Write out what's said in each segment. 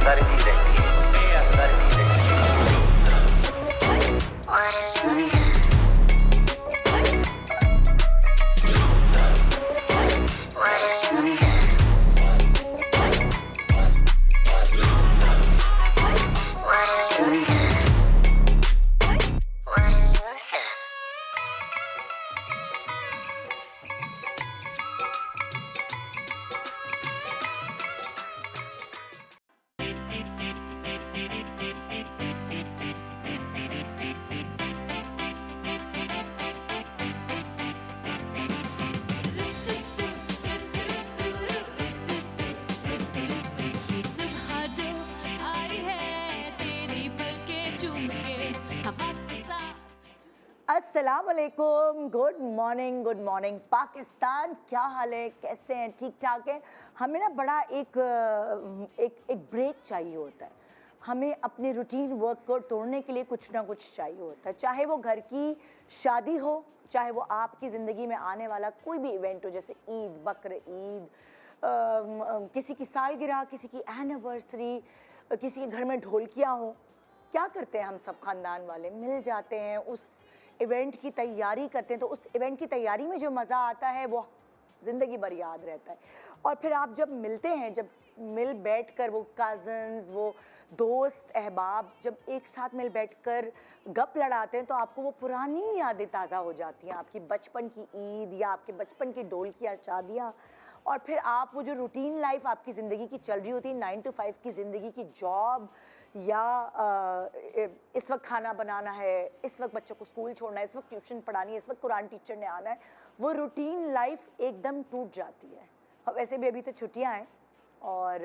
करती रहती है, करती रहती है। What a loser. What a loser. What a loser. What a loser. सुबह जो आई है तेरी पलकें चूम के हवा के साथ। अस्सलाम वालेकुम, गुड मॉर्निंग पाकिस्तान। क्या हाल है, कैसे हैं? ठीक ठाक है। हमें ना बड़ा एक ब्रेक चाहिए होता है। हमें अपने रूटीन वर्क को तोड़ने के लिए कुछ ना कुछ चाहिए होता है, चाहे वो घर की शादी हो, चाहे वो आपकी ज़िंदगी में आने वाला कोई भी इवेंट हो, जैसे ईद, बकर ईद, किसी की सालगिरह, किसी की एनिवर्सरी, किसी के घर में ढोलकियाँ हो। क्या करते हैं हम सब ख़ानदान वाले? मिल जाते हैं, उस इवेंट की तैयारी करते हैं। तो उस इवेंट की तैयारी में जो मज़ा आता है वो ज़िंदगी भर याद रहता है। और फिर आप जब मिलते हैं, जब मिल बैठकर वो कज़न्स, वो दोस्त अहबाब जब एक साथ मिल बैठकर गप लड़ाते हैं, तो आपको वो पुरानी यादें ताज़ा हो जाती हैं, आपकी बचपन की ईद या आपके बचपन की ढोलकियाँ, शादियाँ। और फिर आप वो जो रूटीन लाइफ आपकी ज़िंदगी की चल रही होती है, 9 to 5 की ज़िंदगी की जॉब, या इस वक्त खाना बनाना है, इस वक्त बच्चों को स्कूल छोड़ना है, इस वक्त ट्यूशन पढ़ानी है, इस वक्त कुरान टीचर ने आना है, वो रूटीन लाइफ एकदम टूट जाती है। और वैसे भी अभी तो छुट्टियां हैं, और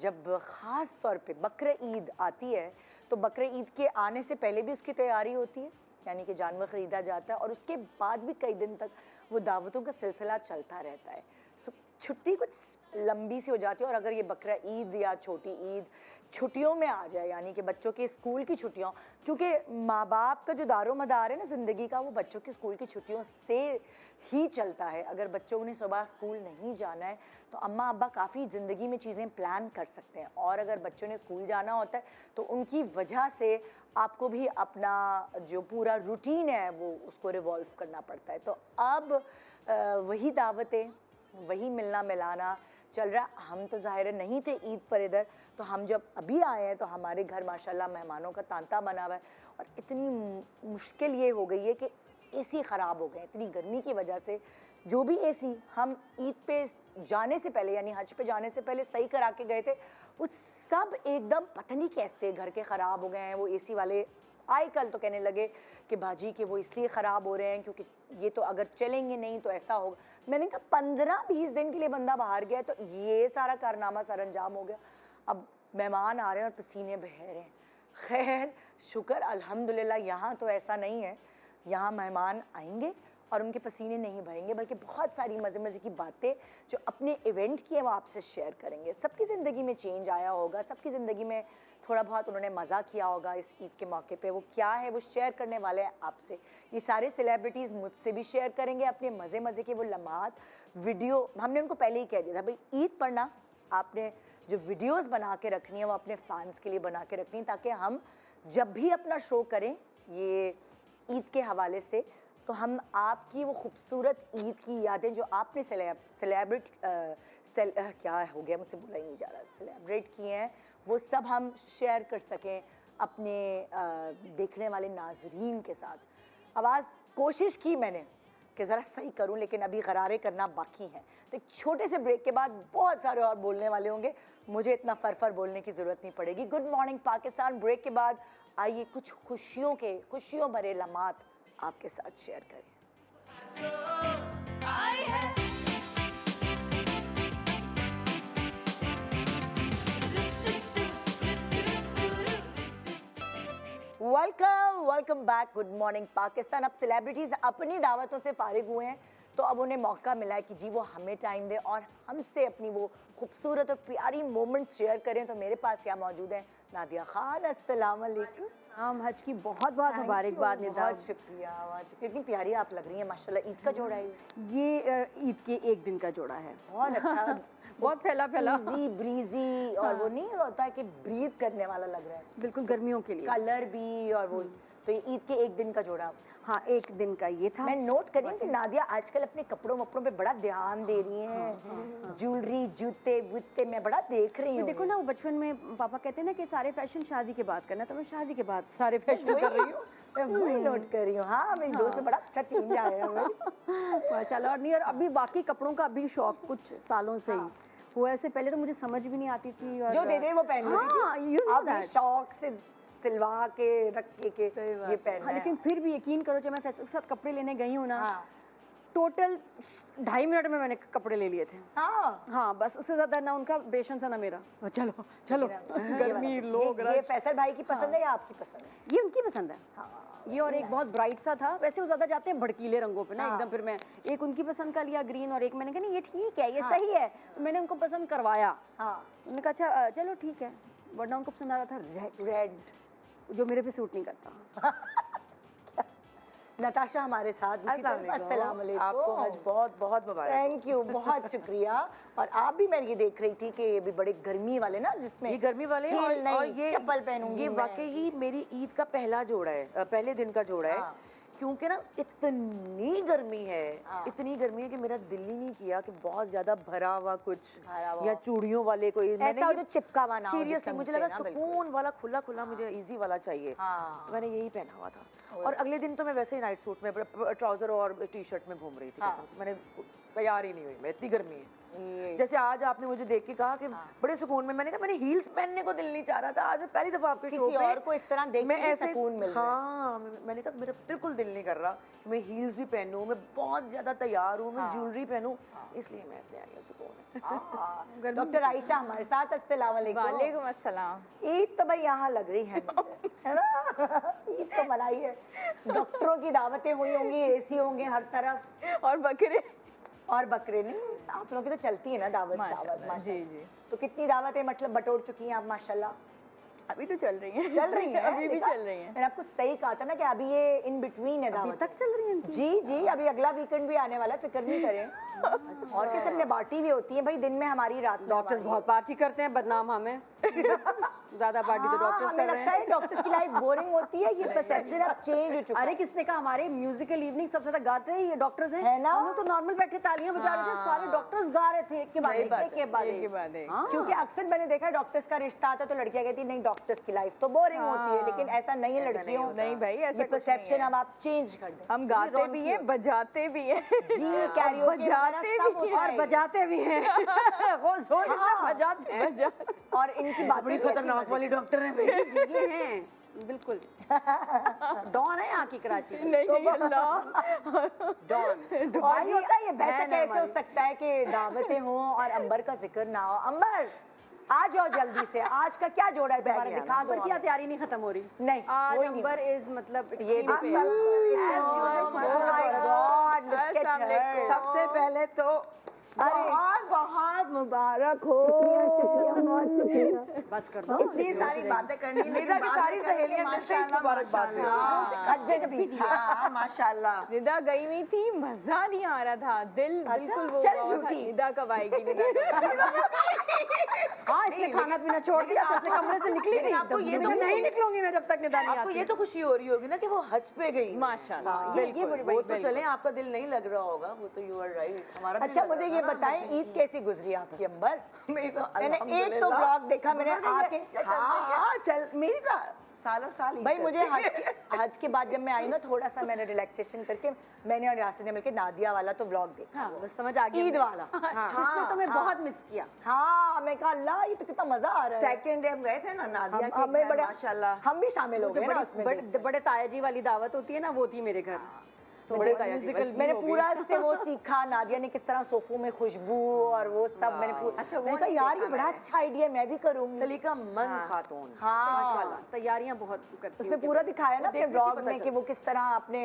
जब ख़ास तौर पे बकर ईद आती है, तो बकर ईद के आने से पहले भी उसकी तैयारी होती है, यानी कि जानवर ख़रीदा जाता है, और उसके बाद भी कई दिन तक वो दावतों का सिलसिला चलता रहता है। सो छुट्टी कुछ लंबी सी हो जाती है। और अगर ये बकरा ईद या छोटी ईद छुट्टियों में आ जाए, यानी कि बच्चों की स्कूल की छुट्टियों, क्योंकि माँ बाप का जो दारो मदार है ना ज़िंदगी का, वो बच्चों की स्कूल की छुट्टियों से ही चलता है। अगर बच्चों ने सुबह स्कूल नहीं जाना है, तो अम्मा अब्बा काफ़ी ज़िंदगी में चीज़ें प्लान कर सकते हैं। और अगर बच्चों ने स्कूल जाना होता है, तो उनकी वजह से आपको भी अपना जो पूरा रूटीन है वो उसको रिवॉल्व करना पड़ता है। तो अब वही दावतें, वही मिलना मिलाना चल रहा। हम तो ज़ाहिर नहीं थे ईद पर इधर, तो हम जब अभी आए हैं तो हमारे घर माशाल्लाह मेहमानों का तांता बना हुआ है। और इतनी मुश्किल ये हो गई है कि एसी ख़राब हो गए, इतनी गर्मी की वजह से। जो भी एसी हम ईद पे जाने से पहले, यानी हज पे जाने से पहले सही करा के गए थे, वो सब एकदम पता नहीं कैसे घर के ख़राब हो गए हैं। वो एसी वाले आए कल तो कहने लगे कि भाजी कि वो इसलिए ख़राब हो रहे हैं क्योंकि ये तो अगर चलेंगे नहीं तो ऐसा होगा। मैंने कहा 15-20 दिन के लिए बंदा बाहर गया तो ये सारा कारनामा सर अंजाम हो गया। अब मेहमान आ रहे हैं और पसीने बह रहे हैं। खैर शुक्र अल्हम्दुलिल्लाह, यहाँ तो ऐसा नहीं है। यहाँ मेहमान आएंगे और उनके पसीने नहीं बहेंगे, बल्कि बहुत सारी मज़े मज़े की बातें जो अपने इवेंट की है वो आपसे शेयर करेंगे। सबकी ज़िंदगी में चेंज आया होगा, सबकी ज़िंदगी में थोड़ा बहुत उन्होंने मज़ा किया होगा इस ईद के मौके पे। वो क्या है वो शेयर करने वाले हैं आपसे। ये सारे सेलिब्रिटीज़ मुझसे भी शेयर करेंगे अपने मज़े मज़े के वो लम्हात। वीडियो हमने उनको पहले ही कह दिया था, भाई ईद पर ना आपने जो वीडियोज़ बना के रखनी है वो अपने फैंस के लिए बना के रखनी है, ताकि हम जब भी अपना शो करें ये ईद के हवाले से, तो हम आपकी वो खूबसूरत ईद की यादें जो आपने क्या हो गया मुझसे बोला ही नहीं जा रहा, सेलिब्रेट किए हैं, वो सब हम शेयर कर सकें अपने देखने वाले नाजरीन के साथ। आवाज़ कोशिश की मैंने कि ज़रा सही करूं, लेकिन अभी गरारे करना बाकी है। तो एक छोटे से ब्रेक के बाद बहुत सारे और बोलने वाले होंगे, मुझे इतना फरफर बोलने की ज़रूरत नहीं पड़ेगी। गुड मॉर्निंग पाकिस्तान ब्रेक के बाद आइए कुछ खुशियों भरे लम्हात आपके साथ शेयर करें। Welcome back. Good morning Pakistan. अब सेलिब्रिटीज़ अपनी दावतों से फारिग हुए हैं, तो अब उन्हें मौका मिला है कि जी वो हमें टाइम दें और हमसे अपनी वो खूबसूरत और प्यारी मोमेंट्स शेयर करें। तो मेरे पास यहाँ मौजूद हैं नादिया खान। अस्सलाम वालेकुम। हम हज की बहुत बहुत मुबारकबाद निदा। बहुत शुक्रिया, कितनी प्यारी आप लग रही हैं माशाल्लाह। ईद का जोड़ा है ये ईद के एक दिन का जोड़ा है। बहुत अच्छा। बहुत फैला फैला इजी ब्रीजी और वो नहीं होता है कि ब्रीथ करने वाला लग रहा है, बिल्कुल गर्मियों के लिए। कलर भी और वो। तो ये ईद के एक दिन का जोड़ा। हाँ, एक दिन का ये था। मैं नोट कर रही हूँ कि नादिया आजकल अपने कपड़ों वपड़ों पे बड़ा ध्यान दे रही हैं, ज्वेलरी जूते वूते मैं बड़ा देख रही हूँ। देखो ना, वो बचपन में पापा कहते हैं ना कि सारे फैशन शादी के बाद करना, तो मैं शादी के बाद सारे फैशन कर रही हूँ। मैं वही नोट कर रही हूँ। हाँ, मेरी दोस्त में बड़ा अच्छा चेंज आया है माशाल्लाह। और नहीं, और अभी बाकी कपड़ों का अभी शौक कुछ सालों से ही हुआ। ऐसे पहले तो मुझे समझ भी नहीं आती थी, और जो दे दे वो पहन लेती थी। हाँ, you know अब that। शौक से सिलवा के रख के ये पहनना हाँ, है। लेकिन फिर भी यकीन करो, जब मैं फैसल के साथ कपड़े लेने गई हूँ ना, हाँ। टोटल 2.5 मिनट में मैंने कपड़े ले लिए थे। हाँ, हाँ, बस उससे ज्यादा ना उनका पेशेंस है ना मेरा। चलो चलो, गर्मी लोग ये फैसल भाई की पसंद है या आपकी पसंद है? ये उनकी पसंद है। ये और एक बहुत ब्राइट सा था। वैसे वो ज्यादा जाते हैं भड़कीले रंगों पे ना एकदम। फिर मैं एक उनकी पसंद का लिया ग्रीन, और एक मैंने कहा नहीं ये ठीक है, ये सही है, तो मैंने उनको पसंद करवाया। हाँ, उन्होंने कहा अच्छा चलो ठीक है। वरना उनको पसंद आ रहा था रेड, रेड, जो मेरे पे सूट नहीं करता। नताशा हमारे साथ। अस्सलाम वालेकुम। आपको हज बहुत बहुत मुबारक। थैंक यू, बहुत शुक्रिया। और आप भी, मैं ये देख रही थी कि ये भी बड़े गर्मी वाले ना, जिसमें ये गर्मी वाले हील और नहीं, ये चप्पल पहनूंगी ये मैं। वाकई ही मेरी ईद का पहला जोड़ा है, पहले दिन का जोड़ा है। हाँ। क्योंकि ना इतनी गर्मी है, हाँ। इतनी गर्मी है कि मेरा दिल ही नहीं किया कि बहुत ज्यादा भरा हुआ कुछ भरा हुआ। या चूड़ियों वाले कोई ऐसा हो जो चिपका हुआ ना हो सीरियसली जिसम मुझे से लगा ना, बिल्कुल। सुकून वाला खुला खुला मुझे इजी वाला चाहिए। हाँ। तो मैंने यही पहना हुआ था। और अगले दिन तो मैं वैसे ही नाइट सूट में ट्राउजर और टी शर्ट में घूम रही थी। हाँ। कसम से मैंने तैयार ही नहीं हुई, मैं इतनी गर्मी है। ये- जैसे आज आपने मुझे देख के कहा कि बड़े सुकून में, मैंने कहा मैंने हील्स पहनने को दिल नहीं चाह रहा था। आज मैं पहली दफा आपके शो किसी पे और को इस तरह देख मैं के भी ऐसे सुकून मिल रहा है। हाँ, मैंने कहा मेरा बिल्कुल दिल नहीं कर रहा कि मैं हील्स भी पहनूं, मैं बहुत ज्यादा तैयार हूँ, मैं ज्वेलरी पहनूं, इसलिए मैं ऐसे आई हूँ सुकून है। डॉक्टर आयशा हमारे साथ। अस्सलाम वालेकुम। वालेकुम अस्सलाम। ईद तो भाई यहाँ लग रही है ना? ईद तो मनाई है, डॉक्टरों की दावतें हुई होंगी, एसी होंगे हर तरफ, और बकरे और बकरे नहीं। आप लोगों की तो चलती है ना दावत शावत? माशाल्लाह, जी, जी। तो कितनी दावतें मतलब बटोर चुकी हैं आप माशाल्लाह? अभी तो चल रही हैं। चल रही हैं? अभी भी देखा? चल रही हैं। मैंने आपको सही कहा था ना कि अभी ये इन बिटवीन है अभी दावत। तक चल रही हैं इनकी? जी जी, अभी अगला वीकेंड भी आने वाला है, फिक्र नहीं करें। और किस्म ने पार्टी भी होती है भाई, दिन में हमारी, रात में डॉक्टर्स हमारी। बहुत पार्टी करते हैं, बदनाम हमें। ज्यादा पार्टी तो डॉक्टर्स हमें कर रहे लगता है हैं। डॉक्टर्स की लाइफ बोरिंग होती है, ये परसेप्शन अब चेंज हो चुका अरे है। किसने कहा हमारे म्यूजिकल इवनिंग सबसे ज्यादा गाते हैं ये डॉक्टर्स हैं? है ना? हम लोग तो नॉर्मल बैठे तालियां बजा रहे थे, सारे डॉक्टर्स गा रहे थे एक के बाद एक, एक के बाद एक। हाँ। क्योंकि अक्सर मैंने देखा है डॉक्टर्स का रिश्ता आता तो लड़कियां कहती नहीं डॉक्टर्स की लाइफ तो बोरिंग होती है, लेकिन ऐसा नहीं है लड़कियों। नहीं भाई, ऐसा ये कुछ नहीं परसेप्शन है। अब आप चेंज कर दें। हम गाते भी हैं, बजाते भी हैं। जी, कैरियोके बजाते वगैरह सब भी हैं होता और है। बजाते भी हैं। वो जोर के साथ हाँ। बजाते हैं। और इनकी बातें बड़ी भी ऐसी खतरनाक वाली डॉक्टर है मेरी। ये हैं बिल्कुल। डॉन है यहाँ की कराची में। नहीं अल्लाह। डॉन। और ये होता है, ये ऐसा बहन है कैसे हो हमारी। सकता है कि दावतें हों और अंबर का जिक्र ना हो? अंबर आ जाओ जल्दी से, आज का क्या जोड़ा है तुम्हारा, दिखा दो अंबर की हमें। तैयारी नहीं खत्म हो रही। नहीं, आज कोई नहीं। अंबर इज मतलब ये extreme पे है। Oh my God, look at अस्सलाम her. वालेकुम। सबसे पहले तो बहुत बहुत मुबारक हो। शुक्रिया, बहुत शुक्रिया। बस कर दो। इतनी सारी बातें करनी, निदा की सारी सहेलियां मिलकर ही मुबारकबाद देती हैं। खज्जर भी हाँ माशाल्लाह। निदा गई हुई थी, मजा नहीं आ रहा था, दिल बिल्कुल वो चल रहा था, झूठी। निदा कब आएगी, निदा कब आएगी। हाँ, इसने खाना पीना छोड़ दिया तो इसने कमरे से निकली नहीं। आपको ये तो नहीं निकलूंगी मैं जब तक निदा नहीं आपको आती। ये तो खुशी हो रही होगी ना कि वो हज पे गई। माशाल्लाह, ये बड़ी वो तो चले, आपका दिल नहीं लग रहा होगा, वो तो यू आर राइट। हमारा भी अच्छा लग मुझे रहा ये था ना। बताएं ईद कैसी गुजरी आपकी अंबर? मेरी तो मैंने एक तो अल्हम्दुलिल्लाह। ब्लॉग देखा, मैंने आके हाँ चल, मेरी तो सालों साल ही भाई चलती मुझे है। हज के बाद जब मैं आई ना, थोड़ा सा मैंने रिलैक्सेशन करके मैंने और यासिन ने मिलकर नादिया वाला तो व्लॉग देखा। हाँ, बस समझ आ गई ईद हमें। वाला। इसने तो मैं बहुत मिस किया। हाँ, मैं कहा अल्लाह ये तो कितना मजा आ रहा है। सेकंड डे हम गए थे ना नादिया के हमें घर, बड़े माशाल्लाह। हम भी शामिल हो जो गए ना उसमें। बड़े ताया जी वाली दावत होती है ना, वो थी मेरे घर। तो बड़े म्यूजिकल भी मैंने हो गई। पूरा इससे वो सीखा, नादिया ने किस तरह सोफों में खुशबू और वो सब मैंने पूरा। अच्छा, वो मैंने कहा नहीं यार देखा ये बड़ा मैंने। अच्छा आइडिया, मैं भी करूंगी। सलीका मंद खातून। हाँ, माशाल्लाह, तैयारियां बहुत करती उसने हूँ। पूरा दिखाया ना अपने देखने से ब्लॉग पता में कि चलता। वो किस तरह अपने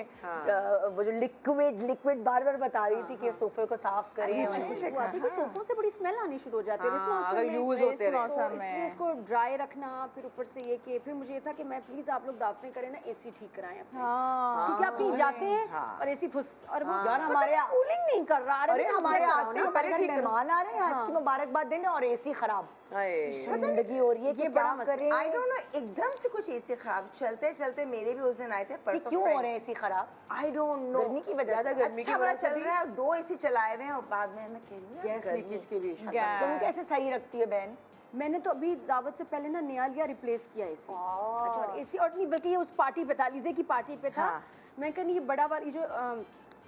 वो जो लिक्विड बार बार बता रही थी कि सोफे को साफ करें। खुशबू आती है कि सोफों से बड़ी स्मेल आनी शुरू हो जाती है इस हाँ, मौसम अगर में। यूज इस होते रहे। मौसम में। इसलिए इसको ड्राई रखना, फिर ऊपर से ये कि फिर मुझे ये था कि मैं प्लीज आप लोग दावतें करें ना, एसी ठीक कराएं अपने। क्योंकि आप कहीं जाते हैं और एसी फुस और वो यार हमारे कूलिंग नहीं कर रहा। अरे मेरे को हमारे check कराओ आते ना, हमारे घर ठीक करो। मेहमान आ रहे हैं, आज की मुबारकबाद देने और एसी खराब। जिंदगी हो रही है कि ये क्या बड़ा मसला। करें। आई डोंट नो, एकदम से कुछ एसी खराब चलते चलते मेरे भी उस दिन आए थे ये परसों। क्यों हो रहे हैं एसी खराब? आई डोंट नो, गर्मी की वजह से? अच्छा बड़ा चल रहा है, 2 एसी चलाए हुए हैं और बाद में मैं कह रही हूँ गैस लीकेज के भी issue। तुम कैसे सही रखती है बहन? मैंने तो अभी दावत से पहले ना नया लिया, रिप्लेस किया एसी। अच्छा, और एसी और नहीं बल्कि ये उस पार्टी पे था, लीजे की पार्टी पे था। हाँ। मैं कहनी ये बड़ा वाली जो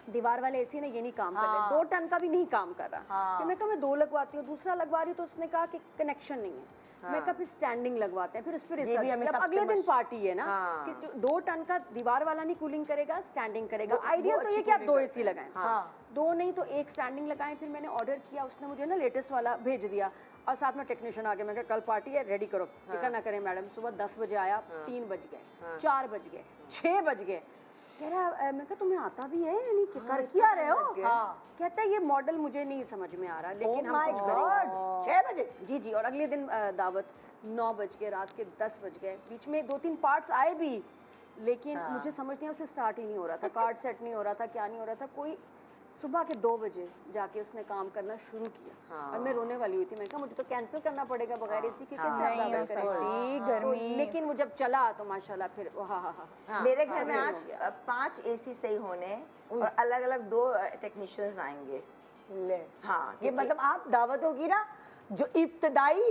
दीवार वाले एसी ने ये नहीं काम कर रहा, 2 टन का भी नहीं काम कर रहा। फिर मैं कहा मैं 2 लगवाती हूँ, दूसरा लगवा रही तो उसने कहा कि कनेक्शन नहीं है। मैं कहा फिर स्टैंडिंग लगवाते हैं, फिर उस पर भी रिसर्च हमें किया। अब सबसे अगले दिन पार्टी है ना कि 2 टन का दीवार वाला नहीं कूलिंग करेगा, स्टैंडिंग करेगा। आइडिया तो ये कि आप 2 एसी लगाएं, 2 नहीं तो 1 स्टैंडिंग लगाएं। फिर मैंने ऑर्डर किया, उसने मुझे ना लेटेस्ट वाला भेज दिया और साथ में टेक्नीशियन आ गया। मैं कहा कल पार्टी है, रेडी करो, फिक्र ना करें मैडम। सुबह 10 बजे आया, 3 बज गए, 4 बज गए, 6 बज गए। कह रहा मैं कहा तुम्हें आता भी है यानी कि कर क्या रहे हो? कहता है ये मॉडल मुझे नहीं समझ में आ रहा, लेकिन हम माय कुछ गॉड, करेंगे। 6 बजे? जी जी। और अगले दिन दावत 9 बज गए, रात के 10 बज गए। बीच में 2-3 पार्ट्स आए भी, लेकिन मुझे समझ नहीं उसे स्टार्ट ही नहीं हो रहा था, कार्ड सेट नहीं हो रहा था, क्या नहीं हो रहा था। कोई सुबह के 2 बजे जाके उसने काम करना शुरू किया और मैं रोने वाली हुई थी। मैंने कहा मुझे तो कैंसिल करना पड़ेगा बगैर एसी के, कैसे आप नहीं हो दावत करेंगे? सकती तो गर्मी। लेकिन वो जब चला तो माशाल्लाह फिर हाँ। मेरे घर में आज 5 एसी सही होने और अलग अलग 2 टेक्नीशियंस आएंगे। ले हाँ, ये मतलब आप दावतों की ना जो इब्तदाई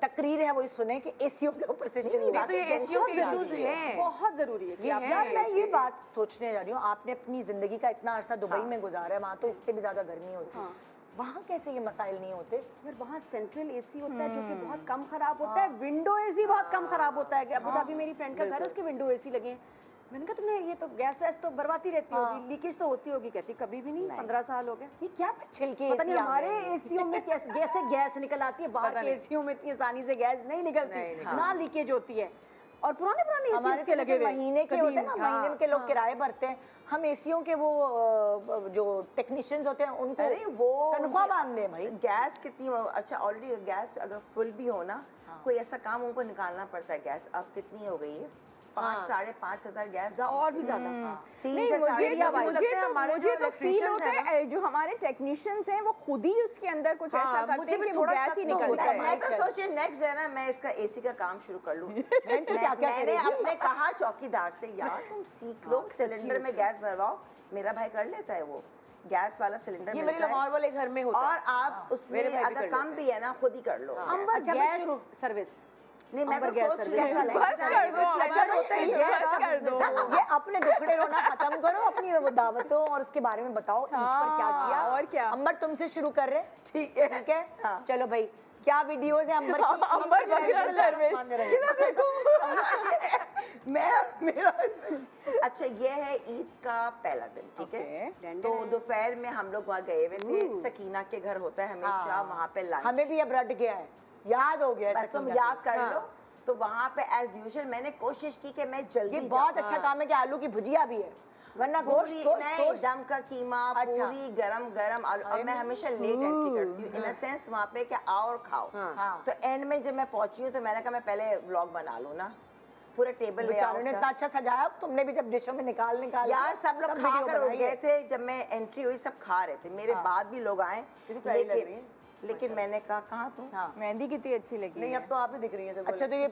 तकरीर है वो सुने कि एसीओ के ऊपर से शुरू नहीं, तो ये एसीओ के इश्यूज हैं। बहुत जरूरी है कि आप यार मैं ये बात सोचने जा रही हूँ, आपने अपनी जिंदगी का इतना अरसा दुबई में गुजारा है, वहाँ तो इससे भी ज्यादा गर्मी होती है, वहाँ कैसे ये मसाइल नहीं होते? यार वहाँ सेंट्रल एसी होता है जो कि बहुत कम खराब होता है, विंडो एसी बहुत कम खराब होता है। अबू धाबी मेरी फ्रेंड का घर है, उसके विंडो एसी लगे हैं। मैंने कहा तुमने ये तो गैस वैस तो बर्बादी रहती होगी, लीकेज तो होती होगी। कहती कभी भी नहीं, 15 साल हो गए। ये क्या छिलके पता नहीं AC आ हमारे गए हैं? एसीओ में कैसे गैस निकल आती है, बाहर के एसीओ में इतनी आसानी से गैस नहीं निकलती, ना लीकेज होती है। और पुराने हमारे एसी के लगे हुए महीने के होते हैं ना, हाँ, महीने के लोग किराए भरते हैं, हम एसीओ के वो जो टेक्नीशियंस होते हैं उनको अरे वो तनख्वाह बांध दें भाई। गैस कितनी अच्छा, ऑलरेडी गैस अगर फुल भी हो ना, कोई ऐसा काम उनको निकालना पड़ता है। गैस अब कितनी हो गई है? 5-5.5 हजार गैस और भी ज्यादा। नहीं मुझे तो फील होता है जो हमारे टेक्नीशियंस हैं वो खुद ही उसके अंदर कुछ ऐसा करते हैं कि वो गैस ही निकलता है। मैं तो सोच रही नेक्स्ट है ना, मैं इसका एसी का काम शुरू कर लूं। क्या मैंने अपने कहा चौकीदार से, यार तुम सीख लो, सिलेंडर में गैस भरवाओ। मेरा भाई कर लेता है, वो गैस वाला सिलेंडर ये मेरे लाहौर वाले घर में होता और आप उसमें अगर कम भी है ना खुद ही कर लो। अंबर गैस सर्विस नहीं, मैं तो गैस सोच सर्विस। रही हूँ बस कर दो, अच्छा होता ही है, बस कर दो। ये अपने दुखड़े रोना खत्म करो, अपनी वो दावतों और उसके बारे में बताओ, ईद पर क्या किया। और क्या? अंबर तुमसे शुरू कर रहे हैं? ठीक है चलो भाई, क्या वीडियोस है अंबर की? अंबर बकरा सर्विस। मैं मेरा अच्छा, ये है ईद का पहला दिन, ठीक है। तो दोपहर में हम लोग वहाँ गए हुए थे, सकीना के घर होता है हमेशा, वहाँ पे लंच। हमें भी अब रट गया है, याद हो गया है बस तुम सकीना याद का। कर लो। तो वहाँ पे एज यूजुअल मैंने कोशिश की कि मैं जल्दी ये बहुत अच्छा काम है कि आलू की भुजिया भी है, वरना गोश्त दम का कीमा, अच्छा। पूरी गरम गरम आलू। और मैं हमेशा लेट एंट्री करती हूँ इन अ सेंस, वहाँ पे क्या आओ और खाओ। तो एंड में जब मैं पहुंची हूँ तो मैंने कहा मैं पहले व्लॉग बना लूँ ना, पूरा टेबल ले बेचारों ने इतना अच्छा सजाया, तुमने भी जब डिशों में निकाल यार सब लोग खा कर उठ गए थे। जब मैं एंट्री हुई सब खा रहे थे, मेरे बाद भी लोग आए, लेकिन मैंने कहा कहाँ तुम? मेहंदी कितनी अच्छी लगी। नहीं, अब तो आप ही दिख रही हैं सब। अच्छा, तो ये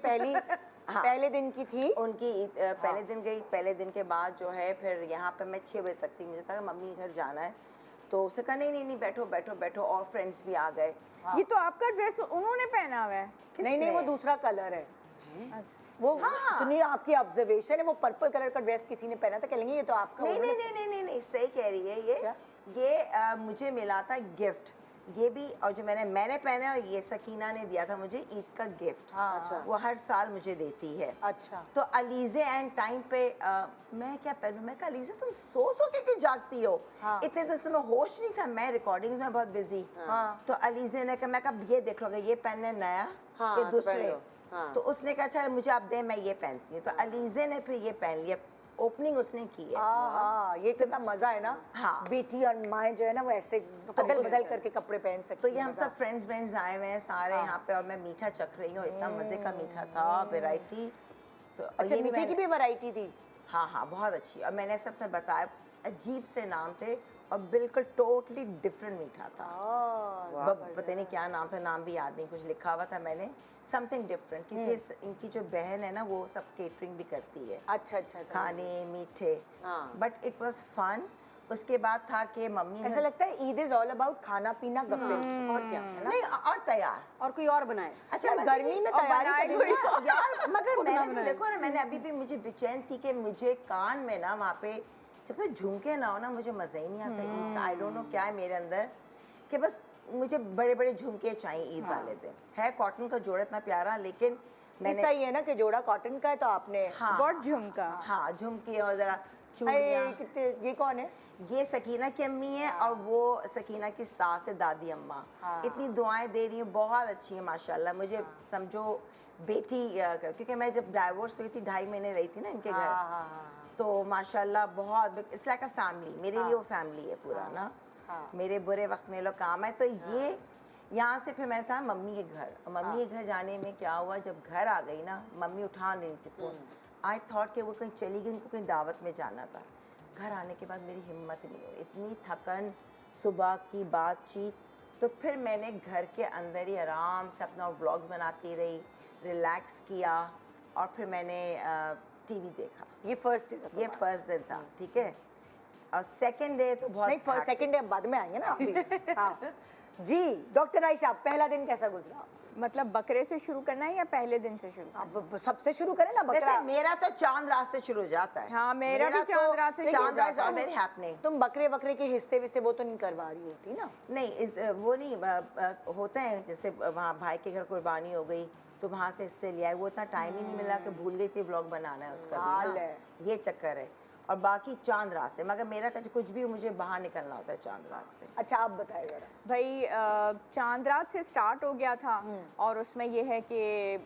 पहले दिन की थी उनकी पहले दिन गई। पहले दिन के बाद जो है फिर यहाँ पे मैं 6 बजे तक थी, मुझे था मम्मी घर जाना है। तो उसने कहा नहीं बैठो बैठो बैठो, और फ्रेंड्स भी आ गए। ये तो आपका ड्रेस उन्होंने पहना हुआ है। नहीं वो दूसरा कलर है। वो इतनी आपकी ऑब्जर्वेशन है, वो पर्पल कलर का ड्रेस किसी ने पहना था, कहेंगे ये तो आपका। नहीं, सही कह रही है ये मुझे मिला था गिफ्ट। ये भी, और जो मैंने पहना है, ये सकीना ने दिया था मुझे ईद का गिफ्ट। अच्छा। वो हर साल मुझे देती है। अच्छा। तो अलीज़े एंड टाइम पे मैं क्या पहनूं? मैं कहा अलीज़े तुम सो के क्यों जागती हो? इतने दिन तुम्हें होश नहीं था, मैं रिकॉर्डिंग्स में बहुत बिजी। तो अलीज़े ने कहा, मैं कहा ये देख लो, ये पहनने नया, ये दूसरे। तो उसने कहा चल मुझे आप दे, मैं ये पहनती हूँ। तो अलीज़े ने फिर ये पहन लिया, ओपनिंग उसने की है। ये कितना मजा है ना। हाँ। बेटी और माँ जो है ना वो ऐसे बदल करके कपड़े पहन सकते। तो ये हम सब फ्रेंड्स आए हुए हैं सारे यहाँ पे, और मैं मीठा चख रही हूँ, इतना मजे का मीठा था, वैरायटी। तो अच्छा, मीठे की भी वैरायटी थी? हाँ बहुत अच्छी। और मैंने सबसे बताया अजीब से नाम थे और बिल्कुल टोटली डिफरेंट मीठा था। पता नहीं क्या नाम था, नाम भी याद नहीं, कुछ लिखा हुआ था मैंने, समथिंग डिफरेंट, क्योंकि इनकी जो बहन है ना वो सब केटरिंग भी करती है, अच्छा अच्छा खाने मीठे, बट इट वाज फन। उसके बाद था कि मम्मी ऐसा लगता है ईद इज ऑल अबाउट खाना पीना गप्पे और क्या है ना, नहीं और तैयार, और कोई और बनाए। अच्छा गर्मी में तैयारी करनी है। यार मगर मैंने तो देखो ना, मैंने अभी भी मुझे बेचैन थी कि मुझे कान में ना वहाँ पे जब तक झुमके ना हो ना मुझे मज़ा ही नहीं आता। आई डोंट नो क्या है मेरे अंदर कि बस मुझे बड़े बड़े झुमके चाहिए ईद वाले दिन। है कॉटन का जोड़ा इतना प्यारा, लेकिन मैंने सही है ना कि जोड़ा कॉटन का है तो आपने गॉड झुमका। हाँ झुमके और ज़रा अरे चूड़ियाँ। कितने, ये कौन है? ये सकीना की अम्मी है और वो सकीना की सास है दादी अम्मा। इतनी दुआएं दे रही हैं, बहुत अच्छी है माशाल्लाह। मुझे समझो बेटी, क्योंकि मैं जब डाइवोर्स हुई थी 2.5 महीने रही थी ना इनके घर, तो माशाल्लाह बहुत इट्स लाइक अ फैमिली, मेरे लिए वो फैमिली है पूरा ना। मेरे बुरे वक्त में लोग काम है। तो ये यहाँ से फिर मैंने था मम्मी के घर, और मम्मी के घर जाने में क्या हुआ, जब घर आ गई ना मम्मी उठा नहीं थी फ़ोन। आई थॉट कि वो कहीं चली गई, उनको कहीं दावत में जाना था। घर आने के बाद मेरी हिम्मत नहीं हुई, इतनी थकन, सुबह की बातचीत। तो फिर मैंने घर के अंदर ही आराम से अपना व्लॉग्स बनाती रही, रिलैक्स किया, और फिर मैंने टीवी देखा। ये फर्स्ट दिन था, ठीक है। और सेकंड डे तो बहुत नहीं, फर्स्ट सेकंड डे बाद में आएंगे ना अभी। हाँ जी, डॉक्टर आयशा पहला दिन कैसा गुजरा? मतलब बकरे से शुरू करना है या पहले दिन से शुरू? अब सबसे शुरू करें ना बकरा। वैसे मेरा तो चांद रात से शुरू हो जाता है। हाँ, मेरा भी चांद रात से शुरू हो जाता है। Very happening. तुम बकरे के हिस्से विस्से वो तो नहीं करवा रही होती ना? नहीं वो नहीं होते हैं, जैसे वहाँ भाई के घर कुर्बानी हो गई तो वहाँ से हिस्से लिया है, वो इतना टाइम ही नहीं मिला कि भूल गई थी व्लॉग बनाना है उसका भी ना। ये चक्कर है। और बाकी चांद रात से, मगर मेरा कुछ भी मुझे बाहर निकलना होता है चांद रात पे। अच्छा आप बताइए जरा। भाई चांद रात से स्टार्ट हो गया था, और उसमें ये है कि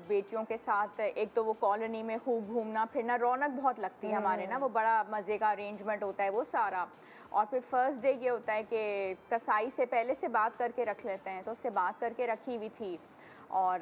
बेटियों के साथ एक तो वो कॉलोनी में खूब घूमना फिरना, रौनक बहुत लगती है हमारे ना, वो बड़ा मज़े का अरेंजमेंट होता है वो सारा। और फिर फर्स्ट डे ये होता है कि कसाई से पहले से बात करके रख लेते हैं, तो उससे बात करके रखी हुई थी, और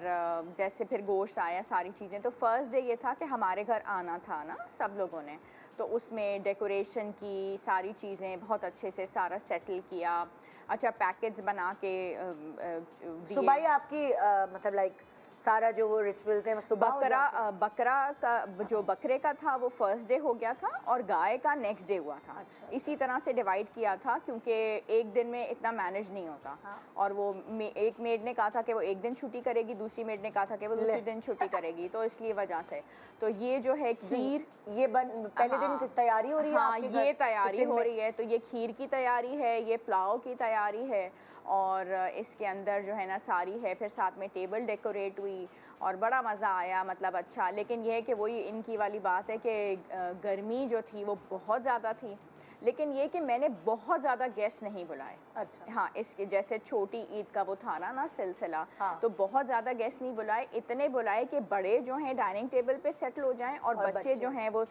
जैसे फिर गोश्त आया सारी चीज़ें। तो फर्स्ट डे ये था कि हमारे घर आना था ना सब लोगों ने, तो उसमें डेकोरेशन की सारी चीज़ें बहुत अच्छे से सारा सेटल किया। अच्छा पैकेट्स बना के दिए। सुबह ही आपकी मतलब लाइक सारा जो वो रिचुअल्स हैं सुबह हो जाते हैं? बकरा का जो बकरे का था वो फर्स्ट डे हो गया था, और गाय का नेक्स्ट डे हुआ था। अच्छा। इसी तरह से डिवाइड किया था, क्योंकि एक दिन में इतना मैनेज नहीं होता। और वो एक मेड ने कहा था कि वो एक दिन छुट्टी करेगी, दूसरी मेड ने कहा था कि वो दूसरी दिन छुट्टी करेगी, तो इसलिए वजह से तो ये जो है खीर, ये पहले दिन की तैयारी हो रही है? हाँ आपके ये घर तैयारी किचन हो में? रही है। तो ये खीर की तैयारी है, ये पुलाव की तैयारी है, और इसके अंदर जो है ना सारी है। फिर साथ में टेबल डेकोरेट हुई और बड़ा मज़ा आया, मतलब अच्छा। लेकिन यह है कि वही इनकी वाली बात है कि गर्मी जो थी वो बहुत ज़्यादा थी, लेकिन ये कि मैंने बहुत ज़्यादा गेस्ट नहीं बुलाए। अच्छा। हाँ, इसके जैसे छोटी ईद का वो था ना सिलसिला, हाँ। तो बहुत ज़्यादा गेस्ट नहीं बुलाए, इतने बुलाए कि बड़े जो हैं डाइनिंग टेबल पे सेटल हो जाएं, और बच्चे जो हैं वो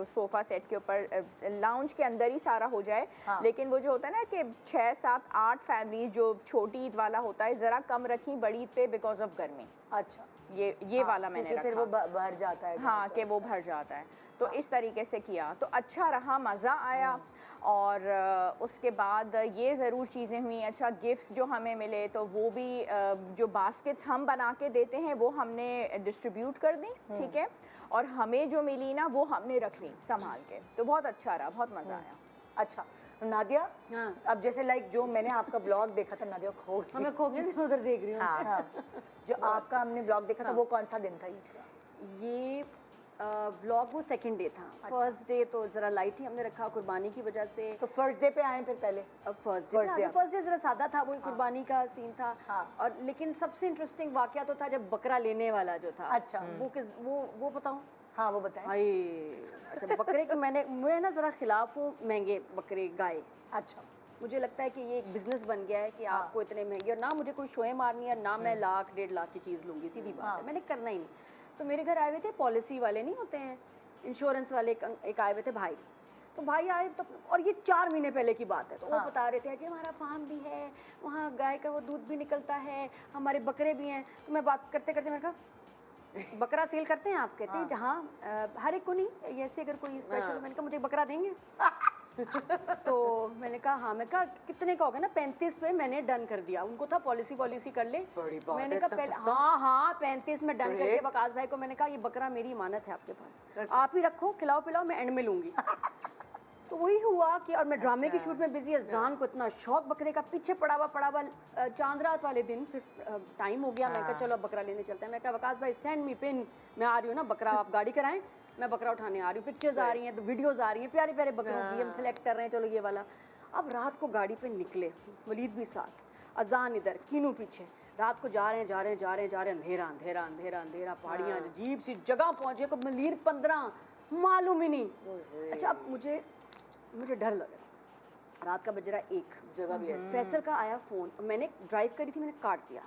सोफ़ा सेट के ऊपर लाउंज के अंदर ही सारा हो जाए। हाँ। लेकिन वो जो होता है ना कि 6, 7, 8 फैमिलीज जो छोटी ईद वाला होता है ज़रा कम रखी बड़ी ईद पे बिकॉज ऑफ गर्मी। अच्छा, ये वाला मैंने रखा। फिर वो भर जाता है। हाँ, कि वो भर जाता है, तो इस तरीके से किया, तो अच्छा रहा, मज़ा आया। और उसके बाद ये ज़रूर चीज़ें हुई। अच्छा गिफ्ट्स जो हमें मिले, तो वो भी जो बास्केट्स हम बना के देते हैं वो हमने डिस्ट्रीब्यूट कर दी, ठीक है, और हमें जो मिली ना वो हमने रख ली संभाल के, तो बहुत अच्छा रहा, बहुत मज़ा आया। अच्छा नादिया, हाँ। अब जैसे लाइक जो मैंने आपका ब्लॉग देखा था, नादिया खो गई। मैं खो गई, मैं उधर देख रही हूँ। हाँ। जो आपका हमने ब्लॉग देखा था वो कौन सा दिन था ईद का? ये व्लॉग वो सेकंड डे था। फर्स्ट डे तो ज़रा लाइट ही हमने रखा कुर्बानी की वजह से। तो फर्स्ट डे पे आए फिर पहले? अब फर्स्ट डे ज़रा सादा था, वही कुर्बानी का सीन था। और लेकिन सबसे इंटरेस्टिंग वाकया तो था जब बकरा लेने वाला जो था। अच्छा। वो बताऊँ? हाँ वो बताएं। हाय, अच्छा बकरे के मैं ना ज़रा खिलाफ हूँ महंगे बकरे गाय। अच्छा। मुझे लगता है कि ये एक बिज़नेस बन गया है कि आपको इतने महंगे, और ना मुझे कोई शोएं मारनी है, ना मैं 1,00,000 1.5 लाख की चीज़ लूँगी, सीधी बात है, मैंने करना ही नहीं। तो मेरे घर आए हुए थे पॉलिसी वाले, नहीं होते हैं इंश्योरेंस वाले, एक आए हुए थे भाई। तो भाई आए तो, और ये 4 महीने पहले की बात है, तो वो बता रहे थे जी हमारा फार्म भी है, वहाँ गाय का वो दूध भी निकलता है, हमारे बकरे भी हैं। तो मैं बात करते करते मैंने कहा बकरा सेल करते हैं आप? कहते हैं जहाँ हर एक को नहीं, ऐसे अगर कोई स्पेशल, मैंने कहा मुझे बकरा देंगे? तो मैंने कहा हाँ। मैं कहा कितने का होगा ना? 35 पे मैंने डन कर दिया। उनको था पॉलिसी कर ले। मैंने कहा पहले हाँ 35 में डन करके वकास भाई को मैंने कहा ये बकरा मेरी इमानत है आपके पास, आप ही रखो, खिलाओ पिलाओ, मैं एंड में लूंगी। तो वही हुआ कि, और मैं ड्रामे की शूट में बिजी, अजान को इतना शौक बकरे का, पीछे पड़ा हुआ चांद रात वाले दिन फिर टाइम हो गया। मैं कहा चलो बकरा लेने चलते हैं। मैं कहा वकास भाई सेंड मी पिन, मैं आ रही हूँ ना, बकरा आप गाड़ी कराएं, मैं बकरा उठाने आ रही हूँ। पिक्चर्स आ रही हैं, तो वीडियोस आ रही हैं, प्यारे प्यारे बकरों की, हम सेलेक्ट कर रहे हैं, चलो ये वाला। अब रात को गाड़ी पे निकले, वलीद भी साथ, अजान इधर, कीनू पीछे, रात को जा रहे हैं, अंधेरा, पहाड़ियाँ, अजीब सी जगह पहुँचे को मलीर 15 मालूम ही नहीं। अच्छा अब मुझे डर लग रहा, रात का बज रहा 1, जगह भी है। फैसल का आया फ़ोन, मैंने ड्राइव करी थी, मैंने काट दिया,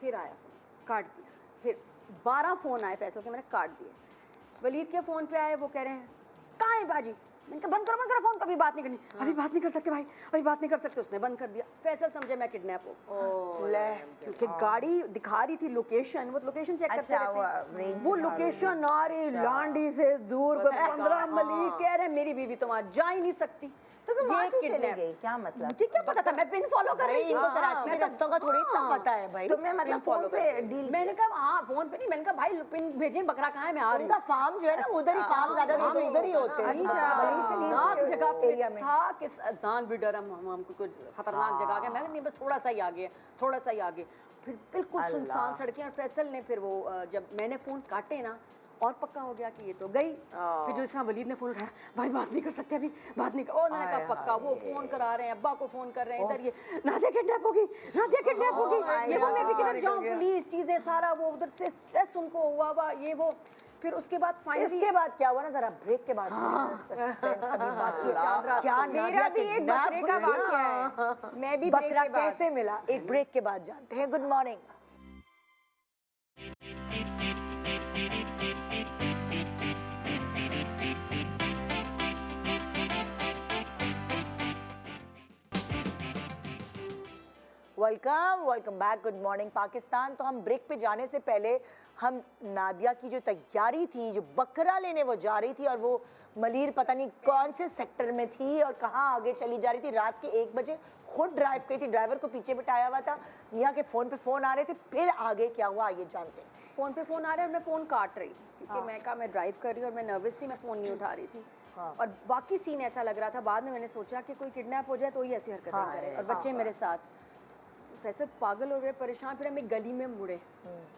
फिर आया फ़ोन, काट दिया, फिर 12 फ़ोन आए फैसल के, मैंने काट दिए। वलीद के फ़ोन पे आए, वो कह रहे हैं कहाँ है बाजी? मैंने कहा बंद करो फ़ोन, कभी बात नहीं करनी, अभी बात नहीं कर सकते भाई, अभी बात नहीं कर सकते। उसने बंद कर दिया। फैसल समझे मैं किडनैप हो, क्योंकि गाड़ी दिखा रही थी लोकेशन, वो लोकेशन चेक करते रहते हैं, वो लोकेशन आ रही लांडी से दूर, 15 मली, कह रहे मेरी बीवी तो वहाँ जा ही नहीं सकती। तो तुम वहाँ क्यों चली गई? क्या मतलब? मुझे क्या पता था, मैं पिन फॉलो कर रही थी। इनको कराची के रास्तों का थोड़ी इतना पता है भाई। तुमने मतलब फोन पे डील? मैंने कहा हाँ फ़ोन पे नहीं, मैंने कहा भाई पिन भेजें, बकरा कहाँ है, मैं आ रही हूँ। उनका फार्म जो है ना, उधर ही फार्म ज्यादा तो उधर ही होते हैं। खतरनाक जगह पे था, किस अजान भी डर, हमको कुछ खतरनाक जगह है। मैं नहीं, बस थोड़ा सा ही आगे, फिर बिल्कुल सुनसान सड़कें। और फैसल ने फिर वो जब मैंने फ़ोन काटे ना, और पक्का हो गया कि ये तो गई। फिर जो इसमें वलीद ने फ़ोन उठाया, भाई बात नहीं कर सकते अभी, बात नहीं कर। ओ मैंने कहा पक्का, वो फ़ोन करा रहे हैं, अब्बा को फ़ोन कर रहे हैं, इधर ये नादिया किडनैप होगी, ये वो मैं भी किधर जाऊँ, पुलिस चीज़ें सारा, वो उधर से स्ट्रेस उनको हुआ ये वो। फिर उसके बाद फाइनली, इसके बाद क्या हुआ ना, जरा ब्रेक के बाद क्या मेरा भी एक बकरे का वाकया है, मैं भी बकरा कैसे मिला, एक ब्रेक के बाद जानते हैं। Good morning. Welcome back. Good morning Pakistan. तो हम ब्रेक पे जाने से पहले हम नादिया की जो तैयारी थी, जो बकरा लेने वो जा रही थी, और वो मलीर पता नहीं कौन से सेक्टर में थी और कहाँ आगे चली जा रही थी। रात के 1 बजे खुद ड्राइव करी थी, ड्राइवर को पीछे बिठाया हुआ था। मियाँ के फ़ोन पे फ़ोन आ रहे थे। फिर आगे क्या हुआ आइए जानते हैं। फ़ोन पे फ़ोन आ रहा है और मैं फ़ोन काट रही, क्योंकि मैं कहा मैं ड्राइव कर रही हूँ और मैं नर्वस थी, मैं फ़ोन नहीं उठा रही थी। और वाकई सीन ऐसा लग रहा था। बाद में मैंने सोचा कि कोई किडनैप हो जाए तो ही ऐसी हरकतें करे, और बच्चे मेरे साथ। फैसल पागल हो गए, परेशान। फिर हम एक गली में मुड़े,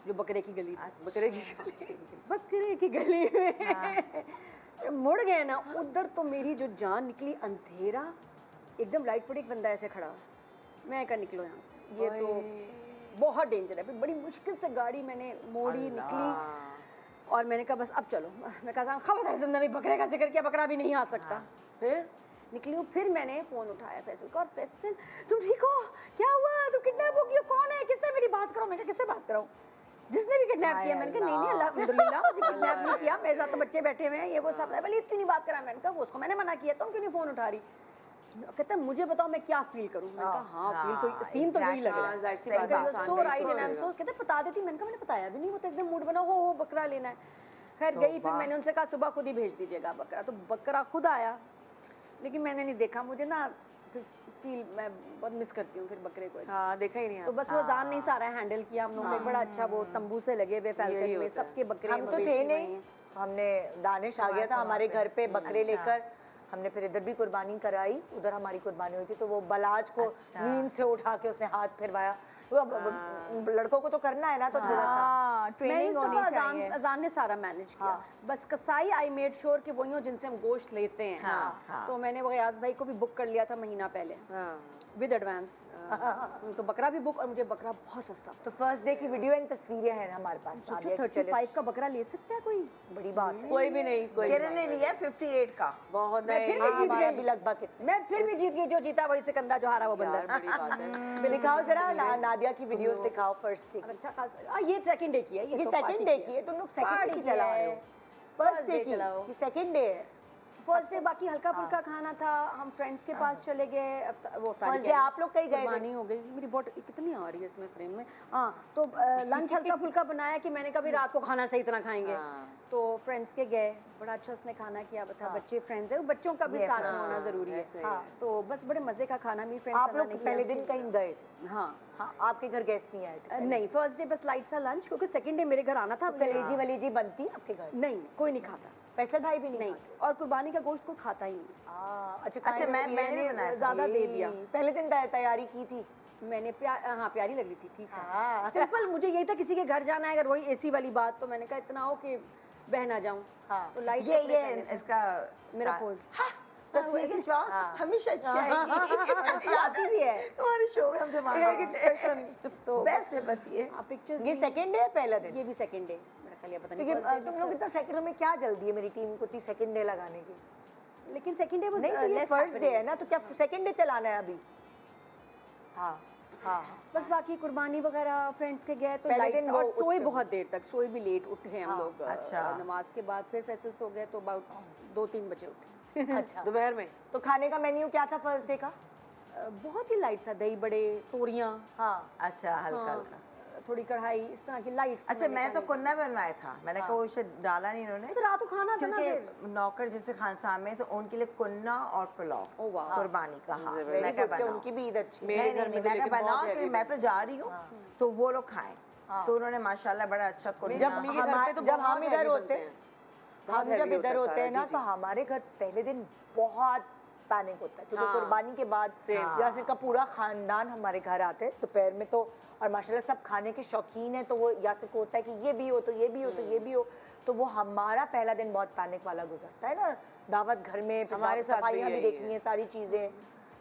जो बकरे की गली थी। बकरे की गली में मुड़ गए ना, उधर तो मेरी जो जान निकली। अंधेरा, एकदम लाइट पड़ी, एक बंदा ऐसे खड़ा। मैं कहा निकलो यहाँ से, ये तो बहुत डेंजर है। फिर बड़ी मुश्किल से गाड़ी मैंने मोड़ी, निकली, और मैंने कहा बस अब चलो। मैं कहा खबरदार तुमने अभी बकरे का जिक्र किया, बकरा भी नहीं आ सकता। फिर निकली हूँ। फिर मैंने फ़ोन उठाया फैसल को, और फैसल तुम ठीक हो, क्या हुआ, तुम किडनैप हो गई हो, कौन है, किससे मेरी बात करो। मैं कहा किससे बात कराऊँ, जिसने भी किडनैप किया। मैंने कहा नहीं अल्हम्दुलिल्लाह मुझे किडनैप नहीं किया, मेरे साथ तो बच्चे बैठे हुए हैं, ये वो सब है। बोले क्यों नहीं बात करा। मैंने कहा वो उसको मैंने मना किया, तुम क्यों नहीं फ़ोन उठा रही। कहता मुझे बताओ मैं क्या फील करूँ। मैंने कहा हाँ फील तो, सीन तो यही लग रहा है। So right and I am so. कहते बता देती। मैंने कहा मैंने बताया भी नहीं, वो तो एकदम मूड बना हो बकरा लेना है। खैर गई, फिर मैंने उनसे कहा सुबह खुद ही भेज दीजिएगा बकरा। तो बकरा खुद आया, लेकिन मैंने नहीं देखा। मुझे ना फील, मैं बहुत मिस करती हूँ फिर बकरे को। हाँ देखा ही नहीं। तो बस वो जान नहीं सारा हैंडल किया हम लोगों ने। बड़ा अच्छा, वो तंबू से लगे हुए फैल्कन में सबके बकरे। हम तो थे नहीं, हमने दानिश आ गया था हमारे घर पे बकरे लेकर। हमने फिर इधर भी कुर्बानी कराई, उधर हमारी कुर्बानी हुई थी। तो वो बलाज को नींद से उठा के उसने हाथ फिरवाया। लड़कों को तो करना है ना, तो थोड़ा सा ट्रेनिंग होनी चाहिए। अजान ने सारा मैनेज किया। बस कसाई आई मेड श्योर कि वही हो जिनसे हम गोश्त लेते हैं। तो मैंने वो गयास भाई को भी बुक कर लिया था महीना पहले विद एडवांस। तो बकरा भी बुक, और मुझे बकरा बहुत सस्ता। तो फर्स्ट डे की वीडियो एंड तस्वीरें हैं हमारे पास। 35 का बकरा ले सकता है कोई, बड़ी बात है। कोई भी नहीं, कोई किरण ने लिया 58 का। बहुत मैं फिर भी जीत गई लगभग। मैं फिर भी जीत गई, जो जीता वही सिकंदर, जो हारा वो बंदर। बड़ी बात है। दिखाओ जरा नादिया की वीडियोस दिखाओ फर्स्ट डे की। अच्छा खासा ये सेकंड डे की है। ये सेकंड डे की है, तुम लोग सेकंड डे की चला रहे हो। फर्स्ट डे की, ये सेकंड डे है। फर्स्ट डे बाकी हल्का फुल्का खाना था, हम फ्रेंड्स के पास चले गए। वो First day आप लोग कहीं गए थे? कुर्बानी हो गई मेरी, बहुत कितनी आ रही है इसमें फ्रेम में। हाँ, तो लंच हल्का फुल्का बनाया कि मैंने कभी रात को खाना सही तरह खाएंगे, तो फ्रेंड्स के गए, बड़ा अच्छा उसने खाना किया था। बच्चे फ्रेंड्स है, बच्चों का भी साथ होना जरूरी है। तो बस बड़े मजे का खाना भी फ्रेंड्स। आप लोग पहले दिन कहीं गए थे? हाँ हाँ, आपके घर गेस्ट नहीं आए थे? नहीं, फर्स्ट डे बस लाइट सा लंच, क्योंकि सेकंड डे मेरे घर आना था। कलेजी वलेजी बनती है आपके घर? नहीं, कोई नहीं खाता, फैसल भाई भी नहीं? और कुर्बानी का गोश्त कोई खाता ही नहीं। अच्छा, मैंने बनाया था। ज्यादा दे दिया। पहले दिन तैयारी की थी? मैंने हाँ, प्यारी लग रही थी, ठीक है। सिंपल, मुझे यही था किसी के घर जाना है, अगर वही एसी वाली बात, तो मैंने कहा इतना हो कि बह ना जाऊं। तो लाइट ये इसका मेरा पोज तस्वीर खिंचवा हमेशा अच्छी आएगी। आती भी है तुम्हारे शो में हम जब आएंगे तो बेस्ट है बस ये। पिक्चर्स। ये सेकंड डे है पहला दिन? ये भी सेकंड डे मेरा ख्याल है, पता नहीं। क्योंकि तुम लोग इतना सेकंड में क्या जल्दी है मेरी टीम को 30 सेकंड डे लगाने की? लेकिन सेकंड डे नहीं, तो ये फर्स्ट डे है ना, तो क्या सेकंड डे चलाना है अभी? हाँ हाँ, बस बाकी कुर्बानी वगैरह फ्रेंड्स के गए तो पहले लाइट, दिन और वो उस सोए पे- बहुत देर तक, सोए भी लेट उठे हम लोग। अच्छा। नमाज के बाद फिर फैसल सो गए, तो अबाउट 2-3 बजे उठे। अच्छा। दोपहर में तो खाने का मेन्यू क्या था फर्स्ट डे का? बहुत ही लाइट था, दही बड़े, तोरियां, हाँ, अच्छा, हल्का हल्का। थोड़ी कढ़ाई, इस तरह की लाइट। अच्छा, मैं तो कुन्ना बनवाया था, मैंने कहा वो शायद डाला नहीं इन्होंने, तो रात को खाना था ना फिर। क्योंकि नौकर जैसे खान साहब में तो उनके लिए कुन्ना और पुलाव ओह वाह। कुर्बानी का। हाँ, वेरी मैं क्या गुड, कि बनाऊं? उनकी भी ईद अच्छी। मेरे नहीं घर नहीं में नहीं, तो मैं क्या लेकिन बहुत बनाऊं, heavy क्योंकि मैं तो जा रही हूँ तो वो लोग खाएं, तो उन्होंने माशाल्लाह बड़ा अच्छा कुन्ना। जब मम्मी के घर पे तो जब हम बहुत इधर heavy होते बनते हैं, हैं, बहुत हम जब heavy इधर होता होते हैं सारा, ना, जी, तो जी। हमारे घर पहले दिन बहुत पैनिक होता है, क्योंकि हाँ। कुर्बानी के बाद Same। यासिर का पूरा खानदान हमारे घर आते हैं दोपहर में, तो और माशाल्लाह सब खाने के शौकीन है, तो वो यासिर को होता है कि ये भी हो तो ये भी हो तो ये भी हो, तो वो हमारा पहला दिन बहुत पैनिक वाला गुजरता है ना, दावत घर में, फिर हमारे साथ भी सफाइयाँ भी यही देखनी है। है, सारी चीज़ें,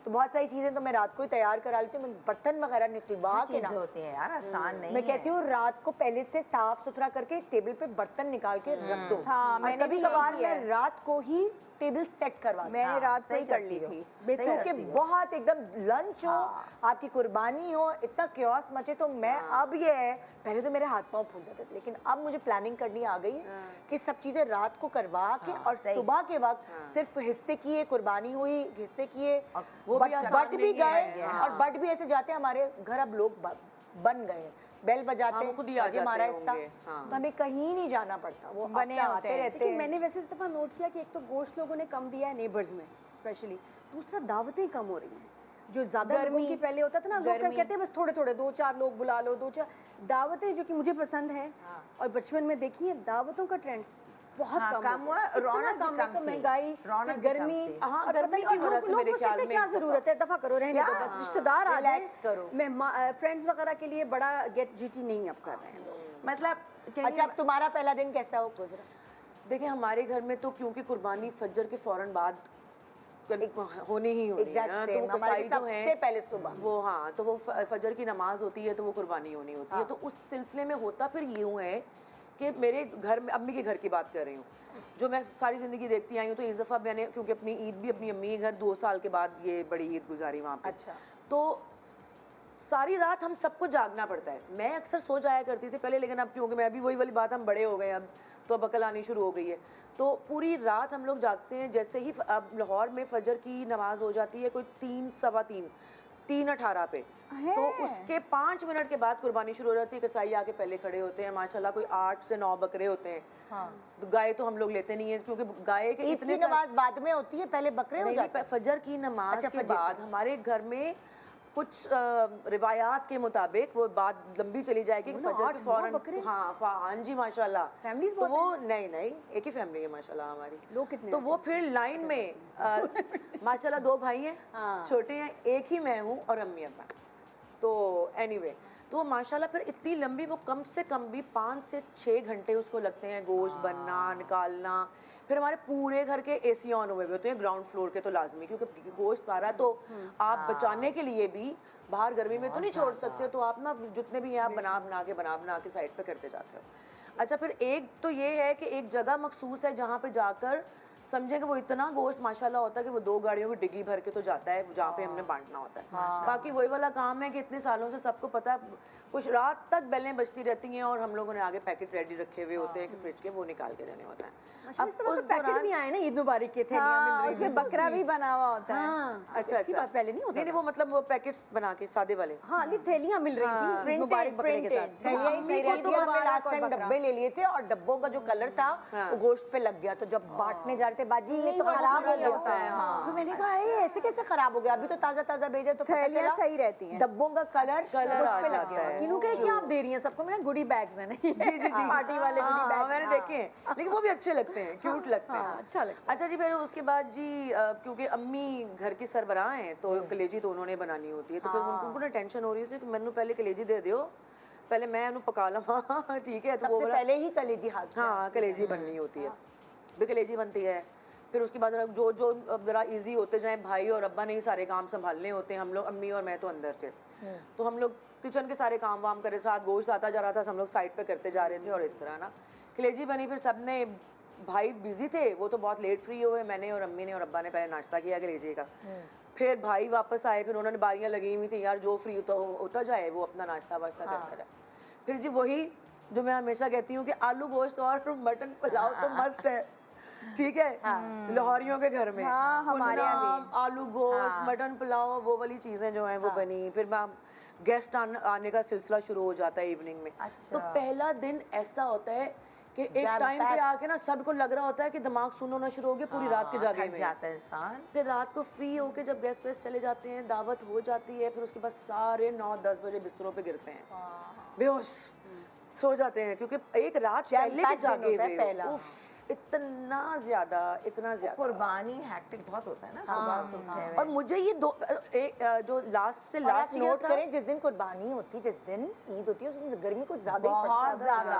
तो बहुत सारी चीज़ें तो मैं रात को ही तैयार करा लेती हूँ, बर्तन वगैरह निकलवा के चीजें ना, होती हैं यार, आसान नहीं मैं है। कहती हूँ रात को पहले से साफ सुथरा करके टेबल पे बर्तन निकाल के रख दो। हाँ, और मैंने कभी भी कभार यही किया मैं रात को ही टेबल सेट करवा मैंने रात को ही कर ली थी। क्योंकि बहुत एकदम लंच हो, आपकी कुर्बानी हो, इतना क्योस मचे, तो मैं अब ये है, पहले तो मेरे हाथ पांव फूल जाते थे, लेकिन अब मुझे प्लानिंग करनी आ गई है कि सब चीजें रात को करवा के और सुबह के वक्त सिर्फ हिस्से किए, कुर्बानी हुई, हिस्से किए, वो भी आसान बट भी नहीं है। गए, और बट भी ऐसे जाते हैं, हमारे घर अब लोग बन गए हैं, बेल बजाते हाँ, वो हैं, खुद ही आ आज हमारा जाते हिस्सा, होंगे, हाँ। तो हमें कहीं नहीं जाना पड़ता, वो बने अपना होते आते हैं। रहते लेकिन हैं। मैंने वैसे इस दफ़ा नोट किया कि एक तो गोश्त लोगों ने कम दिया है नेबर्स में स्पेशली, दूसरा दावतें कम हो रही हैं। जो ज़्यादा लोगों गर्मी- की पहले होता था ना, लोग गर्मी। कहते हैं बस थोड़े थोड़े 2-4 लोग बुला लो, 2-4 दावतें, जो कि मुझे पसंद है और बचपन में देखी है, दावतों का ट्रेंड बहुत हाँ, कम कम हुआ, इतना रौनक भी कम है, कम तो थी। महंगाई, रौनक फिर भी कम गर्मी, थी। हाँ, और गर्मी पता की नहीं, वजह लोग से मेरे बस ख्याल कहते हैं, में क्या इस दफा। जरूरत है, दफा करो, रहने दो, बस रिश्तेदार आ जाएं, Relax करो। फ्रेंड्स वगैरह के लिए बड़ा गेट जीटी नहीं अब कर रहे हैं लोग। मतलब अच्छा, अब तुम्हारा पहला दिन कैसा हो गुजरा? देखिए हमारे घर में तो क्योंकि कुर्बानी फजर के फौरन बाद होने ही होनी है Exact ना, same, तो वो हमारे कसाई जो सबसे हैं पहले सुबह। वो, हाँ, तो वो फजर की नमाज होती है तो वो कुर्बानी होनी होती है, तो उस सिलसिले में होता फिर यूँ है कि मेरे घर में, अम्मी के घर की बात कर रही हूँ, जो मैं सारी ज़िंदगी देखती आई हूँ, तो इस दफ़ा मैंने, क्योंकि अपनी ईद भी अपनी अम्मी के घर 2 साल के बाद ये बड़ी ईद गुजारी वहाँ पे, अच्छा। तो सारी रात हम सबको जागना पड़ता है। मैं अक्सर सो जाया करती थी पहले, लेकिन अब क्योंकि मैं अभी वही वाली बात, हम बड़े हो गए अब, तो अब अकल आनी शुरू हो गई है, तो पूरी रात हम लोग जागते हैं। जैसे ही अब लाहौर में फजर की नमाज हो जाती है कोई 3:18 पे, तो उसके 5 मिनट के बाद कुर्बानी शुरू हो जाती है। कसाई आके पहले खड़े होते हैं, माशाल्लाह कोई 8 से 9 बकरे होते हैं। तो गाय तो हम लोग लेते नहीं है, क्योंकि गाय के ईद इतने की नमाज बाद में होती है, पहले बकरे हो नहीं, जाते नहीं, फजर की नमाज अच्छा, के फजर बाद हमारे घर में कुछ रिवायात के मुताबिक वो बात लंबी चली जाएगी कि फजर के फौरन, हाँ जी माशाल्लाह, Families तो वो नहीं एक ही फैमिली है माशाल्लाह हमारी। लोग कितने तो वो फिर लाइन में माशाल्लाह 2 भाई हैं, छोटे हैं, एक ही मैं हूँ और अम्मी अब्बा। तो एनीवे, तो वो माशाल्लाह फिर इतनी लंबी, वो कम से कम भी 5 से 6 घंटे उसको लगते हैं, गोश्त बनना, निकालना। फिर हमारे पूरे घर के एसी ऑन हुए होते हैं, ग्राउंड फ्लोर के तो लाजमी, क्योंकि गोश्त सारा तो आप बचाने के लिए भी बाहर गर्मी में तो नहीं छोड़ सकते, तो आप ना जितने भी हैं आप बना के साइड पे करते जाते हो। अच्छा, फिर एक तो ये है कि एक जगह मखसूस है जहाँ पे जाकर समझे कि वो इतना गोश्त माशाल्लाह होता है कि वो 2 गाड़ियों की डिग्गी भर के तो जाता है जहाँ पे हमने बांटना होता है। बाकी वही वाला काम है कि इतने सालों से सबको पता है, कुछ रात तक बेलें बजती रहती हैं और हम लोगों ने आगे पैकेट रेडी रखे हुए होते हैं कि फ्रिज के वो निकाल के देने होता है। अब उस पैकेट भी आए ना ईद मुबारक के, थैलियां मिल हाँ, रही उसमें बकरा भी बना हुआ होता है। हाँ, अच्छा अच्छी बात, पहले नहीं होता नहीं वो मतलब वो पैकेट्स बना के सादे वाले। हाँ, नहीं थैलियां मिल रही थी ईद मुबारक बकरे के साथ। थैलियाँ ही सही रहती है। हमने लास्ट टाइम बकरा। डब्बे ले लिए थे और डब्बों का जो कलर था वो गोश्त पे लग गया, तो जब बांटने जा रहे थे बाजी ये तो खराब हो गया है। तो मैंने कहा ये ऐसे कैसे खराब हो गया, अभी तो ताजा ताजा भेजा तो पता थैलियाँ चला सही रहती हैं। डब्बों का कलर आ गोश्त पे लग जाता गया। है। किनू कहे क्या आप दे रही हैं सबको, मैं गुडी बैग्स हैं ना ये पार्टी वाले गुडी हाँ, बैग। मैंने देखे हैं, लेकिन वो भी अच्छे लगते हैं, क्यूट लगते हैं। अच्छा लगता अच्छा जी, फिर उसके बाद जी क्योंकि अम्मी घर की सरबराह हैं तो कलेजी तो उन्होंने बनानी होती है, तो फिर उनको ना टेंशन हो रही थी कि मैनू पहले कलेजी दे दियो, पहले मैं उन्हें पका लवां। ठीक है, तो वो सबसे बोला पहले ही कलेजी हाथ में हाँ कलेजी बननी होती है, फिर कलेजी बनती है। फिर उसके बाद जो जो ज़रा इजी होते जाए, भाई और अब्बा ने ही सारे काम संभालने होते हैं, हम लोग अम्मी और मैं तो अंदर थे, तो हम लोग किचन के सारे काम वाम करे, साथ गोश्त आता जा रहा था, हम लोग साइड पे करते जा रहे थे और इस तरह ना कलेजी बनी। फिर सबने, भाई बिजी थे वो तो बहुत लेट फ्री हुए, मैंने और अम्मी ने और अब्बा ने पहले नाश्ता किया कलेजी का, फिर भाई वापस आए, फिर उन्होंने बारियाँ लगी हुई थी यार जो फ्री होता जाए वो अपना नाश्ता वाश्ता करता जाए। फिर जी वही जो मैं हमेशा कहती हूँ कि आलू गोश्त और मटन पुलाव तो मस्ट है, ठीक है, लाहौरियों के घर में। हाँ, हमारे यहाँ भी। आलू गोश्त मटन पुलाव वो वाली चीज़ें जो हैं वो बनी। फिर मैं गेस्ट आने का सिलसिला शुरू हो जाता है इवनिंग में। तो पहला दिन ऐसा होता है कि एक टाइम पे आके ना सबको लग रहा होता है कि दिमाग सुन होना शुरू हो गया पूरी रात के जागे में जाता है इंसान। फिर रात को फ्री होके जब गेस्ट वेस्ट चले जाते हैं, दावत हो जाती है, फिर उसके बाद सारे 9-10 बजे बिस्तरों पे गिरते हैं बेहोश सो जाते हैं, क्योंकि एक रात पहले के जागे हुए उफ, इतना ज्यादा कुर्बानी हैक्टिक बहुत होता है ना सुबह सुबह में। और मुझे ये जो लास्ट से लास्ट नोट करें जिस दिन कुर्बानी होती है, जिस दिन ईद होती है उस दिन गर्मी कुछ ज्यादा ही बहुत ज्यादा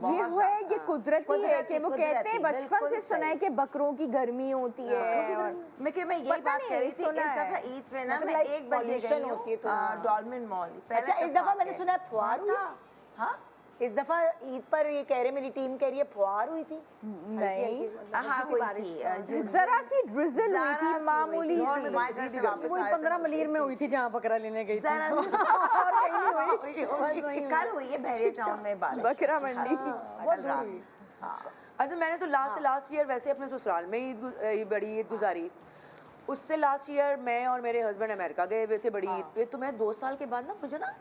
ये है, ये कुदरती है कि वो कहते हैं बचपन से सुना है कि बकरों की गर्मी होती है। और मैं यही बात कह रही थी, इस दफा ईद पे ना मैं 1 बजे गई हूँ डॉल्मेन मॉल। अच्छा, इस दफा मैंने सुना है फुहार हुई। हाँ, इस दफा ईद पर ये कह रहे, मेरी टीम कह रही है फुहार हुई थी। नहीं, हाँ हुई थी, जरा सी ड्रिजल हुई थी, मामूली सी। हमारे घर से वापस वही आए 15 मलीर में हुई थी जहाँ बकरा लेने गई थी। जरा सी और कहीं नहीं हुई। कल हुई है बहरिया टाउन में बारिश, बकरा मंडी। कल रात। हाँ, अच्छा, मैंने तो लास्ट ईयर वैसे अपने ससुराल में बड़ी ईद गुजारी। उससे लास्ट ईयर मैं और मेरे हस्बैंड अमेरिका गए हुए थे बड़ी ईद पे, तो मैं 2 साल के बाद ना मुझे ना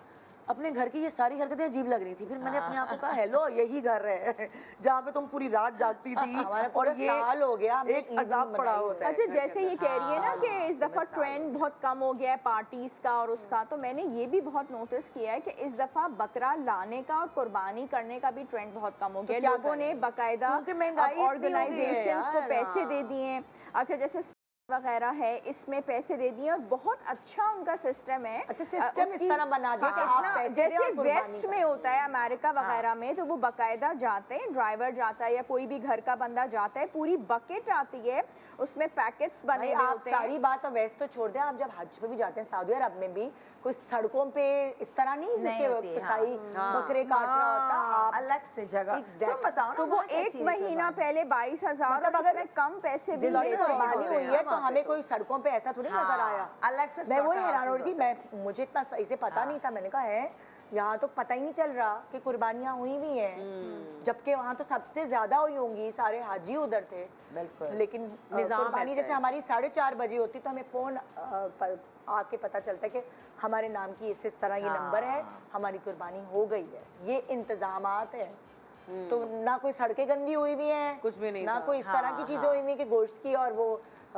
अपने घर की ये सारी हरकतें अजीब लग रही थी। फिर मैंने अपने आप को कहा हेलो यही घर है जहाँ पे तुम पूरी रात जागती थी और ये साल हो गया हमने एक ईद अजाब पड़ा होता है। अच्छा, जैसे ये कह रही है ना कि इस दफ़ा ट्रेंड बहुत कम हो गया है पार्टीज का और उसका, तो मैंने ये भी बहुत नोटिस किया है कि इस दफ़ा बकरा लाने का और कुर्बानी करने का भी ट्रेंड बहुत कम हो गया है। लोगों ने बाकायदा क्योंकि महंगाई इतनी हो गई है ऑर्गेनाइजेशंस को यार, पैसे दे दिए हैं। अच्छा, जैसे वगैरह है इसमें पैसे दे दिए और बहुत अच्छा उनका सिस्टम है। अच्छा, सिस्टम इस तरह बना दिया कि आप पैसे दें जैसे और कुर्बानी वेस्ट में होता है अमेरिका वगैरह में, तो वो बाकायदा जाते हैं, ड्राइवर जाता है या कोई भी घर का बंदा जाता है, पूरी बकेट आती है, उसमें पैकेट्स बने भाई हुए आप होते हैं। सारी बात तो वैसे तो छोड़ दें, आप जब हज पे भी जाते हैं सऊदी अरब में भी कोई सड़कों पे इस तरह नहीं होती है, कसाई बकरे काट रहा होता। आप अलग से जगह Exact. तुम बताओ ना तो वो वहाँ एक कैसी महीना कुर्बानी? पहले 22,000 मतलब अगर अगर कम पैसे भी जिसकी लेते कुर्बानी हैं। हुई है तो हमें कोई सड़कों पे ऐसा थोड़ी नजर आया। अलग से मैं वही slaughter हैरान हो रही थी, houses मैं मुझे इतना सही से पता नहीं था। मैंने कहा है यहाँ तो पता ही नहीं चल रहा कि कुर्बानियाँ हुई भी हैं, जबकि वहाँ तो सबसे ज्यादा हुई होंगी, सारे हाजी उधर थे। बिल्कुल। लेकिन निज़ाम कुर्बानी ऐसा जैसे है। हमारी 4:30 बजे होती तो हमें फोन आके पता चलता है कि हमारे नाम की इस तरह ये नंबर है, हमारी कुर्बानी हो गई है। ये इंतजामात है। तो ना कोई सड़कें गंदी हुई हुई हैं, कुछ भी नहीं ना था। कोई इस तरह की चीजें हुई हुई कि गोश्त की और वो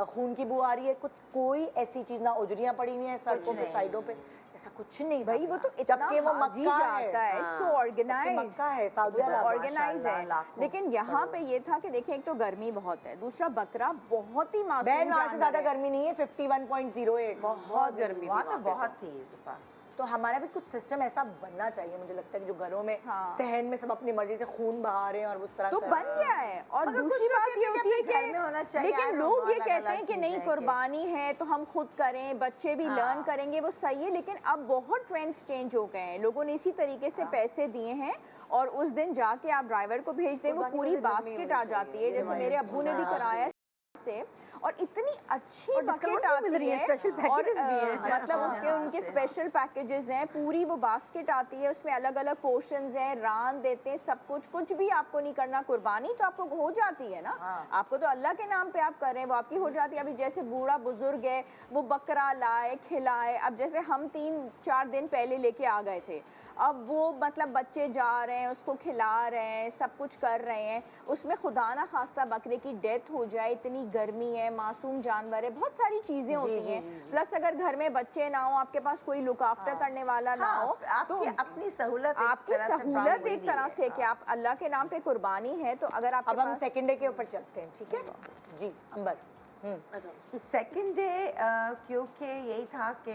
खून की बू आ रही है, कुछ कोई ऐसी चीज ना, उजरियां पड़ी हुई हैं सड़कों पे साइडों पे, ऐसा कुछ नहीं। भाई वो तो इतना जबकि वो हाजी मक्का जाता है, इट्स सो ऑर्गेनाइज्ड, मक्का है, सऊदी अरब ऑर्गेनाइज है। माशाल्लाह, लाखों लेकिन यहाँ पे ये था कि देखिए एक तो गर्मी बहुत है, दूसरा बकरा बहुत ही मासूम बहन वहाँ से जानवर ज्यादा है। गर्मी नहीं है, 51.08 बहुत गर्मी थी वहाँ तो वहाँ पे। बहुत थी इस दफा। तो हमारा भी कुछ सिस्टम ऐसा बनना चाहिए, मुझे लगता है कि जो घरों में सहन में सब अपनी मर्जी से खून बहा रहे हैं और उस तरह तो कर बन रहे हैं। गया है। और मगर दूसरी कुछ लोग बात कहते ये हैं कि होती है अपने घर में होना कि चाहिए, लेकिन यार, लोग ये अलग-अलग कहते हैं कि नहीं चीज़ें कुर्बानी है तो हम खुद करें, बच्चे भी लर्न करेंगे, वो सही है। लेकिन अब बहुत ट्रेंड्स चेंज हो गए हैं, लोगों ने इसी तरीके से पैसे दिए हैं और उस दिन जाके आप ड्राइवर को भेज दें, वो पूरी बास्केट आ जाती है। जैसे मेरे अब्बू ने भी कराया है। से, और इतनी अच्छी और बकेट discounts भी आती मिल रही हैं, है special packages और, भी हैं। मतलब उसके उनके स्पेशल पैकेजेस हैं, पूरी वो बास्केट आती है, उसमें अलग अलग पोर्शंस हैं, रान देते हैं, सब कुछ, कुछ भी आपको नहीं करना, कुर्बानी तो आपको हो जाती है ना, आपको तो अल्लाह के नाम पे आप कर रहे हैं, वो आपकी हो जाती है। अभी जैसे बूढ़ा बुजुर्ग है, वो बकरा लाए खिलाए, अब जैसे हम 3-4 दिन पहले लेके आ गए थे, अब वो मतलब बच्चे जा रहे हैं, उसको खिला रहे हैं, सब कुछ कर रहे हैं, उसमें खुदा ना खास्ता बकरे की डेथ हो जाए, इतनी गर्मी है, मासूम जानवर है, बहुत सारी चीज़ें होती हैं, प्लस अगर घर में बच्चे ना हो, आपके पास कोई लुक आफ्टर करने वाला ना हो, तो आपकी अपनी सहूलत आपकी सहूलत एक तरह से कि आप अल्लाह के नाम पे कुर्बानी है, तो अगर आपके अब हम पास सेकंड डे के ऊपर चलते हैं, ठीक है जी अंबर। सेकंड डे क्योंकि यही था कि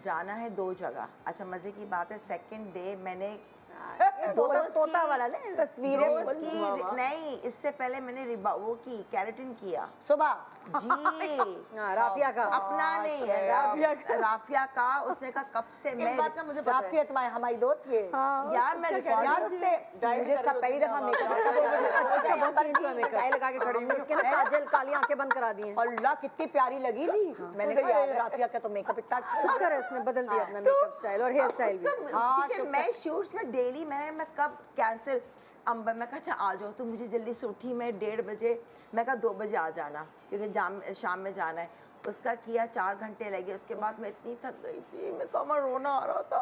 जाना है 2 जगह। अच्छा मज़े की बात है, सेकंड डे मैंने तोता वाला ना तस्वीरें दोस्त की नहीं, इससे पहले मैंने वो की कैरेटिन किया सुबह जी। राफिया का अपना नहीं है, राफिया का। उसने कहा कब से मैं बात का मुझे पता है। राफिया तुम्हारी हमारी दोस्त ये यार मैं यार उसने मुझे इसका पहली दफा टाई लगा के खड़ी हुई, उसके ना काजल काली आंखें बंद करा दी हैं। अल्लाह कितनी प्यारी लगी थी। मैंने कहा यार राफिया का तो मेकअप इतना अच्छा शुक्र है उसने बदल दिया अपना मेकअप स्टाइल और हेयर स्टाइल भी। ठीक है, मैं शूट्स में डेली मैं कब कैंसिल अंबर, मैं कहा अच्छा आ जाओ, तो मुझे जल्दी से उठी, मैं 1:30 बजे, मैं कहा 2 बजे आ जाना क्योंकि शाम में जाना है। उसका किया, 4 घंटे लगे, उसके बाद मैं इतनी थक गई थी, मैं कमर रोना आ रहा था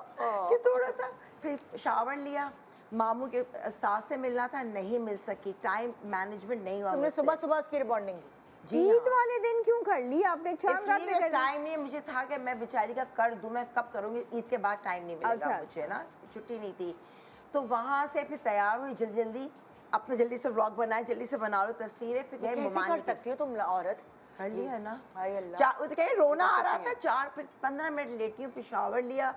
कि थोड़ा सा। फिर शावर लिया, मामू के सास से मिलना था, नहीं मिल सकी, टाइम मैनेजमेंट नहीं हुआ तुमने मुझसे। सुबह सुबह उसकी रिबॉन्डिंग की। ईद वाले दिन क्यों कर ली आपने? इसलिए टाइम नहीं, मुझे था कि मैं बेचारी का कर दूं, मैं कब करूंगी, ईद के बाद टाइम नहीं मिलेगा अच्छा, मुझे ना, छुट्टी नहीं थी। तो वहाँ से फिर तैयार हुई जल्दी जल्दी, अपने जल्दी से व्लॉग बनाए, जल्दी से बना लो तस्वीरें, फिर गए कैसे मुमानी कर के। सकती हो तुम औरत? कर लिया ना, हाय अल्लाह। वो तो कहीं रोना आ रहा था, 4-15 मिनट लेटी हूँ, फिर शावर लिया,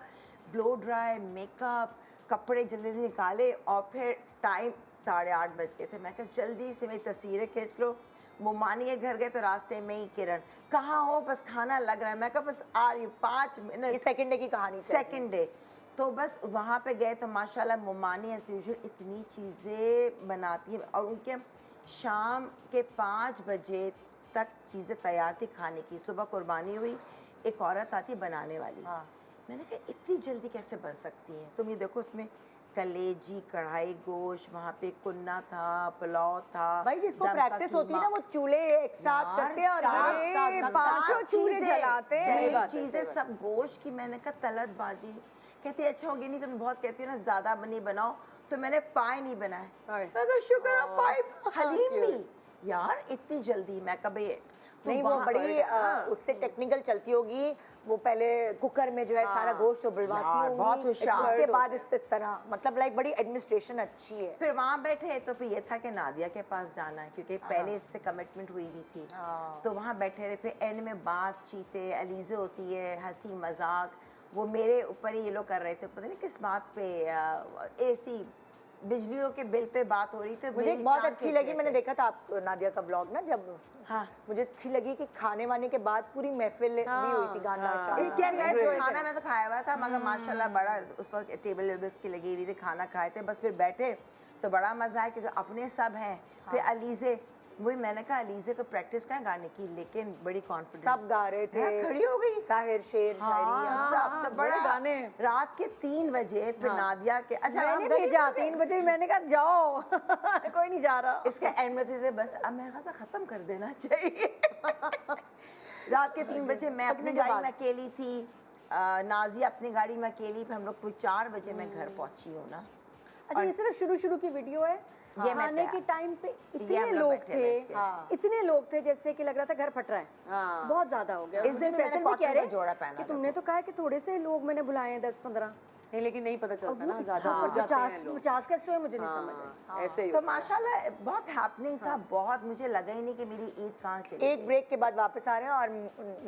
ब्लो ड्राई, मेकअप, कपड़े जल्दी जल्दी निकाले, और फिर टाइम 8:30 बज गए थे। मैं कहा जल्दी से मेरी तस्वीरें खींच लो। मुमानी के घर गए तो रास्ते में ही किरण, कहाँ हो, बस खाना लग रहा है। मैं कहा बस आ रही हूँ, 5 मिनट। ये सेकंड डे की कहानी सेकंड डे तो बस वहाँ पे गए तो माशाल्लाह मुमानी एज यूजुअल इतनी चीज़ें बनाती है, और उनके शाम के 5 बजे तक चीज़ें तैयार थी खाने की। सुबह कुर्बानी हुई, एक औरत आती बनाने वाली। मैंने कहा इतनी जल्दी कैसे बन सकती है? तुम ये देखो, उसमें कलेजी, कढ़ाई गोश्त, वहाँ पे कुन्ना था, पुलाव था। भाई जिसको दम का प्रैक्टिस होती है ना, कीमा। वो चूल्हे एक साथ करते हैं और साथ 5 चूल्हे जलाते हैं। सही चीजें सब गोश्त की। मैंने कहा तलत बाजी, कहती अच्छा होगी नहीं, तुम बहुत कहती है ना ज़्यादा बनी बनाओ, तो मैंने पाए नहीं बनाए। मैं कहा शुक्र है पाए, हलीम भी यार इतनी जल्दी। मैं कहा भाई नहीं, वो बड़ी उससे टेक्निकल चलती होगी। वो पहले कुकर में जो है सारा गोश्त उबलवाती होंगी, बहुत होशियार उसके बाद इस तरह, मतलब लाइक बड़ी एडमिनिस्ट्रेशन अच्छी है। फिर वहाँ बैठे तो फिर ये था कि नादिया के पास जाना है, क्योंकि पहले इससे कमिटमेंट हुई हुई थी। तो वहाँ बैठे रहे, फिर एंड में बातचीतें, अलीज़े होती है, हंसी मजाक। वो मेरे ऊपर ही ये लोग कर रहे थे, पता नहीं किस बात पे, AC बिजलियों के बिल पे बात हो रही थी। मुझे एक बहुत अच्छी लगी, मैंने देखा था आप नादिया का व्लॉग ना, जब हाँ मुझे अच्छी लगी कि खाने वाने के बाद पूरी महफिल भी हुई थी, गाना शाना। इसके अंदर खाना मैं तो खाया हुआ था, मगर माशाल्लाह बड़ा उस वक्त टेबल वेबल्स की लगी हुई थी, खाना खाए थे, बस फिर बैठे तो बड़ा मजा आया क्योंकि अपने सब हैं। फिर अलीज़े, वही मैंने कहा अलीज़े को प्रैक्टिस करें गाने की, लेकिन बड़ी कॉन्फिडेंस, सब गा रहे थे, मैं खड़ी हो गई, साहिर शेर शायरी सब तो बड़ा गाने। रात के 3 बजे फिर नादिया के, अच्छा मैंने आप गई भेजा थी? 3 बजे, मैंने कहा जाओ कोई नहीं जा रहा। इसके एंड में थे बस अब मैं खासा खत्म कर देना चाहिए। रात के 3 बजे मैं अपनी गाड़ी में अकेली थी, नाजिया अपनी गाड़ी में अकेली, फिर हम लोग कोई 4 बजे मैं घर पहुंची हूँ ना। अच्छा, ये सिर्फ शुरू की वीडियो है। ये मैं खाने तैयार। के टाइम पे हम इतने लोग लोग बैठे हुए इसके। थे, इतने लोग थे जैसे कि लग रहा था घर फट रहा है, बहुत ज्यादा हो गया। इस दिन मुझे मैंने फैशन भी कॉटन कह का रहे जोड़ा पहना कि था। तुमने तो कहा है कि थोड़े से लोग मैंने बुलाए हैं 10-15, नहीं लेकिन नहीं पता चलता ना, ज्यादा हाँ, बढ़ जाते हैं लोग। 50 कैसे हुए मुझे नहीं समझ आई। ऐसे ही तो माशाल्लाह बहुत हैपनिंग था, बहुत मुझे लगा ही नहीं कि मेरी ईद कहाँ चली एक ब्रेक के बाद वापस आ रहे हैं। और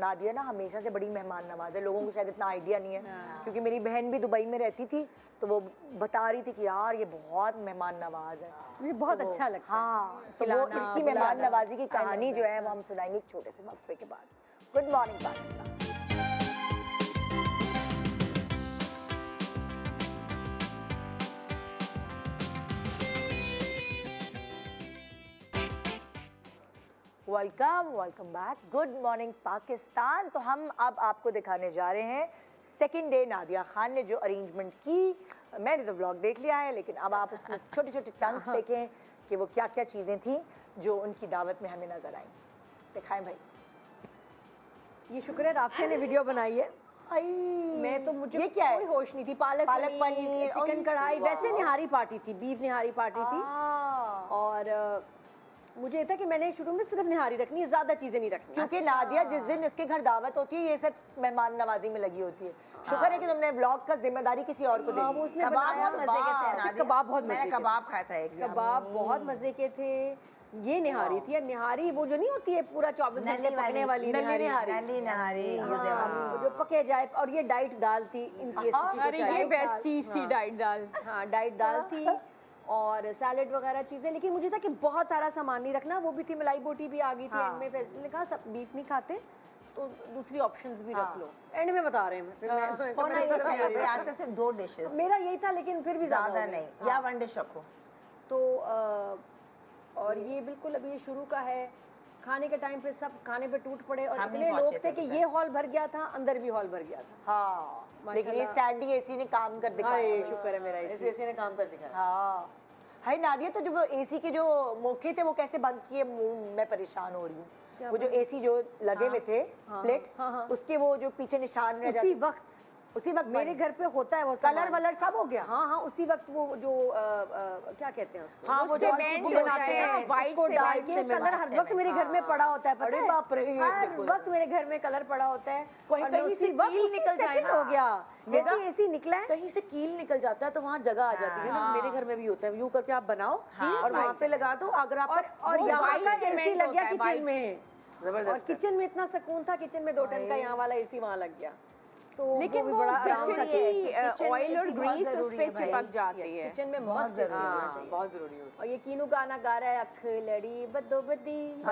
नादिया ना हमेशा से बड़ी मेहमान नवाज है, लोगों को शायद इतना आइडिया नहीं है, क्योंकि मेरी बहन भी दुबई में रहती थी, तो वो बता रही थी कि यार ये बहुत मेहमान नवाज है, मुझे बहुत अच्छा लगता है। हाँ, तो वो खिलाना, इसकी मेहमान नवाजी की कहानी जो है वो हम सुनाएंगे एक छोटे से वक्फे के बाद। Good morning Pakistan. Welcome welcome back. Good morning Pakistan. तो हम अब आपको दिखाने जा रहे हैं सेकंड डे नादिया खान ने जो अरेंजमेंट की। मैंने तो व्लॉग देख लिया है, लेकिन अब आप उसमें छोटे छोटे चंक्स देखें कि वो क्या क्या चीज़ें थी जो उनकी दावत में हमें नजर आई। दिखाएं भाई। ये शुक्र है राफिया ने वीडियो बनाई है। मैं तो मुझे ये क्या है? कोई होश नहीं थी। पालक पनीर, चिकन कढ़ाई, वैसे निहारी पार्टी थी, बीफ निहारी पार्टी थी। और मुझे ये था कि मैंने शुरू में सिर्फ निहारी रखनी है, ज्यादा चीजें नहीं रखनी, क्योंकि नादिया जिस दिन इसके घर दावत होती है ये सिर्फ मेहमान नवाजी में लगी होती है। शुक्र है कि तुमने व्लॉग का जिम्मेदारी किसी और को दे दी। उसने कबाब बहुत मजे के थे नादिया। कबाब बहुत मजे मैंने के कबाब खाया था एक दिन। कबाब बहुत मजे के थे। ये निहारी थी। निहारी वो जो नहीं होती है पूरा 24 घंटे पकने वाली निहारी। नली नहारी हाँ, जो पके जाए। और ये डाइट दाल थी इनकी। अरे ये बेस्ट चीज थी डाइट दाल। हाँ, डाइट दाल थी और सैलेड वगैरह चीजें। लेकिन मुझे था कि बहुत सारा सामान नहीं रखना। वो भी थी, मलाई बोटी भी आ गई थी एंड में। फैसले ने कहा सब बीफ नहीं खाते तो दूसरी ऑप्शंस भी रख लो। एंड में बता रहे हैं। फिर होना ये चाहिए भाई, आजकल सिर्फ 2 डिशेस, मेरा यही था, लेकिन फिर भी ज्यादा नहीं, या 1 डिश रखो। तो और ये बिल्कुल अभी शुरू का है। खाने के टाइम पे सब खाने पे टूट पड़े और हम इतने नहीं लोग पहुंचे थे कि ये हॉल भर गया था, अंदर भी हॉल भर गया था। हाँ, लेकिन ये स्टैंडिंग एसी ने काम कर दिखाया। हाय, शुक्र है मेरा ऐसे ऐसे ने काम कर दिखाया। हाँ हाय नादिया, तो जो वो एसी के जो मौके थे वो कैसे बंद किए, मैं परेशान हो रही हूँ। वो जो एसी जो लगे हुए थे स्प्लिट, उसके वो जो पीछे निशान रह जाते, उसी वक्त मेरे घर पे होता है वो कलर वलर सब हो गया। हाँ हाँ, उसी वक्त वो जो क्या कहते हैं उसको, हाँ, वो जो सीमेंट वो से बनाते हैं, होता है, वाइट से डाल white के से कलर हर वक्त मेरे घर में पड़ा होता है। पता अरे है? बाप रे, हर वक्त मेरे घर में कलर पड़ा होता है। कहीं- और मैं कहीं उसी से वक्त कील उसी निकल जाए सेकंड ना। हो गया जैसे एसी निकला है। कहीं से कील निकल जाता है तो वहाँ जगह आ जाती है ना। मेरे घर में भी होता है, यूं करके आप बनाओ और वहाँ पे लगा दो। अगर आप और वो यहाँ white का एसी cement लग गया होता है, किचन white। में। और जबरदस्त है। किचन में इतना सुकून था, किचन में 2 टन का यहाँ वाला एसी वहाँ लग गया। तो लेकिन भी वो बड़ा आराम किचन था। की ऑयल और बहुत ग्रीस उस जरूरी पे है भाई। चिपक जाती है। किचन में मस्त जरूरी होना हाँ, चाहिए। बहुत जरूरी होता और ये कीनू गाना गा रहा है, अख लड़ी बदो बदी।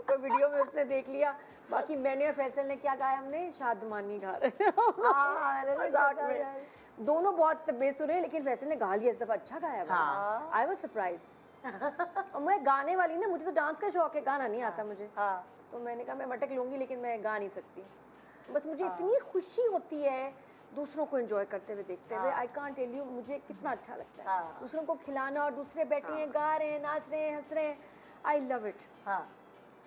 तो वीडियो में उसने देख लिया। बाकी मैंने और फैसल ने क्या गाया, हमने शादमानी गा रहे थे मजाक में। दोनों बहुत बेसुरे, लेकिन फैसल ने गा लिया इस दफा। अच्छा गाया। I was surprised. और मैं गाने वाली ना, मुझे तो डांस का शौक है, गाना नहीं आता मुझे। तो मैंने कहा मैं मटक लूंगी लेकिन मैं गा नहीं सकती। बस मुझे इतनी खुशी होती है दूसरों को एंजॉय करते हुए देखते हुए। आई कांट टेल यू मुझे कितना अच्छा लगता है दूसरों को खिलाना। और दूसरे बैठे हैं, गा रहे हैं, नाच रहे हैं, हंस रहे हैं। I love it.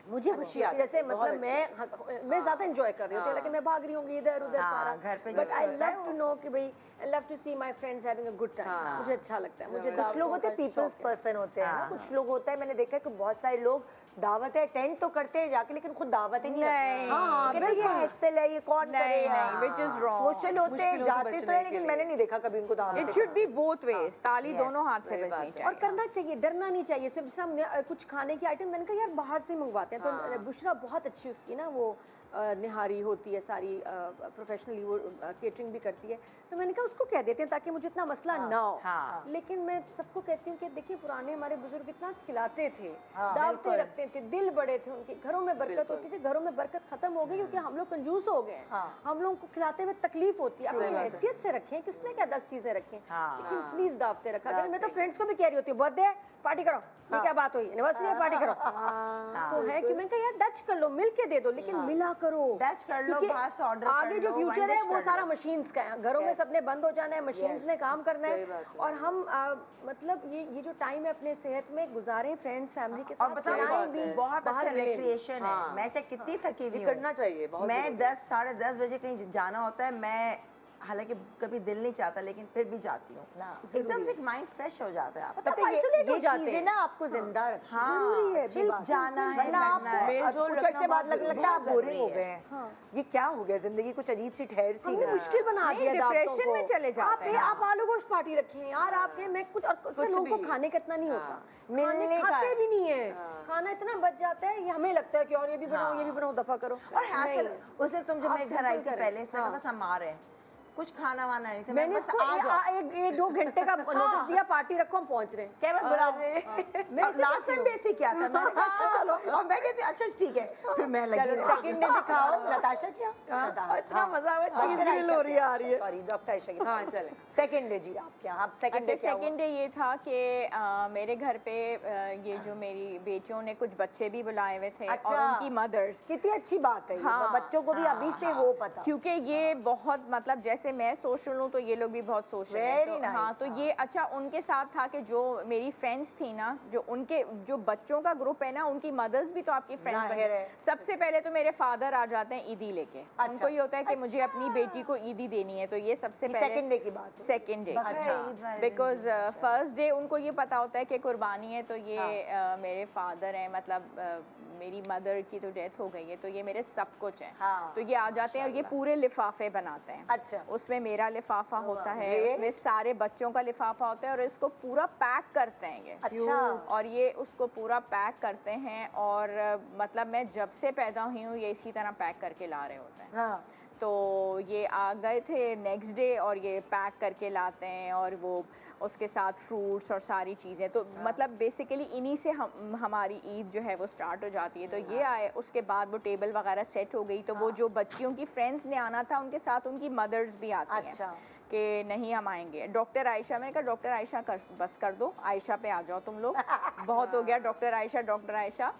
मुझे खुशी आती है। जैसे मतलब मैं ज्यादा एंजॉय कर रही होती हूँ, लेकिन मैं भाग रही होंगी इधर उधर सारा घर पे but I love to know कि भाई I love to see my friends having a good time. मुझे अच्छा लगता है। मुझे कुछ लोग होते हैं पीपल्स पर्सन होते हैं ना, कुछ लोग होता है, मैंने देखा है कि बहुत सारे लोग दावत है अटेंड तो करते हैं जाके, लेकिन खुद दावत ही नहीं नहीं। हाँ, कहते हैं, ये हैसल है, ये कौन करेगा, which is wrong। सोशल होते हैं, जाते तो है, लेकिन मैंने नहीं देखा कभी उनको दावत it should be both ways. ताली दोनों हाथ से बजनी और चाहिए। करना चाहिए, डरना नहीं चाहिए। सिर्फ हमने कुछ खाने की आइटम मैंने कहा यार बाहर से मंगवाते हैं। तो बुशरा बहुत अच्छी उसकी ना वो निहारी होती है सारी, प्रोफेशनली वो केटरिंग भी करती है। तो मैंने कहा उसको कह देते हैं ताकि मुझे इतना मसला ना हो। लेकिन मैं सबको कहती हूँ कि देखिए पुराने हमारे बुजुर्ग इतना खिलाते थे, दावतें रखते थे, दिल बड़े थे उनके, घरों में बरकत होती थी। घरों में बरकत खत्म हो गई क्योंकि हम लोग कंजूस हो गए। हम लोगों को खिलाते हुए तकलीफ होती है। अपनी हैसियत से रखें, किसने क्या 10 चीजें रखें, लेकिन प्लीज दावतें रखा करें। मैं तो फ्रेंड्स को भी कह रही होती हूँ बर्थडे पार्टी करो, ये क्या बात हुई, एनिवर्सरी है पार्टी करो। तो है कि मैं कहा यार डच कर लो, मिल के दे दो, लेकिन मिला करो। डच कर लो, क्योंकि बाहर से ऑर्डर कर आगे जो लो, फ्यूचर वन है डिश वो कर सारा लो। मशीन्स का है। घरों में सबने बंद हो जाना है, मशीन्स ने काम करना है। और हम मतलब ये जो टाइम है अपने सेहत में गुजारें, फ्रेंड्स फैमिली के और साथ, बताओ खिलाएं भी, बहुत बाहर अच्छा मिलें। रिक्रिएशन है। मैं चाहे कितनी थकी हुई हूँ, करना चाहिए, बहुत मैं 10 साढ़े 10 बजे कहीं जाना होता है। मैं हालांकि कभी दिल नहीं चाहता, लेकिन फिर भी जाती हूँ। एकदम से माइंड फ्रेश हो जाता है। पता है ये चीजें ना आपको जिंदा रखती हैं। जरूरी है, अच्छी बात जाना है, वरना आप करना है। मेल-जोल कुछ रखना अर्से बाद बहुत लगता है आप बहुत बोरिंग हो जरूरी गए हैं। ये क्या हो गया, जिंदगी कुछ अजीब सी ठहर सी हमने गई। मुश्किल बना नहीं, दिया दावतों डिप्रेशन को। में चले जाते हैं। आप आलू गोश्त पार्टी रखें यार, आपके मैं कुछ और कुछ लोगों को भी। खाने का इतना नहीं होता, मिलने खाने का खाते है। भी नहीं है। खाना इतना बच जाता है, ये हमें लगता है कि और ये भी बनाओ, ये भी बनाओ, दफा करो। और हासिल नहीं। उसे तुम जब आप मैं घर आई थी सिंपल करें। पहले, इसने कहा बस हम आ रहे हैं, कुछ खाना वाना नहीं था, मैंने बस उसको आ जाओ। एक 2 घंटे का नोटिस दिया, पार्टी रखो हम पहुंच रहे हैं। क्या मैं बुलाऊं? मैं लास्ट टाइम भी ऐसे ही किया था, मैंने कहा अच्छा चलो, और मैं कहती अच्छा ठीक है, फिर मैं लगी चलो सेकंड डे दिखाओ। नताशा क्या इतना मजा आ रहा है, ग्रिल हो रही है। सॉरी डॉक्टर आयशा की। हाँ चले। सेकंड डे जी आप क्या? आप सेकंड डे अच्छा, क्या हुआ? सेकंड डे ये था कि मेरे घर पे ये जो मेरी बेटियों ने कुछ बच्चे भी बुलाए हुए थे और उनकी मदर्स। कितनी अच्छी बात है ये, हाँ, बच्चों को भी अभी से हो पता। क्योंकि ये बहुत मतलब जैसे मैं सोशल हूँ तो ये लोग भी बहुत सोशल हैं। Very तो हाँ nice, तो ये अच्छा उनके साथ था कि जो मेरी फ्रेंड्स थी ना, जो उनके जो बच्चों का ग्रुप है ना, उनकी मदर्स भी तो आपकी फ्रेंड्स जाहिर बने। है। सबसे पहले तो मेरे फादर आ जाते हैं ईदी लेके। उनको ये होता है कि मुझे अपनी बेटी को ईदी देनी है, तो ये सबसे पहले सेकंड डे की बात है। Second day. ईद वाले दिन बिकॉज फर्स्ट डे उनको ये पता होता है कि कुर्बानी है, तो ये मेरे फादर हैं, मतलब मेरी मदर की तो डेथ हो गई है, तो ये मेरे सब कुछ हैं। हाँ। तो ये आ जाते हैं और ये पूरे लिफाफे बनाते हैं। अच्छा। उसमें मेरा लिफाफा होता है, उसमें सारे बच्चों का लिफाफा होता है और इसको पूरा पैक करते हैं ये। अच्छा। और ये उसको पूरा पैक करते हैं और मतलब मैं जब से पैदा हुई हूँ ये इसी तरह पैक करके ला रहे होते हैं। हाँ। तो ये आ गए थे नेक्स्ट डे और ये पैक करके लाते हैं और वो उसके साथ फ्रूट्स और सारी चीज़ें। तो मतलब बेसिकली इन्हीं से हमारी ईद जो है वो स्टार्ट हो जाती है। तो ये आए, उसके बाद वो टेबल वगैरह सेट हो गई, तो वो जो बच्चियों की फ्रेंड्स ने आना था उनके साथ उनकी मदर्स भी आती हैं। अच्छा। कि नहीं हम आएंगे। डॉक्टर आयशा, मैंने कहा डॉक्टर आयशा बस कर दो, आयशा पे आ जाओ तुम लोग, बहुत हो गया डॉक्टर आयशा।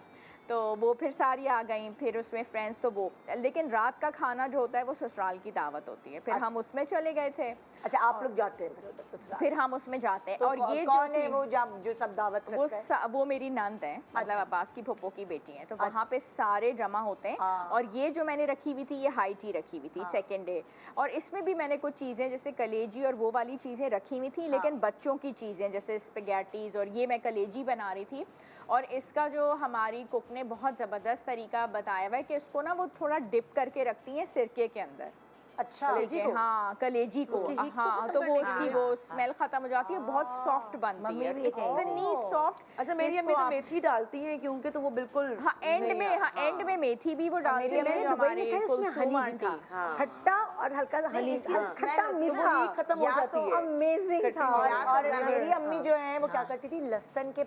तो वो फिर सारी आ गई, फिर उसमें फ्रेंड्स तो वो, लेकिन रात का खाना जो होता है वो ससुराल की दावत होती है, फिर हम उसमें चले गए थे। अच्छा आप लोग जाते हैं फिर उधर ससुराल? फिर हम उसमें जाते हैं। तो और ये कौन जो है वो जो सब दावत वो रखता है? वो मेरी नंद है, मतलब अब्बास की फूफो की बेटी है, तो वहाँ पे सारे जमा होते हैं। और ये जो मैंने रखी हुई थी ये हाई टी रखी हुई थी सेकेंड डे, और इसमें भी मैंने कुछ चीज़ें जैसे कलेजी और वो वाली चीज़ें रखी हुई थी, लेकिन बच्चों की चीज़ें जैसे स्पेगेटीज, और ये मैं कलेजी बना रही थी। और इसका जो हमारी कुक ने बहुत ज़बरदस्त तरीका बताया हुआ है कि इसको ना वो थोड़ा डिप करके रखती हैं सिरके के अंदर। अच्छा। ठीक है, हाँ कलेजी को, हाँ तो वो उसकी वो स्मेल खत्म हो जाती है, बहुत सॉफ्ट बनती है, इतनी सॉफ्ट। अच्छा मेरी अम्मी तो मेथी डालती हैं क्योंकि तो वो बिल्कुल हाँ एंड में मेथी भी वो डालती है। मैंने जो दुबई हमारी में खाई, उसमें कुलसुम हनी भी आंटी। था, खट्टा और हल्का सा हनी, खट्टा मीठा, खत्म हो जाती है। अमेजिंग था। और गरम मेरी गरम, अम्मी जो है वो क्या करती थी, लहसुन के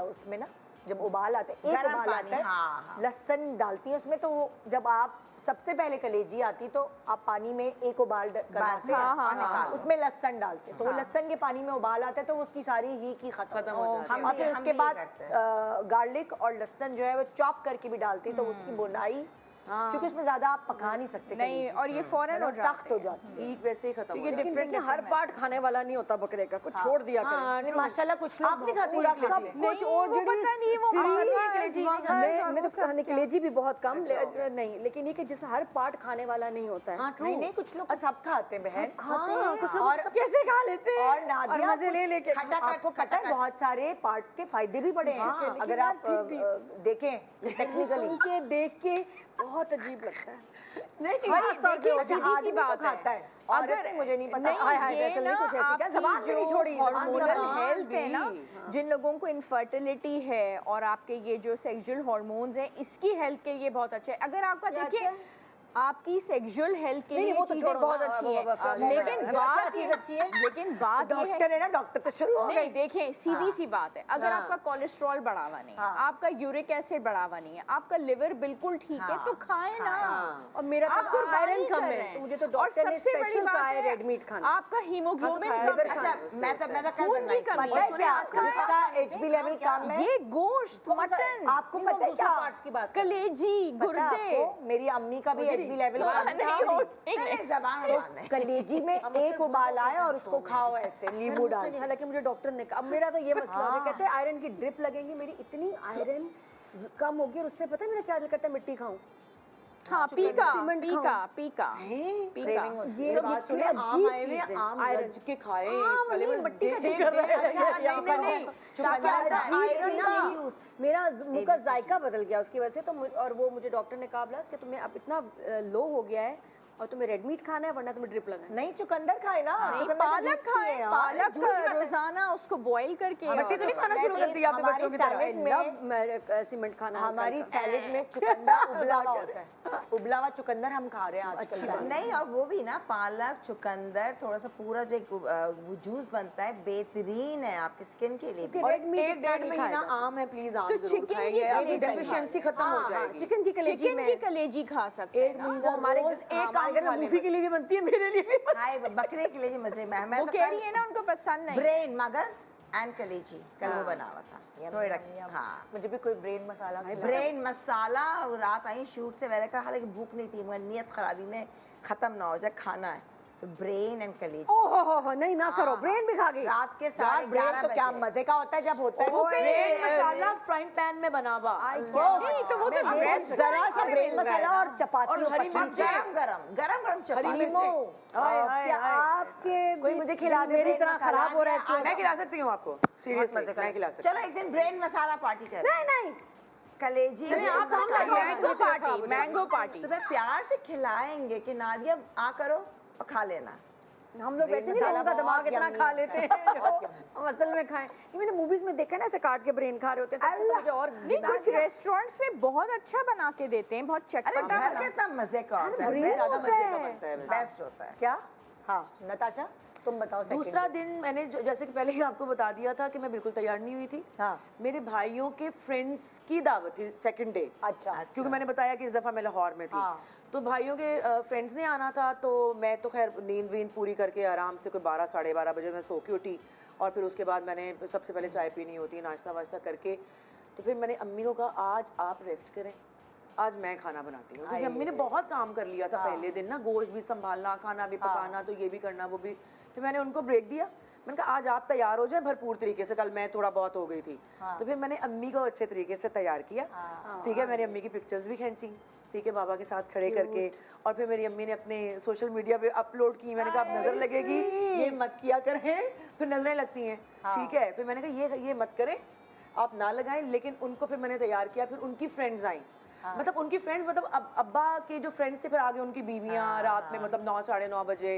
उसमें ना जब उबाल आता है, एक गरम उबाल पानी, आता है, हाँ। लहसुन डालती है उसमें, तो वो जब आप सबसे पहले कलेजी आती तो आप पानी में एक उबाल करवाते हाँ, उसमें लहसुन डालते, तो वो लहसुन के पानी में उबाल आता है तो वो उसकी सारी ही की खत्म हो जाती है। हम और भी- फिर हम उसके भी बाद करते हैं। गार्लिक और लहसुन जो है वो चॉप करके भी डालती है, तो उसकी बुनाई, क्योंकि उसमें ज्यादा आप पका नहीं सकते नहीं, कलेजी। और ये फौरन हो सख्त हो जाते हैं। जाती है। ईद वैसे ही खत्म हो क्योंकि जाती है। लेकिन देखिए हर पार्ट खाने वाला नहीं होता बकरे का, कुछ छोड़ दिया करें। हाँ, नहीं, माशाल्लाह कुछ लोग आप नहीं खाती पूरा हैं सब कलेजी? कुछ, नहीं, और वो जड़ी पता नहीं, वो सीरी- मैं तो खाने कलेजी भी बहुत कम नहीं, लेकिन ये कि जैसे हर पार्ट खाने वाला नहीं होता है। नहीं नहीं, कुछ लोग सब खाते हैं बहन, खाते हैं, कुछ लोग और सब कैसे खा लेते हैं और नादिया मजे ले लेके आपको पता है बहुत सारे पार्ट्स के फायदे भी बड़े हैं, लेकिन अगर यार आप फिर भी देखें टेक्निकली। सुन के देख के बहुत अजीब लगता है। भाई खासतौर पे देखिए अच्छा, सीधी सी आदमी तो बात खाता है, है, औरतें मुझे नहीं पता। नहीं, हाय हाय, ये फैसल ना नहीं कुछ ऐसी क्या, आपकी ज़बान भी नहीं जो छोड़ी, हार्मोनल ज़बान हेल्थ है ना, भी। जिन लोगों को इनफर्टिलिटी है और आपके ये जो सेक्सुअल हार्मोन्स हैं, इसकी हेल्थ के लिए बहुत अच्छे हैं। अगर आपका देखिए आपकी सेक्सुअल हेल्थ के नहीं, लिए वो तो चीजें छोड़ो बहुत ना, अच्छी वो- हैं, लेकिन बात चीज़ अच्छी है? लेकिन बात ये है, डॉक्टर है ना, डॉक्टर तो शुरू हो नहीं गई। देखें सीधी सी बात है, अगर आपका कोलेस्ट्रॉल बढ़ा हुआ नहीं है, आपका यूरिक एसिड बढ़ा हुआ नहीं है, आपका लिवर बिल्कुल ठीक है, तो खाएं ना। और मेरा आप तो कुर्बानी आयरन कम कर है, रहे हैं। तो मुझे तो और डॉक्टर ने सबसे बड़ी स्पेशल बात कहा है है, रेड मीट खाना। आपका हीमोग्लोबिन हाँ, कम तो है। अच्छा मैं तो खून की कमी पता है है, क्या, आजकल जिसका HB लेवल कम है, ये गोश्त मटन आपको पता है क्या, पार्ट्स की बात कलेजी पता है गुर्दे आपको, मेरी अम्मी का भी HB लेवल कम नहीं हो जबान उड़ाना है। कलेजी में एक उबाल आए और उसको खाओ ऐसे नींबू डाल के। हालांकि मुझे डॉक्टर ने कहा, अब मेरा तो ये मसला है, कहते हैं आयरन की ड्रिप लगेंगी, मेरी इतनी आयरन कम होगी और उससे पता है मेरा क्या दिल करता है, मिट्टी खाऊं। हाँ पीका सीमेंट पीका पीका पीका ये बात सुने सुने, आम अजीब आए हुए चीज़ है, आम आयरन रज के खाए हाँ, इस वाले वही में मिट्टी का देख- दिल कर रहा है। अच्छा, ये नहीं ताकि आयरन ना मेरा मुंह का जायका बदल गया उसकी वजह से, तो और वो मुझे डॉक्टर ने कहा ब्लास कि तुम्हें अब इतना लो हो गया है और तुम्हें रेड मीट खाना है वरना तुम्हें ड्रिप लगाना है। नहीं चुकंदर खाए ना, नहीं, चुकंदर का पालक जूस पिए खाए, यार। पालक रोजाना उसको बॉईल करके मट्टी तो नहीं खाना शुरू कर दिया आपने बच्चों की तरह? सैलेड में सीमेंट खाना हमारी सैलेड में चुकंदर उबला हुआ होता है, उबला हुआ चुकंदर हम खा रहे हैं आजकल सैलेड में। नहीं, और वो भी ना पालक चुकंदर थोड़ा सा पूरा जो एक वो जूस बनता है बेहतरीन है आपकी स्किन के लिए भी। और एक 1-1.5 महीना आम है, प्लीज आम तो जरूर चिकन खाइए, की आपकी कलेजी डेफिशिएंसी खत्म हो जाएगी। चिकन की कलेजी चिकन की कलेजी खा सकते हैं एक ना। महीना हमारे रोज एक आम खा ले मूवी के लिए भी बनती है, मेरे लिए भी बनती हाय बकरे के लिए जो मजे में है। मैं वो तो कह रही है ना उनको पसंद नहीं। ब्रेन मगज एंड कलेजी कल वो बना हुआ था थोड़ी हाँ मुझे भी कोई ब्रेन मसाला ब्रेन मसाला। रात आई शूट से, मैंने कहा हालांकि भूख नहीं थी मगर नीयत खराबी में खत्म ना हो जाए, खाना है तो ब्रेन एंड कलेजी। ओहो नहीं ना करो, ब्रेन भी खा गई। रात के यार ब्रेन 11:30 तो क्या बजे। मजे का होता है जब होता है वो वो ब्रेन मसाला फ्राइंग पैन में बना हुआ, नहीं तो वो तो जरा सा ब्रेन मसाला और चपाती और हरी मिर्चें। गरम हरी चपाती। मिर्चें। क्या आपके कोई मुझे खिला दे, मेरी ब्रेन तरह मसाला खराब हो रहा है आज मैं खिला सकती हूँ आपको, सीरियसली मैं खिला सकती हूँ। चलो एक दिन ब्रेन मसाला पार्टी करें। नहीं कलेजी चलिए, आप brain masala. Mango party, mango party. तो मैं प्यार से खिलाएंगे कि नादिया आ करो और खा लेना। हम लोग वैसे नहीं मसाला लोगों का दिमाग बहुत इतना yummy खा है। लेते हैं जो हम असल में खाएं। ये मैंने मूवीज में देखा है ना, ऐसे काट के ब्रेन खा रहे होते हैं, तो मुझे और नहीं, कुछ रेस्टोरेंट्स में बहुत अच्छा बना के देते हैं, बहुत अरे चटपटा घर बना। के इतना मजे का होता है, ब्रेन बेस्ट ज्यादा होता मजे का है। बनता है। बेस्ट होता है। क्या हाँ नताशा तुम बताओ second दूसरा day। दिन मैंने जैसे कि पहले ही आपको बता दिया था कि मैं बिल्कुल तैयार नहीं हुई थी। हाँ। मेरे भाइयों के फ्रेंड्स की दावत थी सेकंड डे। अच्छा क्योंकि मैंने बताया कि इस दफ़ा मैं लाहौर में थी। हाँ। तो भाइयों के फ्रेंड्स ने आना था, तो मैं तो खैर नींद वींद पूरी करके आराम से कोई 12 साढ़े 12 बजे मैं सो के उठी, और फिर उसके बाद मैंने सबसे पहले चाय पीनी होती है, नाश्ता वाश्ता करके तो फिर मैंने अम्मी को कहा आज आप रेस्ट करें, आज मैं खाना बनाती हूँ, क्योंकि अम्मी ने बहुत काम कर लिया था पहले दिन ना, गोश्त भी संभालना, खाना भी पकाना, तो ये भी करना वो भी। फिर मैंने उनको ब्रेक दिया, मैंने कहा आज आप तैयार हो जाए भरपूर तरीके से, कल मैं थोड़ा बहुत हो गई थी। तो फिर मैंने अम्मी को अच्छे तरीके से तैयार किया, ठीक है, मेरी अम्मी की पिक्चर्स भी खींची, ठीक है, बाबा के साथ खड़े करके, और फिर मेरी अम्मी ने अपने सोशल मीडिया पे अपलोड की। मैंने कहा अब नजर लगेगी, ये मत किया करें, फिर नजरें लगती हैं, ठीक है। फिर मैंने कहा ये मत करें, आप ना लगाएं, लेकिन उनको फिर मैंने तैयार किया। फिर उनकी फ्रेंड्स आई, मतलब उनकी फ्रेंड्स, मतलब अब्बा के जो फ्रेंड्स थे, फिर आगे उनकी बीवियां रात में मतलब 9 साढ़े 9 बजे,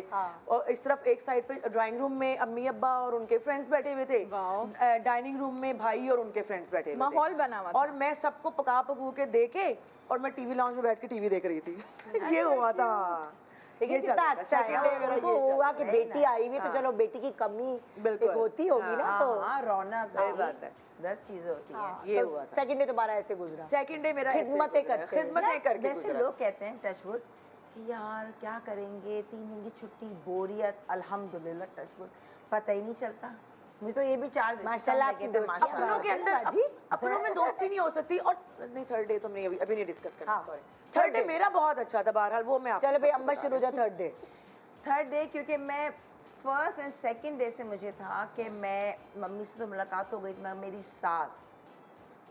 और इस तरफ एक साइड पे ड्राइंग रूम में अम्मी अब्बा और उनके फ्रेंड्स बैठे हुए थे, डाइनिंग रूम में भाई और उनके फ्रेंड्स बैठे हुए थे। माहौल बना हुआ था। और मैं सबको पका पकू के दे के, और मैं टीवी लाउंज में बैठ के टीवी देख रही थी। ये हुआ था। लेकिन कितना अच्छा है ना, उनको हुआ कि बेटी आई हुई है, तो चलो बेटी की कमी बिल्कुल। एक होती होगी ना, तो हाँ रौनक सही बात है। 10 चीजें होती हैं। ये हुआ था। सेकंड डे तुम्हारा ऐसे गुजरा। सेकंड डे मेरा ऐसे खिदमतें गुजरा। करते हैं। खिदमतें करके वैसे गुजरा। लोग कहते हैं टचवुड कि यार क्या करेंगे, 3 दिन की छुट्टी, बोरियत, अल्हम्दुलिल्लाह टचवुड पता ही नहीं चलता। मुझे तो ये भी 4 दिन माशाल्लाह लगे आपकी थे, दोस्ती माशाल्लाह। अपनों के अंदर जी अपनों में दोस्ती नहीं हो सकती। और नहीं, थर्ड डे तो नहीं, अभी नहीं डिस्कस करना, हाँ। सॉरी। थर्ड डे मेरा बहुत अच्छा था, बहरहाल वो मैं आपको चलो भाई सबको अम्बा बता शुरू हो जाओ थर्ड डे। थर्ड डे क्योंकि मैं फर्स्ट एंड सेकंड डे से मुझे था कि मैं मम्मी से तो मुलाकात हो गई थी, मगर मेरी सास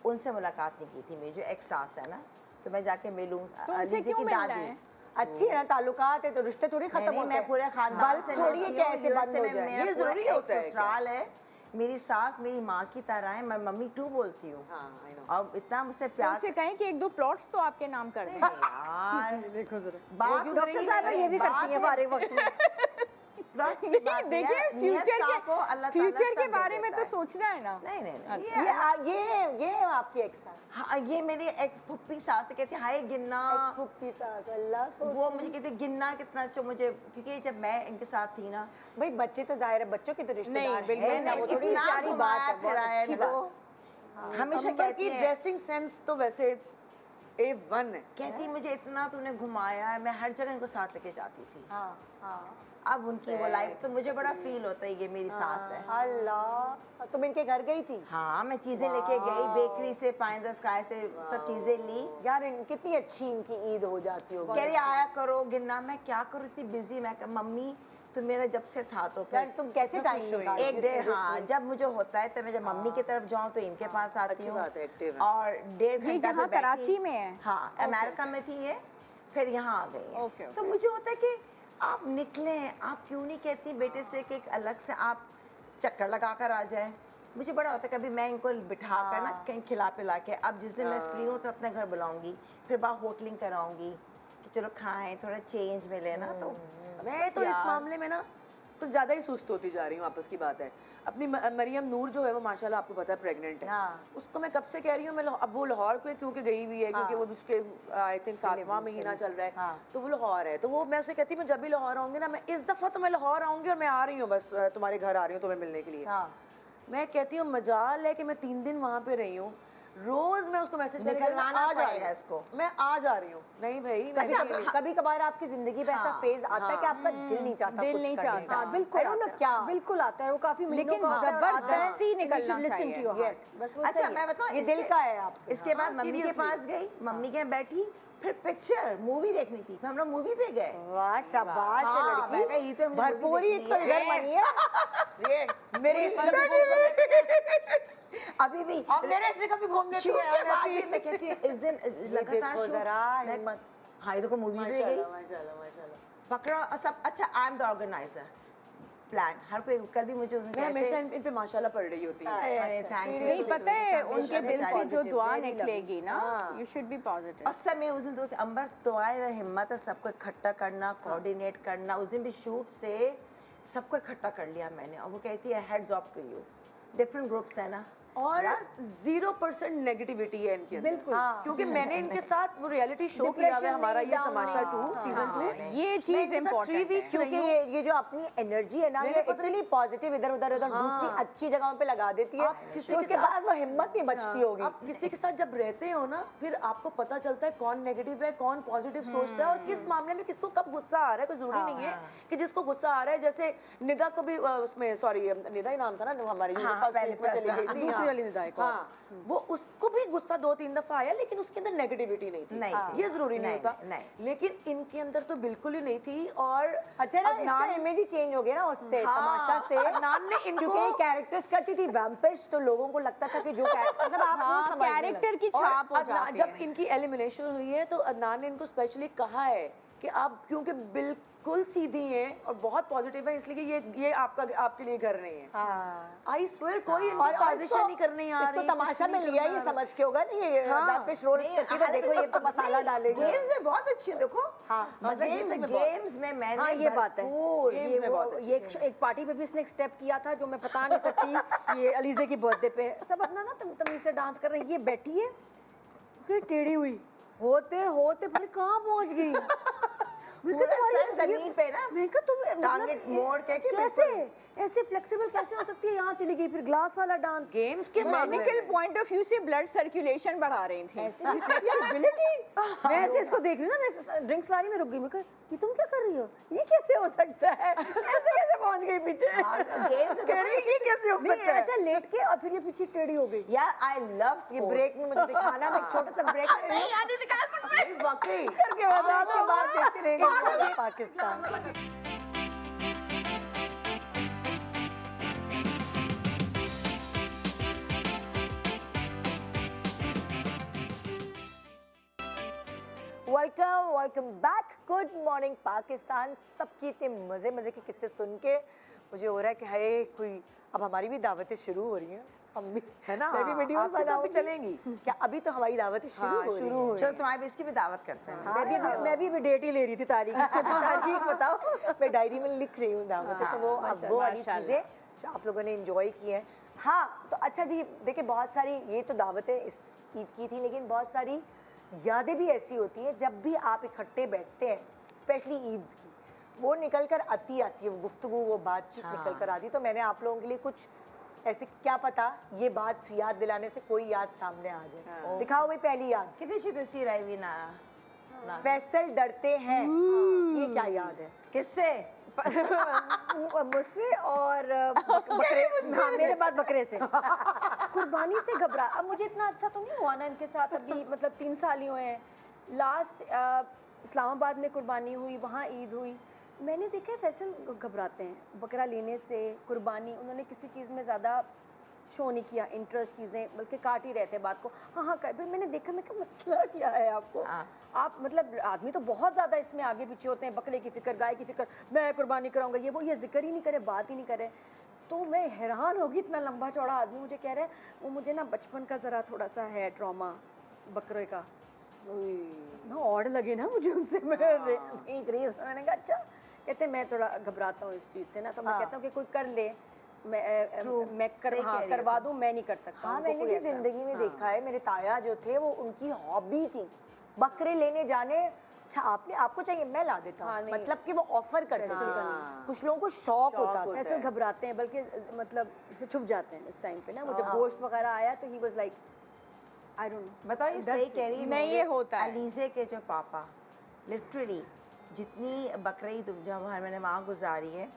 उनसे मुलाकात नहीं की थी। मेरी जो एक्स सास है ना, तो मैं जाके मिलूँ तो उनसे अलीज़े क्यों की मिलना दादी। है? अच्छी है ना, ताल्लुकात है तो रिश्ते थोड़ी खत्म नहीं, होते मैं हैं। पूरे खानदान बल्ब से थोड़ी है मिलती कि हूँ, ऐसे US बंद से हो मैं- जाए। मेरा ये पूरा जरूरी एक होता है क्या? ससुराल है। मेरी सास मेरी माँ की तरह है, मैं मम्मी टू बोलती हूँ। हाँ, I know। और इतना मुझसे तो प्यार उनसे कहें कि 1-2 प्लॉट्स तो आपके नाम कर दें। यार देखो जरा, बात डॉक्टर साहब ये भी करती है फारिग वक्त में। नहीं, देखिए फ्यूचर के बारे में तो सोचना है ना। नहीं नहीं नहीं, ये है आपकी एक्स सास, हाँ, ये मेरी एक्स फुप्पी सास से कहती हाय गिन्ना। एक्स फुप्पी सास, अल्लाह सो वो मुझे कहती गिन्ना कितना अच्छा मुझे, क्योंकि जब मैं इनके साथ थी ना, भाई बच्चे तो जाहिर है बच्चों की तो रिश्तेदार नहीं, बिल्कुल है ना, वो थोड़ी इतना प्यारी बात है, बहुत घुमाया अच्छी फिराया बात। इनको। हमेशा अंबर कहती की है, ड्रेसिंग सेंस तो वैसे A1 है। कहती मुझे इतना तूने घुमाया है, मैं हर जगह इनको साथ लेके जाती थी। हाँ हाँ अब उनकी वो लाइफ तो मुझे बड़ा फील होता है, ये मेरी सास है। अल्लाह, तुम इनके घर गई थी? हाँ, मैं चीजें लेके गई बेकरी से, पाइंदा स्काई से सब चीजें ली। यार कितनी अच्छी इनकी ईद हो जाती होगी। कह रही आया करो गिन्ना, मैं क्या करूँ इतनी बिजी। मैं कहा मम्मी तो मेरा जब से था तो यार फिर तुम कैसे टाइम निकालती हो? एक डेढ़, हाँ, जब मुझे होता है तो मैं जब मम्मी की तरफ जाऊँ तो इनके पास आती अच्छी हूँ। बात है, active है। और 1.5 ये घंटा यहाँ फिर कराची बैठी। में है? हाँ, अमेरिका में थी ये, फिर यहाँ आ गई है। ओके, तो मुझे होता है कि आप निकले, आप क्यों नहीं कहती बेटे से कि एक अलग से आप चक्कर लगा कर आ जाए। मुझे बड़ा होता है कभी मैं इनको बिठा कर ना कहीं खिला पिला के, अब जिस दिन मैं फ्री हूँ तो अपने घर बुलाऊंगी, फिर बाहर होटलिंग कराऊंगी, कि चलो खाएं, थोड़ा चेंज मिले ना, तो मैं तो इस मामले में ना कुछ ज्यादा ही सुस्त होती जा रही हूँ, आपस की बात है। अपनी मरियम नूर जो है वो माशाल्लाह आपको पता है प्रेग्नेंट है। उसको मैं कब से कह रही हूँ, मैं अब वो लाहौर पे क्योंकि गई हुई है, क्योंकि वो उसके आई थिंक 7वां महीना चल रहा है, तो वो लाहौर है। तो वो मैं उसे कहती हूँ मैं जब भी लाहौर आऊँगी ना, मैं इस दफ़ा तो मैं लाहौर आऊँगी और मैं आ रही हूँ बस तुम्हारे घर आ रही हूँ तुम्हें मिलने के लिए। मैं कहती हूँ मजाल है कि मैं 3 दिन वहाँ पे रही हूँ, रोज मैं उसको मैसेज निकलवाना पड़ेगा इसको। मैं आ जा रही हूँ। नहीं भाई, मैं अच्छा, नहीं- कभी कभार आपकी जिंदगी में ऐसा फेज आता है कि आपका दिल नहीं चाहता दिल कुछ नहीं करने चाहता। का। हाँ, बिल्कुल I don't know आता है, क्या बिल्कुल आता है, वो काफी महीनों लेकिन का आता है और आता है, जबरदस्ती and you निकलना should listen चाहिए। to your heart। Yes। बस वो अच्छा सही मैं है। बताऊँ, ये दिल का है आपके। इसके बाद मम्मी के पास गई, मम्मी के यहाँ बैठी, फिर पिक्चर मूवी देखनी थी, फिर हम लोग मूवी पे गए। वाह शाबाश हाँ, मैं कहा, लड़की, ये तो हमने भरपूर movie ईद तो देखनी है। इधर बनी है। ये मेरे अभी भी अब मेरे से कभी घूम लेती शूट है के बाद भी मैं कहती हूँ इस दिन लगातार देखो shoot, जरा मैं- हिम्मत। हाँ ये देखो मूवी पे गई, माशाल्लाह। पकड़ा और सब। अच्छा I am the organiser, plan हर कोई। कल भी मुझे उसने मैं हमेशा इन पे माशाल्लाह पढ़ रही होती हूँ। थैंक नहीं यू। पता है उनके दिल से जो दुआ very lovely। निकलेगी ना, यू शुड बी पॉजिटिव। और सब में उस दिन तो अंबर तो आए हुए हिम्मत है सबको इकट्ठा करना, कोऑर्डिनेट करना। उस दिन भी शूट से सबको इकट्ठा कर लिया मैंने, और वो कहती है heads off to you. Different groups है ना, और 0% नेगेटिविटी है इनके अंदर। बिल्कुल। क्योंकि मैंने इनके साथ वो रियलिटी शो किया हुआ है हमारा, ये तमाशा 2 सीजन 2। ये चीज इम्पोर्टेंट है। क्योंकि ये जो अपनी एनर्जी है ना, ये इतनी पॉजिटिव इधर उधर दूसरी अच्छी जगहों पे लगा देती है किसी कि के उसके साथ- बाद वो हिम्मत नहीं बचती होगी। आप किसी के साथ जब रहते हो ना, फिर आपको पता चलता है कौन नेगेटिव है, कौन पॉजिटिव सोचता है, और किस मामले में किसको कब गुस्सा आ रहा है। कोई जरूरी नहीं है कि जिसको गुस्सा आ रहा है। जैसे निदा को भी उसमें, सॉरी निदा ही नाम था ना हमारी, पहले चली गई थी। दूसरी वाली निदा एक और। हाँ, वो उसको भी गुस्सा 2-3 दफा आया, लेकिन उसके अंदर नेगेटिविटी नहीं थी। नहीं। ये जरूरी नहीं नहीं, होता। नहीं। लेकिन इनके अंदर तो बिल्कुल ही नहीं थी। और अच्छा ना, इसका इमेज ही चेंज हो गया ना उससे, तमाशा से। अदनान ने इनको क्योंकि कैरेक्टर्स करती थी वैम्पिश, तो लोगों को लगता था कि जो मतलब आप कैरेक्टर की और छाप हो अदनान- जाती जब है। इनकी एलिमिनेशन हुई है तो अदनान ने इनको स्पेशली कहा है कि आप क्योंकि बिल्कुल सीधी हैं और बहुत पॉजिटिव है, इसलिए कि ये आपके लिए घर नहीं है। आई स्वेयर कोई इनको साजिश नहीं करने आ रही। इसको तमाशा में लिया ये समझ के होगा नहीं, ये वैम्पिश रोल करती तो देखो ये तो मसाला डालेगी। गेम्स में बहुत अच्छी है, देखो मतलब games जैसे में बहुत- गेम्स में मैंने हाँ ये बात है, भरपूर- ये वो ये एक पार्टी पे भी इसने एक स्टेप किया था जो मैं बता नहीं सकती। ये अलीजे की बर्थडे पे सब अपना ना तमीज से डांस कर रहे हैं, ये बैठी है फिर टेढ़ी हुई होते होते फिर कहाँ पहुंच गई। पूरा सर जमीन पे ना, मैं कहा तुम टांगे मोड़ के कि कैसे ऐसे फ्लेक्सिबल कैसे हो सकती है। यहाँ चली गई फिर ग्लास वाला डांस। गेम्स के मेडिकल पॉइंट ऑफ व्यू से ब्लड सर्कुलेशन बढ़ा रही थी। फ्लेक्सिबिलिटी मैं ऐसे इसको देख रही हूँ ना, मैं ड्रिंक्स ला रही, मैं रुक गई। मैं कहा ये तुम क्या कर रही हो, ये कैसे हो सकता है, ऐसे कैसे पहुंच गई पीछे। गेम्स कह रही है, ये कैसे हो नहीं, सकता है? ऐसे लेट के और फिर ये पीछे टेढ़ी हो गई। यार आई लव ये ब्रेक में मुझे दिखाना, मैं एक छोटा सा ब्रेक नहीं यार नहीं दिखा सकते। वाकई करके बता दो, बात देखते रहेंगे Pakistan. Welcome back, good morning Pakistan. सबकी इतने मज़े मज़े के किस्से सुन के मुझे हो रहा है कि हाय कोई अब हमारी भी दावतें शुरू हो रही हैं, हम भी है ना, मैं भी वीडियो आपकी तो अभी बनाऊंगी। चलेंगी। क्या अभी तो हमारी दावतें शुरू हो रही हैं। चलो तुम्हारे भी इसकी भी दावत करते हैं। मैं भी डेट ही ले रही थी तारीख से। तारीख बताओ। मैं डायरी में लिख रही हूँ दावतें, तो वो अब वो वाली चीज़ें जो आप लोगों ने एंजॉय की हैं। हाँ तो अच्छा जी, देखिए बहुत सारी ये तो दावतें इस ईद की थी, लेकिन बहुत सारी यादें भी ऐसी होती हैं जब भी आप इकट्ठे बैठते हैं, स्पेशली ईद की, वो निकल कर आती है, वो गुफ्तगू, वो बातचीत निकल कर आती। तो मैंने आप लोगों के लिए कुछ ऐसे, क्या पता ये बात याद दिलाने से कोई याद सामने आ जाए। दिखाओ भाई पहली याद। कितनी सी रही ना फैसल डरते हैं, ये क्या याद है? किससे? मुझसे और बकरे, हाँ मेरे बाद बकरे से। कुर्बानी से घबरा। अब मुझे इतना अच्छा तो नहीं हुआ ना इनके साथ, अभी मतलब 3 साल ही हुए हैं। लास्ट इस्लामाबाद में कुर्बानी हुई, वहाँ ईद हुई। मैंने देखा है फैसल घबराते हैं बकरा लेने से, कुर्बानी। उन्होंने किसी चीज़ में ज़्यादा शो नहीं किया, इंटरेस्ट चीज़ें, बल्कि काट ही रहते बात को। हाँ कर, फिर मैंने देखा, मैं क्या मसला क्या है आपको। आप मतलब आदमी तो बहुत ज़्यादा इसमें आगे पीछे होते हैं, बकरे की फ़िक्र, गाय की फ़िक्र, मैं कुर्बानी कराऊंगा, ये वो, ये जिक्र ही नहीं करे, बात ही नहीं करे। तो मैं हैरान होगी, इतना लंबा चौड़ा आदमी मुझे कह रहा है। वो मुझे ना बचपन का ज़रा थोड़ा सा है ट्रॉमा बकरे का, ना ऑड लगे ना मुझे उनसे। मैं एक रेस मैंने कहा अच्छा, कहते मैं थोड़ा घबराता हूँ इस चीज़ से ना, तो मैं कहता हूँ कि कोई कर ले, मैं करवा दूँ, मैं नहीं कर सकता। हाँ, उनको मैंने कोई भी ऐसा- जिंदगी में देखा है, मेरे ताया जो थे वो उनकी हॉबी थी बकरे लेने जाने। अच्छा आपको चाहिए मैं ला देता हाँ, हूँ, नहीं। मतलब कि वो ऑफर करते कैसे थे। करना। कुछ लोगों को शौक होता था। ऐसे घबराते हैं, बल्कि मतलब से छुप जाते हैं इस टाइम पे ना। वो हाँ। जब गोश्त वगैरह आया तो he was like I don't know. बताओ, ये सही कह रही है। नहीं, ये होता है। अलीज़े के जो पापा लिटरली जितनी बकरीद जब मैंने वहाँ गुजारी है,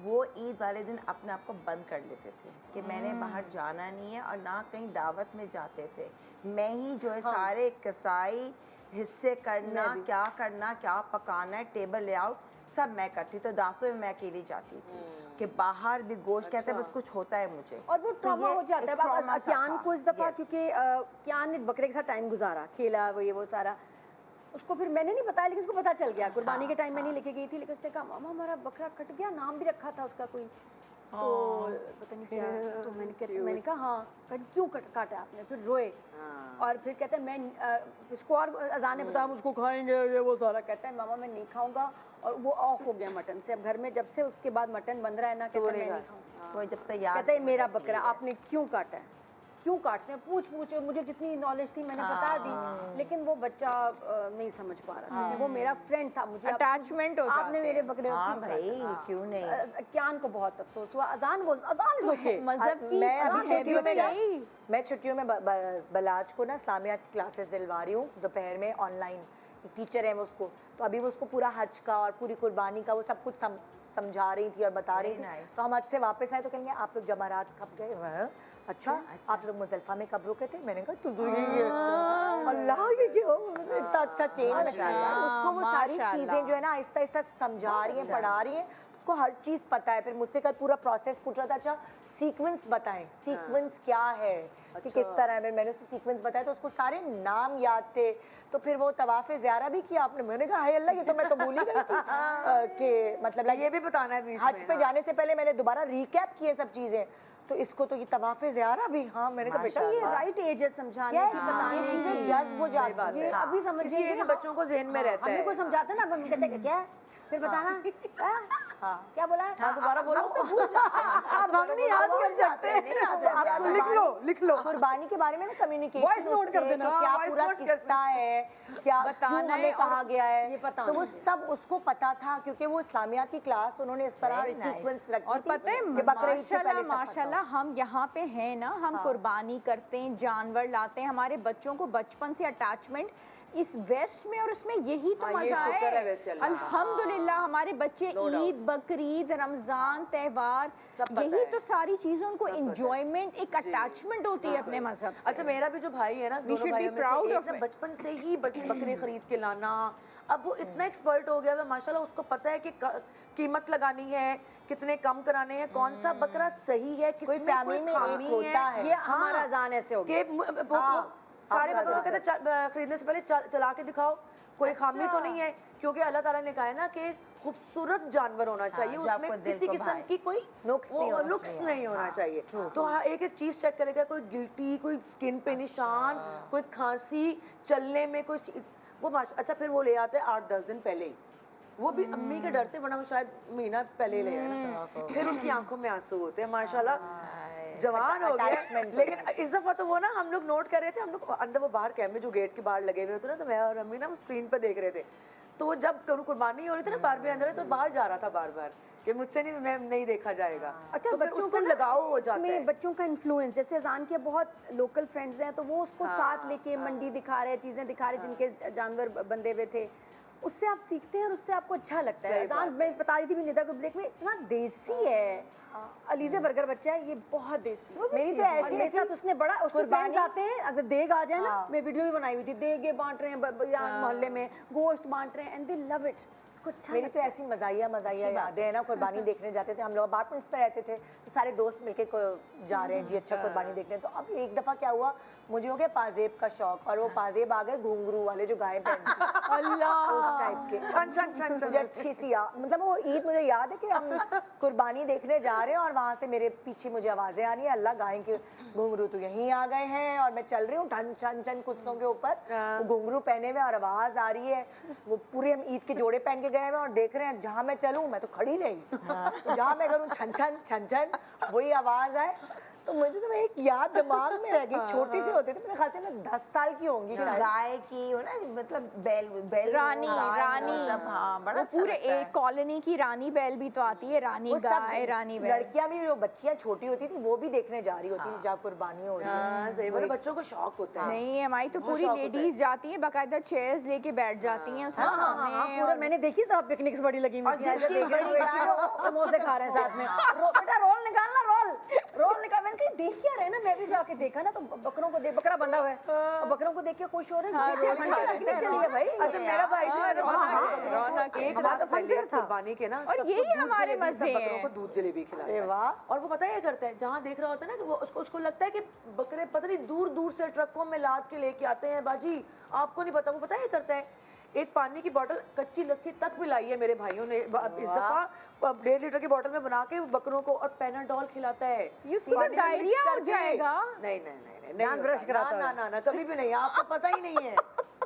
वो ईद वाले दिन अपने आप को बंद कर लेते थे कि मैंने बाहर जाना नहीं है, और ना कहीं दावत में जाते थे। मैं ही जो है सारे कसाई हिस्से करना, क्या करना, क्या पकाना है, टेबल लेआउट सब मैं करती। तो दावतों में मैं अकेली जाती थी कि बाहर भी गोश्त कहते बस कुछ होता है मुझे, और वो तो ट्रॉमा ये हो जाता है। एक trauma सा क्यान था। को इस दफ़ा Yes. क्योंकि क्यान ने बकरे के साथ टाइम गुजारा, खेला वो सारा, उसको फिर मैंने नहीं बताया, लेकिन उसको पता चल गया। कुर्बानी के टाइम मैं नहीं लेके गई थी, लेकिन उसने कहा मामा हमारा बकरा कट गया, नाम भी रखा था उसका कोई, तो पता नहीं क्या। तो मैंने कहा हाँ क्यों काटा आपने? फिर रोए, और फिर कहते हैं मैं उसको और अजाने बताया हम उसको खाएंगे, ये वो सारा। कहता है मामा मैं नहीं खाऊंगा, और वो ऑफ हो गया मटन से। अब घर में जब से उसके बाद मटन बन रहा है ना, कहता है मैं नहीं खाऊंगा। वो जब तैयार कहते हैं मेरा बकरा आपने क्यों काटा है, क्यों काटते हैं? पूछ मुझे जितनी नॉलेज थी मैंने बता दी, लेकिन वो बच्चा नहीं समझ पा रहा था कि वो मेरा फ्रेंड था। मुझे अटैचमेंट हो जाते आपने मेरे बकरे को हाँ क्यों भाई, काटा? क्यों नहीं। क्यान को बहुत अफसोस हुआ। अजान इज ओके। मजहब की मैं अभी मैं छुट्टियों में गई। मैं छुट्टियों में बलाज को ना इस्लामियात की क्लासेस दिलवा रही हूँ दोपहर में ऑनलाइन। टीचर है वो उसको, तो अभी वो उसको पूरा हज का और पूरी कुर्बानी का वो सब कुछ समझा रही थी और बता रही थी। तो हम हज से वापस आए तो कहेंगे आप लोग जमारात कब गए? मैं, अच्छा आप लोग मुजल्फा में कब रुके थे? मैंने कहा तू ये अल्लाह ये क्यों इतना अच्छा चेंज लगता है उसको। वो सारी चीजें जो है ना आहिस्ता आहिस्ता समझा रही हैं, पढ़ा रही हैं, उसको हर चीज़ पता है। फिर मुझसे कल पूरा प्रोसेस पूछ रहा था, अच्छा सीक्वेंस बताएं, सीक्वेंस क्या है कि किस तरह है। मैंने उसको सीक्वेंस बताया तो उसको सारे नाम याद थे। तो फिर वो तवाफ़े ज़ियारा भी किया आपने। मैंने कहा हाय अल्लाह ये तो मैं तो भूल ही गई थी कि मतलब ये भी बताना है बीच हज में, पे जाने से पहले मैंने दोबारा रिकैप किए सब चीज़ें। तो इसको तो ये तवाफ़े ज़ियारा भी, हाँ मैंने कहा बेटा ये राइट एज है समझाने Yes, की, ये बताने चीज़ें की। जज्ब हो जाती ये हैं। अभी समझिए इसलिए ना, बच्चों को ज़हन में रहता है। हमें कोई समझाता है ना, हम कहते हैं क्या है? फिर बताना हाँ? क्या बोला है? हाँ दोबारा बोलो। अब हम नहीं याद कर सकते। आप लिख लो कुर्बानी के बारे में ना कम्युनिकेशन Voice note कर देना, क्या voice पूरा note कर किस्सा है, क्या क्यों बताना हमें है कहा गया है, ये पता तो वो होना सब उसको पता था क्योंकि वो इस्लामियात की क्लास उन्होंने इस तरह Very nice. सीक्वेंस रखी और थी पता है कि बकरीद से पहले सब पता हो। माशाल्लाह हम यहाँ पे हैं ना, हम कुर्बानी करते हैं, जानवर लाते हैं, हमारे बच्चों को बचपन से अटैचमेंट इस वेस्ट में, और उसमें यही तो हाँ, ये मजा शुक्र है है वैसे अल्लाह का। अल्हम्दुलिल्लाह। हमारे बच्चे ईद, बकरीद, रमजान, त्योहार, पता यही है। तो सारी चीजों को इंजॉयमेंट, एक अटैचमेंट होती है अपने मजहब से। अच्छा मेरा भी जो भाई है ना, We दोनों should be भाइयों में से proud एक of ना it. बचपन से ही बकरे खरीद के लाना, अब वो इतना एक्सपर्ट हो गया है माशाल्लाह, उसको पता है कि कीमत लगानी है, कितने कम कराने हैं, कौन सा बकरा सही है, कोई किसमें फैमिली में खामी एक होता है। ये हमारा अजान ऐसे हो गया। कि वो सारे आपका बकरों को कैसा? कहते खरीदने से पहले चला के दिखाओ, कोई खामी तो नहीं है, क्योंकि अल्लाह ताला ने कहा है ना कि खूबसूरत जानवर होना चाहिए, जो उसमें आपको दिल किसी को किस्म भाए। की कोई नुक्स नहीं होना नुक्स चाहिए। नहीं होना चाहिए। तो हाँ, एक एक चीज चेक करेगा, कोई गिल्टी, कोई स्किन पे निशान, कोई खांसी, चलने में कोई वो अच्छा फिर वो ले आते हैं 8-10 दिन पहले ही, वो भी अम्मी के डर से, वरना वो शायद महीना पहले ले आए ना। फिर उसकी आंखों में आंसू होते हैं माशाल्लाह, जवान हो गया। लेकिन इस दफा तो वो ना हम लोग नोट कर रहे थे, हम लोग अंदर वो बाहर कैमरे जो गेट के बाहर लगे हुए होते ना, तो मैं और अम्मी ना वो स्क्रीन पे देख रहे थे, तो वो जब कुर्बानी हो रही थी ना, बार बार अंदर, तो बाहर जा रहा था बार बार कि मुझसे नहीं, मैं नहीं देखा जाएगा। अच्छा तो फिर बच्चों उसको का लगाव हो जाता है। इसमें बच्चों का इन्फ्लुएंस, जैसे अजान के बहुत लोकल फ्रेंड्स हैं, तो वो उसको साथ लेके मंडी दिखा रहे हैं, चीजें दिखा रहे हैं जिनके जानवर बंधे हुए थे, उससे आप सीखते हैं और उससे आपको अच्छा लगता है। अजान मैं बता रही थी भी निदा को ब्रेक में, इतना देसी है। अलीज़े बर्गर बच्चा है, ये बहुत देसी है। मेरी तो और ऐसी मेरे साथ उसने बड़ा, उसके कुर्बानी- फ्रेंड्स आते हैं, अगर देग आ जाए ना, मैं वीडियो भी बनाई हुई थी, देगे बांट रहे हैं यहाँ मोहल्ले में, गोश्त बांट रहे हैं, एंड दे लव इट। अच्छा मेरी तो ऐसी मज़ाहिया यादें हैं ना, कुर्बानी देखने जाते थे हम लोग, अपार्टमेंट्स में रहते थे तो सारे दोस्त मिलके जा रहे हैं जी अच्छा कुर्बानी देखने। तो अब एक दफ़ा क्या हुआ, मुझे हो गया पाजेब का शौक, और वो पाजेब आ गए घुंघरू वाले जो गाय पहनते हैं अल्लाह उस टाइप के। छन छन छन मुझे अच्छी सी मतलब वो ईद मुझे याद है कि हम कुर्बानी देखने जा रहे हैं और वहाँ से मेरे पीछे मुझे आवाज़ें आ रही हैं, अल्लाह गाय के घुंघरू तो यहीं आ गए हैं, और मैं चल रही हूँ ठन छन छन कुत्तों के ऊपर, वो घुंघरू पहने हुए और आवाज़ आ रही है, वो पूरे हम ईद के जोड़े पहन के गए हुए और देख रहे हैं जहाँ मैं चलूँ मैं तो खड़ी रही, जहाँ मैं करूँ छन छन छन छन वही आवाज़ आए। तो मुझे तो एक याद दिमाग में रह गई, छोटी सी होती थी मेरे ख्याल से मैं 10 साल की होंगी जो शायद। गाय की हो ना, मतलब बैल बैल रानी गाय, रानी वो सब, हाँ बड़ा वो अच्छा पूरे लगता है। एक कॉलोनी की रानी बैल भी तो आती है, रानी वो सब गाय रानी बैल। लड़कियां भी जो बच्चियां छोटी होती थी वो भी देखने जा रही होती थी जहाँ कुर्बानी हो रही है। हाँ सही, मतलब बच्चों को शौक होता है। नहीं हमारी तो पूरी शौक होता है। लेडीज जाती हैं, बाकायदा चेयर्स लेके बैठ जाती हैं उसमें सामने। पूरा मैंने देखी था पिकनिक्स बड़ी लगी हुई थी, ऐसे जिसकी देख रही बड़ी बच्ची को समोसे खा रहे हैं साथ में। बेटा रोल निकालना, रोल निकाल। मैंने कहा देख क्या रहे हैं ना, मैं भी जाके देखा ना तो बकरों को देख, बकरा बंधा हुआ है और बकरों को देख के खुश हो रहे हैं। रोल खा रहे लगनी चाहिए भाई। अच्छा मेरा भाई जो है ना, रौनक है। एक हमारा रात तो पहले फंक्शन था। कुर्बानी के ना और सबको यही दूध हमारे जलेबी, सब मजे बकरों हैं। को दूध जलेबी खिलाता है। वाह। और वो पता है क्या करता है, जहाँ देख रहा होता है ना कि वो उसको लगता है कि बकरे पता नहीं दूर दूर से ट्रकों में लाद के लेके आते हैं। बाजी आपको नहीं पता, वो पता है क्या करता है, एक पानी की बोतल कच्ची लस्सी तक पिलाई है मेरे भाइयों ने इस दफा, 1.5 लीटर की बोतल में बना के बकरों को, और पैनाडोल खिलाता है। इसको तो पानी में डायरिया mix हो करके। जाएगा। नहीं नहीं नहीं नहीं, जान नहीं ब्रश होता। कराता ना है। ना ना कभी भी नहीं, आपको पता ही नहीं है।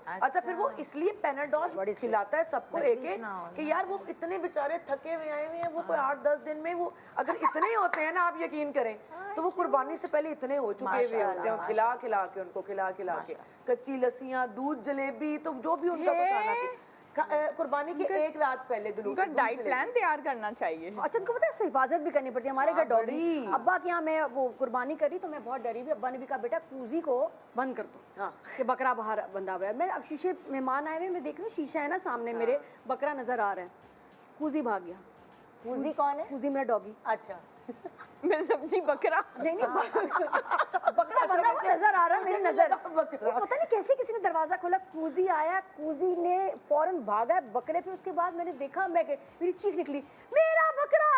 अच्छा फिर वो इसलिए पैनाडोल खिलाता है सबको एक एक, कि यार वो इतने बेचारे थके हुए आए हुए हैं, वो कोई 8-10 दिन में वो अगर इतने ही होते हैं ना, आप यकीन करें, तो वो कुर्बानी से पहले इतने हो चुके हुए होते हैं, खिला खिला के उनको, खिला खिला के कच्ची लस्सियाँ, दूध जलेबी, तो जो भी उनका पकाना कुर्बानी की एक रात पहले उनका डाइट प्लान तैयार करना चाहिए। अच्छा उनको पता है इससे हिफाजत भी करनी पड़ती है। हमारे घर डॉगी, बड़ी। अब्बा के यहाँ मैं वो कुर्बानी करी तो मैं बहुत डरी हुई। अब्बा ने भी कहा बेटा कूजी को बंद कर दो, हाँ। कि बकरा बाहर बंधा हुआ है। मैं अब शीशे, मेहमान आए हुए, मैं देख रही हूँ शीशा है ना सामने मेरे, बकरा नजर आ रहा है, कूजी भाग गया। कूजी कौन है? कूजी मेरा डॉगी। अच्छा मैं सब्जी बकरा नहीं बकरा बंधा हुआ नजर आ रहा है मेरी नजर। वो पता नहीं कैसे किसी ने दरवाजा खोला, कूजी आया, कूजी ने फौरन भागा बकरे पे। उसके बाद मैंने देखा, मेरी चीख निकली मेरा बकरा,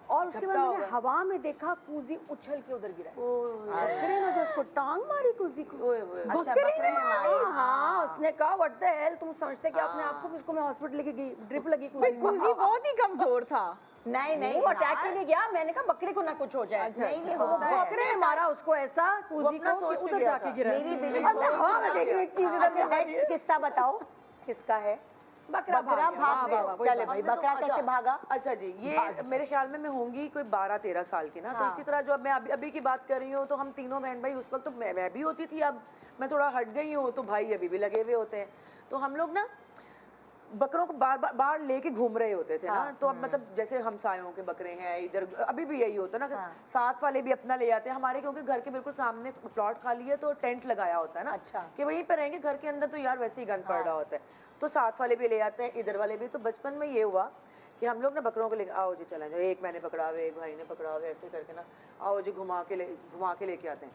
और उसके बाद मैंने हवा में देखा कूजी उछल के उधर गिरा। बकरे ने जो उसको टांग मारी कूजी को। बकरे ने मारी। हाँ उसने कहा व्हाट द हेल, तुम समझते कि अपने आप को? उसको मैं हॉस्पिटल लेके गई, ड्रिप लगी भाई कूजी बहुत ही कमजोर था। नहीं वो अटैक के लिए गया, मैंने कहा बकरे को ना कुछ हो जाए। नहीं नहीं वो होता है बकरे ने मारा उसको ऐसा कूजी को कि उधर जाके गिरा। मेरी बेटी अब मैं हाँ मैं देख रही हूँ एक चीज अच्छा इधर नेक्स्ट किस्सा बताओ, किसका है? बकरा बकरा भाग गया। चले भाई बकरा कैसे भागा? अच्छा जी, ये मेरे ख्याल में मैं होंगी कोई 12-13 साल की ना, तो इसी तरह जो अब मैं अभी की बात कर रही हूँ, तो हम तीनों बहन भाई, उस वक्त तो मैं भी होती थी, अब मैं थोड़ा हट गई हूँ, तो भाई अभी भी लगे हुए होते हैं। तो हम लोग ना बकरों को बार लेके घूम रहे होते थे ना, तो अब मतलब जैसे हमसायों के बकरे हैं इधर, अभी भी यही होता है ना, साथ वाले भी अपना ले आते हैं हमारे, क्योंकि घर के बिल्कुल सामने प्लॉट खाली है, तो टेंट लगाया होता है ना, अच्छा। कि वहीं पे रहेंगे। घर के अंदर तो यार वैसे ही गंद पड़ रहा होता है, तो साथ वाले भी ले आते हैं, इधर वाले भी। तो बचपन में ये हुआ कि हम लोग ना बकरों को ले, आओ जी चलें जाओ, एक मैंने पकड़ा हुआ, एक भाई ने पकड़ा हुआ, ऐसे करके ना आओ जी घुमा के लेके आते हैं।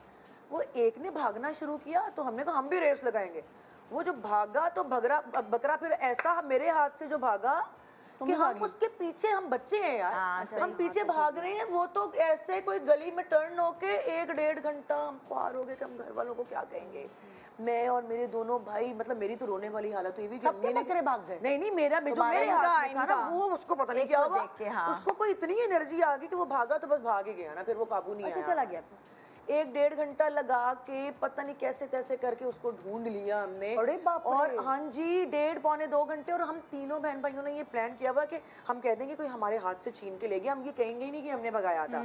वो एक ने भागना शुरू किया, तो हमने कहा हम भी रेस लगाएंगे। वो जो भागा तो बकरा फिर ऐसा मेरे हाथ से जो भागा कि हम उसके पीछे, हम बच्चे हैं यार, हम पीछे भाग रहे हैं, वो तो ऐसे कोई गली में टर्न होके 1-1.5 घंटा हम पार हो गए कि हम घर वालों को क्या कहेंगे। मैं और मेरे दोनों भाई, मतलब मेरी तो रोने वाली हालत हुई कि सबके बकरे भाग गए? नहीं मेरा जो मेरे हाथ में था ना, वो उसको पता नहीं क्या हुआ, देख के, हाँ। उसको कोई इतनी एनर्जी आ गई कि वो भागा तो बस भाग ही गया ना, फिर वो काबू नहीं आया। चला गया। 1-1.5 घंटा लगा के पता नहीं कैसे तैसे करके उसको ढूंढ लिया हमने। अरे बाप रे। और हाँ जी 1.5-पौने 2 घंटे, और हम तीनों बहन भाइयों ने ये प्लान किया हुआ कि हम कह देंगे कोई हमारे हाथ से छीन के ले गया, हम ये कहेंगे ही नहीं कि हमने भगाया था।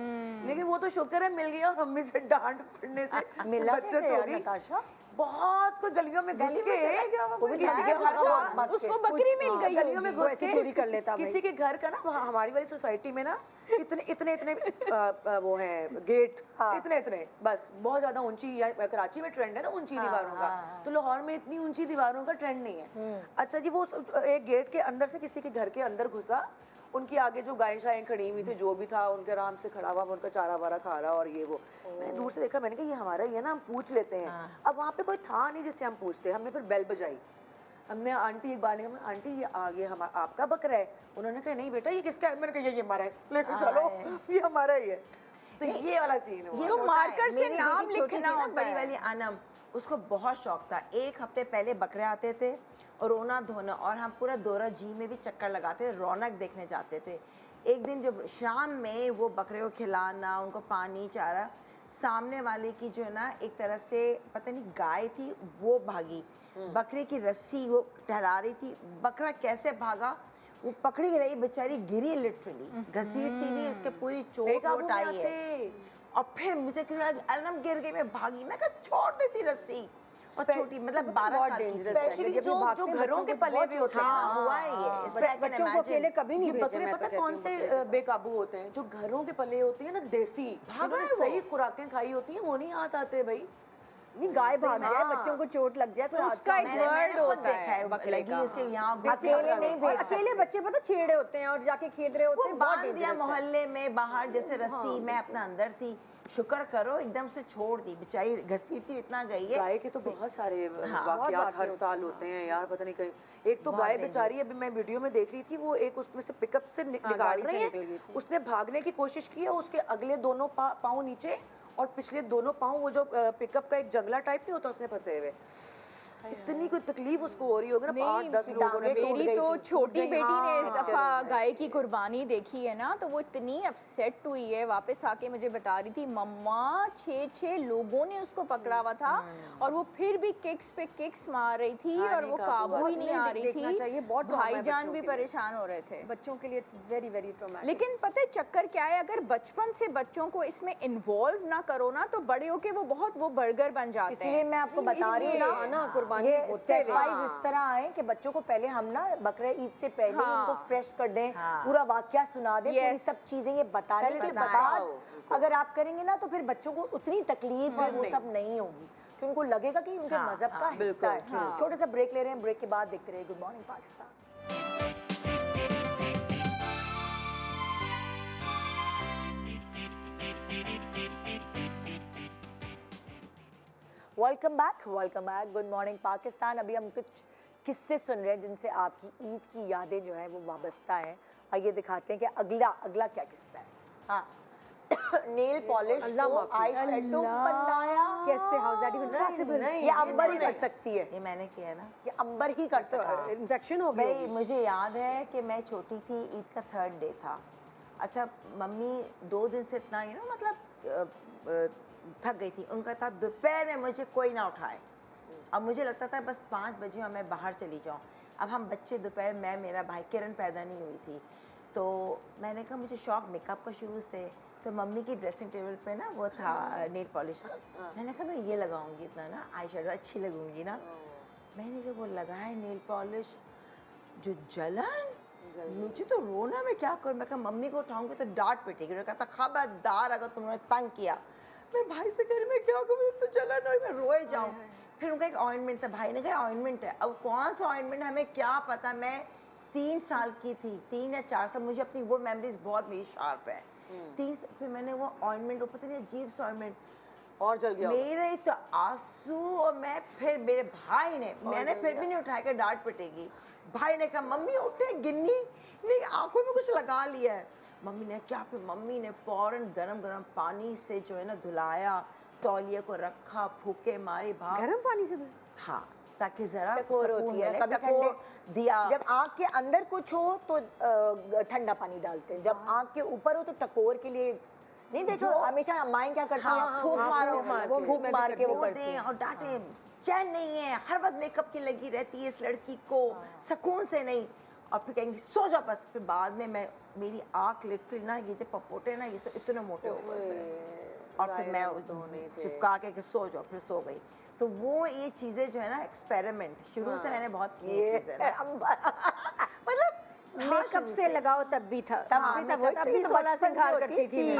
लेकिन वो तो शुक्र है मिल गया, और मम्मी से डांट पड़ने से मिला बचत कैसे हो यार गई। नताशा? बहुत कोई गलियों में घुस के, वो भी किसी के उसको बकरी मिल गई गलियों में घुस ऐसे के चोरी कर लेता भाई। किसी के घर का ना, हमारी वाली सोसाइटी में ना इतने वो हैं गेट, इतने बस, बहुत ज्यादा ऊंची, कराची में ट्रेंड है ना ऊंची दीवारों का, तो लाहौर में इतनी ऊंची दीवारों का ट्रेंड नहीं है। अच्छा जी, वो एक गेट के अंदर से किसी के घर के अंदर घुसा, उनकी आगे जो गायें शायें खड़ी हुई थी, जो भी था उनके आराम से खड़ा हुआ, उनका चारा वारा खा रहा, और ये वो मैंने दूर से देखा, मैंने कहा ये हमारा ही है ना, हम पूछ लेते हैं। अब वहाँ पे कोई था नहीं जिससे हम पूछते, हमने फिर बेल बजाई, हमने आंटी एक बार ने कहा आंटी ये आ गया हमारा आपका बकरा है, उन्होंने कहा नहीं बेटा ये किसका है, मैंने कहा ये हमारा है, लेके चलो ये हमारा ही है। तो ये वाला सीन हुआ। ये तो होता है। मार्कर से मेरी नाम बेटी छोटी लिखना थी ना, होता बड़ी है। वाली अनम, उसको बहुत शौक था। एक हफ्ते पहले बकरे आते थे और रोना धोना, और हम पूरा दोरा जी में भी चक्कर लगाते, रौनक देखने जाते थे। एक दिन जब शाम में वो बकरे को खिलाना, उनको पानी चारा, सामने वाले की जो है ना एक तरह से पता नहीं गाय थी वो भागी, बकरे की रस्सी वो टहला रही थी, बकरा कैसे भागा वो पकड़ी रही, बेचारी गिरी, लिटरली घसीटती नहीं, उसके पूरी चोट वोट आई है। और फिर मुझे अलम गिर गई, मैं भागी, मैं कहा छोड़ देती रस्सी। और छोटी मतलब 12 साल की, स्पेशली जो घरों के पले हुए होते हैं। हाँ, हुआ है ये। इसमें I can बच्चों को imagine। अकेले कभी नहीं ये भेजे, बकरे मैं पता तो कौन कहती से बेकाबू होते हैं, जो घरों के पले होते हैं ना देसी, भागा है जिन्होंने वो। सही खुराकें खाई होती हैं वो नहीं हाथ आते भाई। नहीं गाय भाग जाए, हाँ। बच्चों को चोट लग जाए, कोई उसका हादसा एक हो जाए। वर्ड खुद होता देखा है बकरे लगी का। उसके यहाँ अकेले नहीं भेज, अकेले बच्चे पता छेड़े होते हैं और जाके खेल रहे होते वो हैं, बहुत बांध दिया dangerous है। मोहल्ले में बाहर, जैसे रस्सी, मैं अपना अंदर थी, शुक्र करो एकदम से छोड़ दी, बेचारी घसीटती इतना गई है। गाय के तो बहुत सारे हाँ, वाकयात हर साल होते हैं यार, पता नहीं कहीं। एक तो बहुत गाय बेचारी, dangerous। अभी मैं वीडियो में देख रही थी, वो एक उसमें से पिकअप से निकाल गाड़ी से रही निकल गई है, थी। उसने भागने की कोशिश की है, उसके अगले दोनों पाँव नीचे और पिछले दोनों पाँव वो जो पिकअप का एक जंगला टाइप नहीं होता उसने फंसे हुए। इतनी कोई तकलीफ उसको हो रही होगी ना, 8-10 लोगों ने मेरी तो छोटी बेटी ने इस हाँ। दफा गाय की कुर्बानी देखी है ना, तो वो इतनी अपसेट हुई है, वापस आके मुझे बता रही थी मम्मा 6 लोगों ने उसको पकड़ा हुआ था और वो फिर भी किक्स पे किक्स मार रही थी और वो काबू ही नहीं आ रही देखना चाहिए, थी। बहुत trauma है भाईजान बच्चों भी के लिए। परेशान हो रहे थे। बच्चों के लिए इट्स वेरी वेरी ट्रॉमेटिक। लेकिन पता है चक्कर क्या है, अगर बचपन से बच्चों को इसमें इन्वॉल्व ना करो ना, तो बड़े होके वो बहुत वो बर्गर बन जाते इसलिए हैं। मैं आपको बता रही हूँ हाँ ना, कुर्बानी ये होते स्टेप हुए। वाइज इस तरह आए कि बच्चों को पहले हम ना बकरे ईद से पहले ही हाँ। उनको फ्रेश कर दें, हाँ। पूरा वाकया सुना दें, पूरी Yes। सब चीजें ये बताने पहले के से बाद बताओ अगर आप करेंगे ना तो फिर बच्चों को उतनी तकलीफ और वो सब नहीं होगी, कि उनको लगेगा कि उनके हाँ, मजहब का हाँ, हिस्सा है। हाँ। छोटा सा ब्रेक ले रहे हैं, ब्रेक के बाद देखते रहिए good morning Pakistan. Welcome back, good morning Pakistan. अभी हम कुछ किस्से सुन रहे हैं जिनसे आपकी ईद की यादें जो हैं वो वाबस्ता हैं। आइए दिखाते हैं कि अगला क्या किस्सा है। हाँ नेल पॉलिश अल्लाह को माफ़ी। आई शेडो बनाया कैसे, how is that even possible? ये अंबर ही कर सकती है, ये मैंने किया ना। ये अंबर ही कर सकता है। इंजेक्शन हो भाई गई। मुझे याद है कि मैं छोटी थी, ईद का 3rd डे था। अच्छा मम्मी 2 दिन से इतना मतलब थक गई थी, उनका था दोपहर में मुझे कोई ना उठाए। अब मुझे लगता था बस 5 बजे और मैं बाहर चली जाऊँ। अब हम बच्चे दोपहर, मैं मेरा भाई, किरण पैदा नहीं हुई थी, तो मैंने कहा मुझे शौक मेकअप का शुरू से, तो मम्मी की ड्रेसिंग टेबल पे ना वो था नेल पॉलिश। मैंने कहा मैं ये लगाऊंगी, इतना ना आई शेडो अच्छी लगूंगी ना। मैंने जब वो लगाया नेल पॉलिश, जो जलन, मुझे तो रोना, मैं क्या करूँ। मैं कहा मम्मी को उठाऊंगी तो डांट पिटेगी। उन्होंने कहा था खबरदार अगर तुमने तंग किया। मैं भाई से कह रही मैं क्या करूँ, तो जलन हो, मैं रोए जाऊँ। फिर उनका एक ऑइंटमेंट था, भाई ने कहा ऑइंटमेंट है। अब कौन सा ऑइंटमेंट हमें क्या पता। मैं 3 साल की थी, 3 या 4 साल, मुझे अपनी वो मेमोरीज बहुत मेरी शार्प है। 3 फिर मैंने वो ऑइंटमेंट, वो पता नहीं अजीब सा ऑइंटमेंट, और जल गया होगा। मेरे तो आंसू। और मैं फिर मेरे भाई ने, मैंने फिर भी नहीं उठाया कि डांट पिटेगी। भाई ने कहा मम्मी उठे, गिन्नी नहीं, आंखों में कुछ लगा लिया है। मम्मी ने क्या, फिर मम्मी ने फौरन गरम पानी से जो है ना धुलाया, तौलिए को रखा, फूके मारे भाग। गर्म पानी से हाँ, ताकि जरा टकोर सुकून होती है, मिले। कभी टकोर दिया। जब आँख के अंदर कुछ हो तो ठंडा पानी डालते हैं, जब आँख के ऊपर हो तो टकोर के लिए नहीं। देखो हमेशा माएँ क्या करती हैं, फूंक मारो, वो फूंक मार के वो करती दें हैं। और डांटे। चैन नहीं है, हर वक्त मेकअप की लगी रहती है इस लड़की को, सुकून से नहीं। और फिर कहेंगे सो जा बस। फिर बाद में मेरी आँख लिटरली ना, ये जो पपोटे ना, ये सब इतने मोटे हो गए। और फिर मैं चिपका के सो जाओ, फिर सो गई। तो वो ये चीज़ें जो है ना, एक्सपेरिमेंट शुरू से मैंने बहुत की है चीज़ें ना। मतलब मेकअप से लगाओ तब भी था, तब भी 16 से घार करती थी।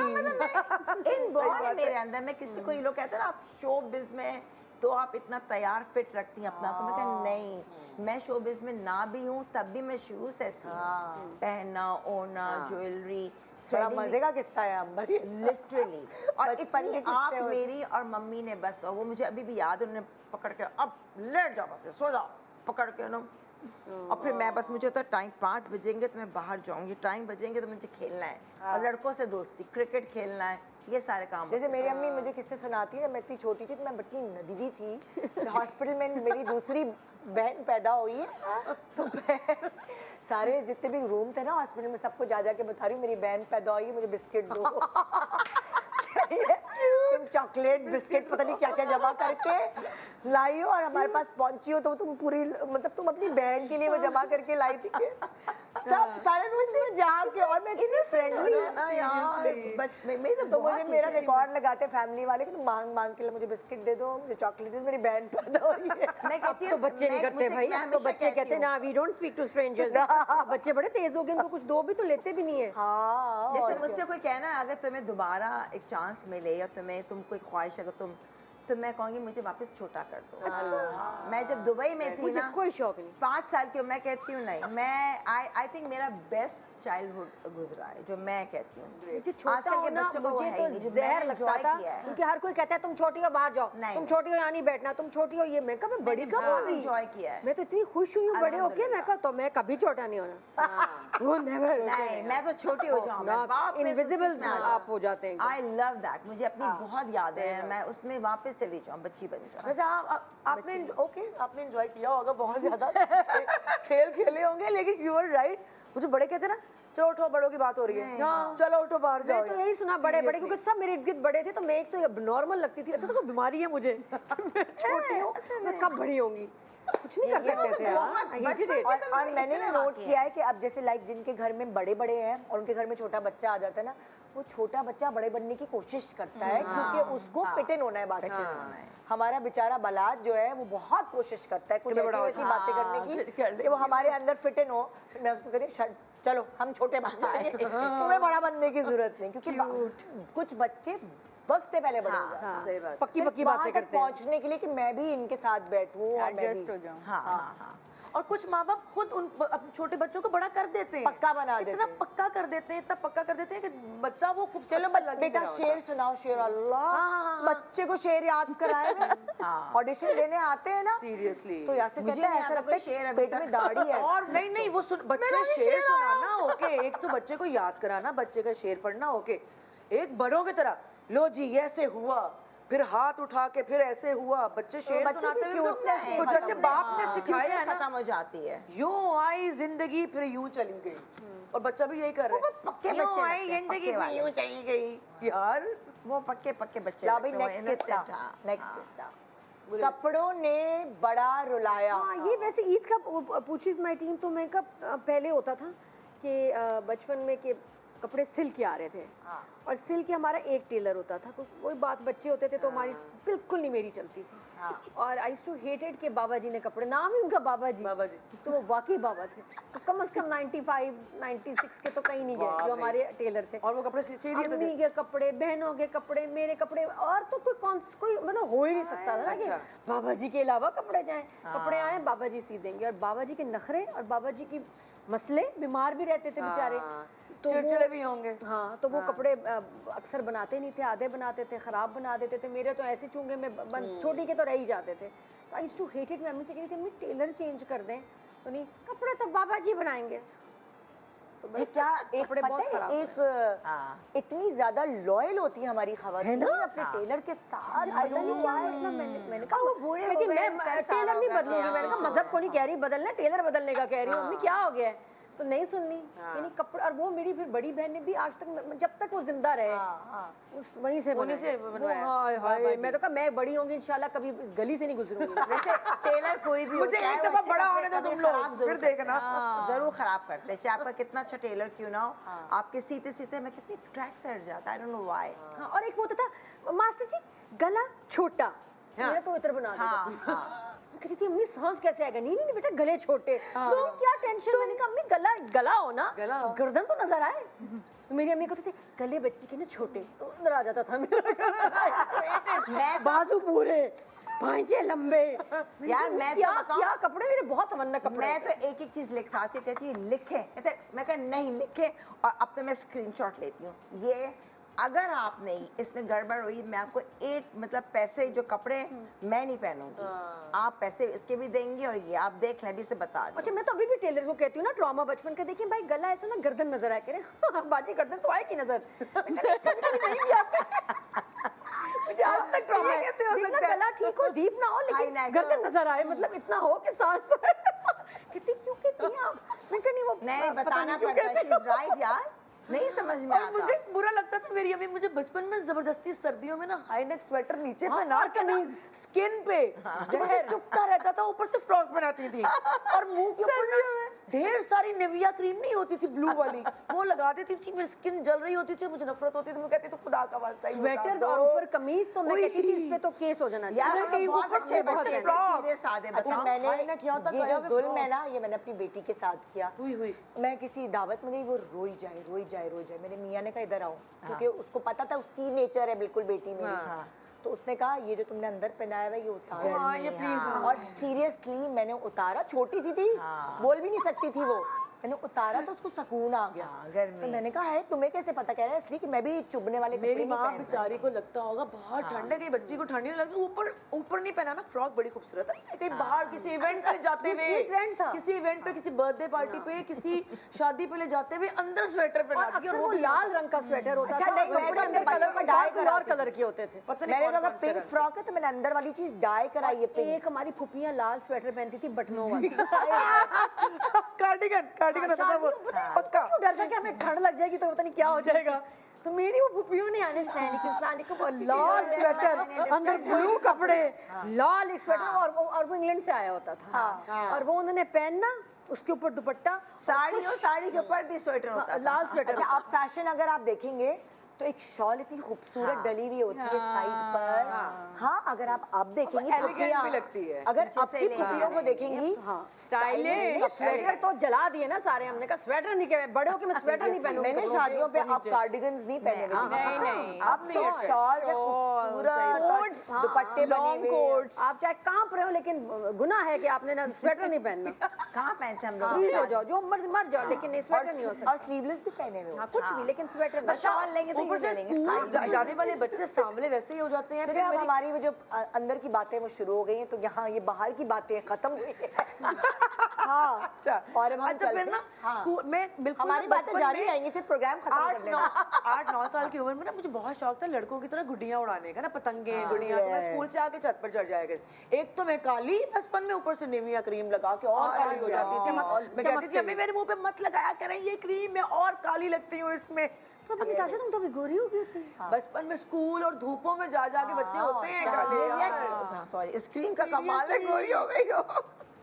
इनबॉर्न है मेरे अंदर। मैं किसी को, ये लोग कहते हैं ना आप शो बिज में तो आप इतना तैयार फिट रखती हैं अपना, तो मैं कहा नहीं, मैं शो बिज में ना भी हूँ तब भी मैं शुरू से ऐसी हूँ। पहनना ओढ़ना, ज्वेलरी, बड़ा मजे का किस्सा है अंबर ये। लिटरली। और बचपन के इतनी किस्से आँख होते। मेरी और मम्मी ने बस, और वो मुझे अभी भी याद है, उन्होंने पकड़ के अब लेट जाओ बस, सो जाओ, पकड़ के ना, और फिर मैं बस, मुझे तो टाइम 5 बजेंगे तो मैं बाहर जाऊंगी, टाइम बजेंगे तो मुझे खेलना है, और लड़कों से दोस्ती, क्रिकेट खेलना है, ये सारे काम। जैसे मेरी अम्मी मुझे किससे सुनाती है, मैं इतनी छोटी थी तो मैं बच्ची नदीदी थी, हॉस्पिटल में मेरी दूसरी बहन पैदा हुई है, तो मैं सारे जितने भी रूम थे ना हॉस्पिटल में सबको जा के बता रही हूँ मेरी बहन पैदा हुई है, मुझे बिस्किट दो। तुम चॉकलेट बिस्किट पता नहीं क्या क्या जमा करके लाई हो और हमारे पास पहुंची हो, तो तुम पूरी मतलब तुम अपनी बहन के लिए वो जमा करके लाई थी सब सारे रूल्स में जाके, और मैं इतनी फ्रेंडली तो मुझे मेरा रिकॉर्ड लगाते फैमिली वाले कि तुम मांग मांग के लिए मुझे बिस्किट दे दो, मुझे चॉकलेट दे दो, मेरी बहन पैदा हुई है। मैं कहती तो हूँ बच्चे नहीं करते भाई, अब तो बच्चे कहते हैं ना we don't speak to strangers. बच्चे बड़े तेज हो गए, इनको कुछ दो भी तो लेते भी नहीं है। हाँ, जैसे मुझसे कोई कहना है अगर तुम्हें दोबारा एक चांस मिले या तुम कोई ख्वाहिश अगर तुम, तो मैं कहूँगी मुझे वापस छोटा कर दो। अच्छा। मैं जब दुबई में थी मुझे ना, कोई शौक नहीं। 5 साल की, मैं कहती हूँ नहीं, मैं आई थिंक मेरा बेस्ट चाइल्डहुड गुजरा है, जो मैं कहती हूँ। मुझे छोटा आजकल के होना बच्चों को वो मुझे है ही नहीं, तो जो जहर मैंने लगता enjoy था, किया है। क्योंकि हर कोई कहता है तुम छोटी हो बाहर जाओ, नहीं, तुम नहीं। छोटी हो यहाँ नहीं बैठना, तुम छोटी हो ये। मैं कहा मैं बड़ी कब बहुत होगी, enjoy किया है। मैं तो इतनी खुश हुई हूँ बड़े होके, मैं कहा तो मैं कभी छोटा नहीं होना। वो नेवर। नहीं, मैं तो छोटी हो जाऊँ, इनविजिबल आप हो जाते हैं। आई लव दैट, मुझे अपनी बहुत यादें हैं, मैं उसमें वापस चली जाऊँ, बच्ची बन जाऊँ। वैसे आपने ओके, आपने एंजॉय किया होगा बहुत ज्यादा, खेल खेले होंगे, लेकिन यू आर राइट, मुझे बड़े कहते हैं ना चलो उठो, बड़ों की बात हो रही है, चलो उठो बाहर जाओ। मैं तो यही सुना बड़े बड़े, क्योंकि सब मेरे इर्द गिर्द बड़े थे, तो मैं एक तो नॉर्मल लगती थी, लगता था कोई बीमारी है मुझे, मैं छोटी हूँ, मैं कब बड़ी होंगी, कुछ नहीं कर सकते थे यार। और मैंने ये नोट किया है कि अब जैसे लाइक जिनके घर में बड़े बड़े हैं और उनके घर में छोटा बच्चा आ जाता है ना, वो छोटा बच्चा बड़े बनने की कोशिश करता है, क्योंकि उसको फिट इन होना है बाकी। हमारा बेचारा बलाद जो है वो बहुत कोशिश करता है कुछ ऐसी वैसी बातें करने की कि वो हमारे अंदर फिट इन हो। मैं उसको कहती हूँ चलो हम छोटे बन जाएंगे, तुम्हें बड़ा बनने की जरूरत नहीं, क्योंकि कुछ बच्चे वक्त से पहले बड़े हो जाते हैं। सही बात, पक्की पक्की बातें करते हैं पहुंचने के लिए कि मैं भी इनके साथ बैठूं और मैं एडजस्ट भी हो जाऊं। हाँ, और कुछ माँ बाप खुद उन अपने छोटे बच्चों को बड़ा कर देते हैं, पक्का बना देते इतना हैं। पक्का कर देते हैं, इतना पक्का कर देते हैं कि बच्चा वो खूब चलो अच्छा लगे बेटा मेरा होता। शेर सुनाओ, शेर अल्लाह, बच्चे को शेर याद कराए ऑडिशन देने आते हैं ना, सीरियसली तो यहाँ से कहता है ऐसा लगता है शेर पेट में दाढ़ी है। और नहीं वो बच्चा शेर सुनाना ओके, एक तो बच्चे को याद कराना, बच्चे का शेर पढ़ना ओके, एक बड़ों की तरह लो जी ऐसे हुआ, फिर हाथ उठा के फिर ऐसे हुआ, बच्चे शेर सुनाते हुए तो जैसे बाप ने सिखाया है ना, खत्म हो जाती है। यूं आई जिंदगी फिर यूं चली गई, और बच्चा भी यही कर रहा है, पक्के यूं बच्चे आई लगते हैं, जिंदगी पक्के फिर वाले। यूं चली गई यार। वो पक्के बच्चे ला भाई लगते हैं, वो नेक्स्ट किस्सा, innocent, हाँ। नेक्स्ट किस्सा, कपड़ों ने बड़ा रुलाया। हाँ, ये वैसे ईद का पूछी माई टीम, तो मैं कब पहले होता था कि बचपन में कि कपड़े सिल के आ रहे थे, और सिल के हमारा एक टेलर होता था, कोई बात बच्चे होते थे तो हमारी बिल्कुल नहीं मेरी चलती थी। और आई टू हेटेड के बाबा जी ने कपड़े, नाम ही उनका बाबा जी, तो वो वाकई बाबा थे, तो कम से कम 95 96 के तो कहीं नहीं गए जो हमारे टेलर थे। और वो कपड़े सी दिए थे, अम्मी के कपड़े, बहनों के कपड़े, मेरे कपड़े, और तो कोई मतलब हो ही नहीं सकता था ना कि बाबा जी के अलावा कपड़े जाएं, कपड़े आए बाबा जी सी देंगे। और बाबा जी के नखरे और बाबा जी की मसले, बीमार भी रहते थे बेचारे, तो चिड़चिड़े भी होंगे। हाँ, तो वो कपड़े अक्सर बनाते नहीं थे, आधे बनाते थे, खराब बना देते थे, मेरे तो ऐसे चूंगे में छोटी के तो रह ही जाते थे। तो आई टू हेट इट, मैं अम्मी से कह रही थी अम्मी टेलर चेंज कर दें, तो नहीं कपड़े तो बाबा जी बनाएंगे। तो ये क्या एक कपड़े बहुत पता खराब है, एक इतनी ज्यादा लॉयल होती है हमारी खवातीन अपने टेलर के साथ। पता नहीं क्या मतलब, मैंने कहा वो बुरे हो लेकिन गए, मैं टेलर नहीं बदलूंगी, मैंने कहा मजहब को नहीं कह रही बदलना, टेलर बदलने का कह रही हूँ। अम्मी क्या हो गया है, तो नहीं सुननी, यानी कपड़े। और वो मेरी फिर बड़ी बहन ने भी आज तक, जब तक वो जिंदा रहे वहीं से बनवाया। हाय हाय, मैं तो कहा मैं बड़ी होंगी इंशाल्लाह, कभी इस गली से नहीं गुजरूंगी। वैसे टेलर कोई भी मुझे होता है, एक वो दफा अच्छे बड़ा कपड़े होने दो कभी तुम लोग, खराब जरूर फिर देखना। जरूर खराब करते हैं, चाहे आपका कितना अच्छा टेलर क्यों ना हो, आपके सीते सीते में कितनी ट्रैक सट जाता है, आई डोंट नो व्हाई। हाँ, और एक वो होता था मास्टर जी गला छोटा, मेरा तो इतना बना देता था। कहती थी अम्मी सांस कैसे आएगा, नहीं नहीं बेटा गले छोटे। तो क्या टेंशन, मैंने कहा अम्मी गला हो ना, गर्दन तो नजर आए। तो मेरी अम्मी कहती थी गले बच्चे के ना छोटे, तो अंदर आ जाता था मेरा बाजू पूरे, भांजे लंबे। यार मैं तो क्या कपड़े, मेरे बहुत तमन्ना कपड़े। मैं तो एक एक चीज लिखवाती, कहती हूँ लिखे, कहते मैं कहा नहीं लिखे, और अब तो मैं स्क्रीनशॉट लेती हूँ, ये अगर आपने इसमें गड़बड़ हुई, मैं आपको एक मतलब पैसे जो कपड़े मैं नहीं पहनूंगी, आप पैसे इसके भी देंगे और ये आप देख लें, अभी से बता रही हूँ। अच्छा मैं तो अभी भी टेलर को कहती हूँ ना, ट्रॉमा बचपन का, देखिए भाई गला ऐसा ना गर्दन नजर आए, कह रहे बाजी गर्दन तो आएगी नजर, नहीं भी आते। मुझे आज तक ट्रॉमा है, कैसे हो देखना सकता है? गला ठीक हो, डीप ना हो, High लेकिन neck गर्दन हो। नजर आए, मतलब इतना हो कि सांस कितनी क्यों कहती हैं आप? मैं कह नहीं वो नहीं पता बताना नहीं क्यों पड़ता है, कहते शी इज राइट यार, नहीं समझ में और आता। मुझे बुरा लगता था, मेरी अम्मी मुझे बचपन में जबरदस्ती सर्दियों में ना हाई नेक स्वेटर नीचे पहना के ना स्किन पे जो मुझे चुपता रहता था, ऊपर से फ्रॉक बनाती थी और मुंह के ऊपर ना ढेर सारी निविया क्रीम नहीं होती थी ब्लू वाली, वो लगा देती थी, मेरी स्किन जल रही होती थी, मुझे नफरत होती थी, मैं कहती थी खुदा का वास्ता स्वेटर और ऊपर कमीज, तो मैं कहती थी इस पे तो केस हो जाना यार चाहिए। हम बहुत अच्छे बच्चे हैं, सीधे साधे बच्चे। अच्छा मैंने हाई नेक यहाँ तक ये आया जो कि जुल्म फ्रॉक। है ना, ये मैंने अपनी बेटी के साथ किया। हुई मैं किसी दावत में गई, वो रोई जाए। मेरे मियाँ ने कहा इधर आओ, क्योंकि उसको पता था उसकी नेचर है बिल्कुल बेटी मेरी। तो उसने कहा ये जो तुमने अंदर पहनाया हुआ है ये उतारो। हाँ, ये प्लीज। और सीरियसली मैंने उतारा, छोटी सी थी, बोल भी नहीं सकती थी वो, मैंने उतारा तो उसको सुकून आ गया। गर्मी। तो मैंने कहा है तुम्हें कैसे पता, कह रहा है इसलिए कि मैं भी चुभने वाले मेरी कपड़े नहीं माँ पहनता। बेचारी को लगता होगा बहुत ठंड है, कहीं बच्ची को ठंडी नहीं लगती, ऊपर नहीं पहना ना, फ्रॉक बड़ी खूबसूरत है, कहीं बाहर किसी इवेंट पे जाते हुए, ये ट्रेंड था। किसी इवेंट पे, किसी बर्थडे पार्टी पे, किसी शादी पे ले जाते हुए अंदर स्वेटर और पहना अक्सर वो लाल रंग का स्वेटर होता अच्छा, था, नहीं, मैं कपड़े तो अंदर अपने कलर बचपन में डाई डाई और कराती कलर के होते थे। पता नहीं मैंने तो कौन अगर कौन से पिंक रंग। फ्रॉक है तो मैंने अंदर वाली चीज डाई कराई है पिंक। एक हमारी फुफियां लाल स्वेटर पहनती थी बटनों वाली। कार्डिगन होता था वो, पक्का। क्यों डरता कि हमें ठंड लग जाएगी तो पता नहीं क्या हो जाएगा। तो मेरी वो फुफियों ने आने से वो लाल स्वेटर, अंदर ब्लू कपड़े, लाल एक स्वेटर, और वो इंग्लैंड से आया होता था, और वो उन्होंने पहनना, उसके ऊपर दुपट्टा, साड़ी और साड़ी के ऊपर भी स्वेटर होता था। लाल स्वेटर। अच्छा आप फैशन अगर आप देखेंगे तो एक शॉल इतनी खूबसूरत डली हुई होती है साइड पर। हाँ अगर आप अब देखेंगी elegant फुफियाँ, भी लगती है। अगर अच्छे अब से की ले फुफियों को देखेंगी स्टाइलिश स्वेटर तो जला दिए ना सारे, हमने कहा स्वेटर नहीं, कहे बड़े होके मैं स्वेटर नहीं पहनूंगी। मैंने शादियों पे आप कार्डिगन्स नहीं पहने हुए थे। नहीं। आप शॉल खूबसूरत दुपट्टे बने हुए। आप चाहे कांप रहे हो, लेकिन गुनाह है कि आपने ना स्वेटर नहीं पहनना। कहाँ पहनते हम लोग? फ्रीज हो जाओ, जो मर जाओ, लेकिन स्वेटर नहीं हो सकता। और स्लीवलेस भी पहने हुए। हाँ, कुछ भी, लेकिन स्वेटर नहीं। शॉल लेंगे तो ऊपर ये से ले लेंगे, स्कूल जाने वाले बच्चे सांवले वैसे ही हो जाते हैं। सुनिए अब हमारी वो जो अंदर की बातें वो शुरू हो गई हैं, तो यहाँ ये बाहर की बातें खत्म हुई हैं। हाँ अच्छा, और अब हम अच्छा फिर चलते ना हैं। हाँ। स्कूल में बिल्कुल हमारी ना बातें बचपन जारी में रहेंगी, सिर्फ प्रोग्राम खत्म कर लेना। 8-9 साल की उम्र में ना मुझे बहुत शौक था लड़कों की तरह गुड्डियां उड़ाने का ना, पतंगे गुड़ियां। तो मैं स्कूल से आके छत पर चढ़ जाया करती। एक तो मैं काली बचपन में, ऊपर से निविया क्रीम लगा के और काली हो जाती थी। मैं कहती थी अम्मी मेरे मुंह पे मत लगाया करें ये क्रीम, मैं और काली लगती हूँ इसमें। तो अभी निताशा तुम तो अभी गोरी हो गई थी। बचपन में स्कूल और धूपों में जा के बच्चे होते हैं काले। सॉरी स्क्रीन का कमाल है, गोरी हो गई हो।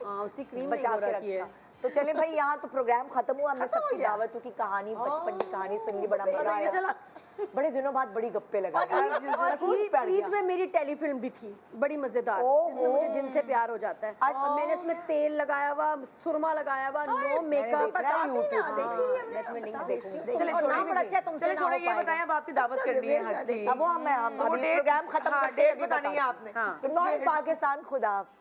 हाँ, उसी क्रीम बचा के रखा। तो चले भाई यहाँ तो प्रोग्राम खत्म हुआ, हमने सबकी दावतों की कहानी, बचपन की कहानी सुन ली, बड़ा मजा आया। बड़े दिनों बाद बड़ी गप्पे लगा और ईद में मेरी टेलीफिल्म भी थी, बड़ी मजेदार, जिसमें मुझे जिनसे प्यार हो जाता है। और मैंने उसमें तेल लगाया हुआ, सुरमा लगाया हुआ, नो मेकअप। चले नाम बड़ा अच्छा है, तुमसे चले छोड़े, ये बताएं अब आपकी दावत करनी है हज की। अब वो हम अभी प्रोग्राम खत्म हाँ, करते हैं, डेट बतानी है आपने। गुड मॉर्निंग पाकिस्तान, खुदा हाफिज़।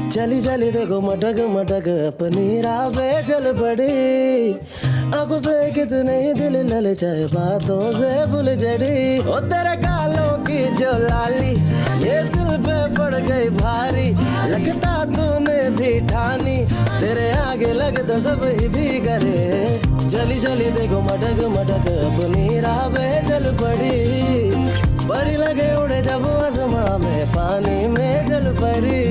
चली चली देखो मटक मटक अपनी राह पे चल पड़ी, आंखों से कितने दिल ललचाए बातों से भूल जड़ी। ओ तेरे गालों की जो लाली ये दिल पे पड़ गई भारी, लगता तूने भी ठानी तेरे आगे लगता सब ही भी करे। चली चली देखो मटक मटक अपनी राह पे चल पड़ी, परी लगे उड़े जब आसमां में पानी में जल पड़ी।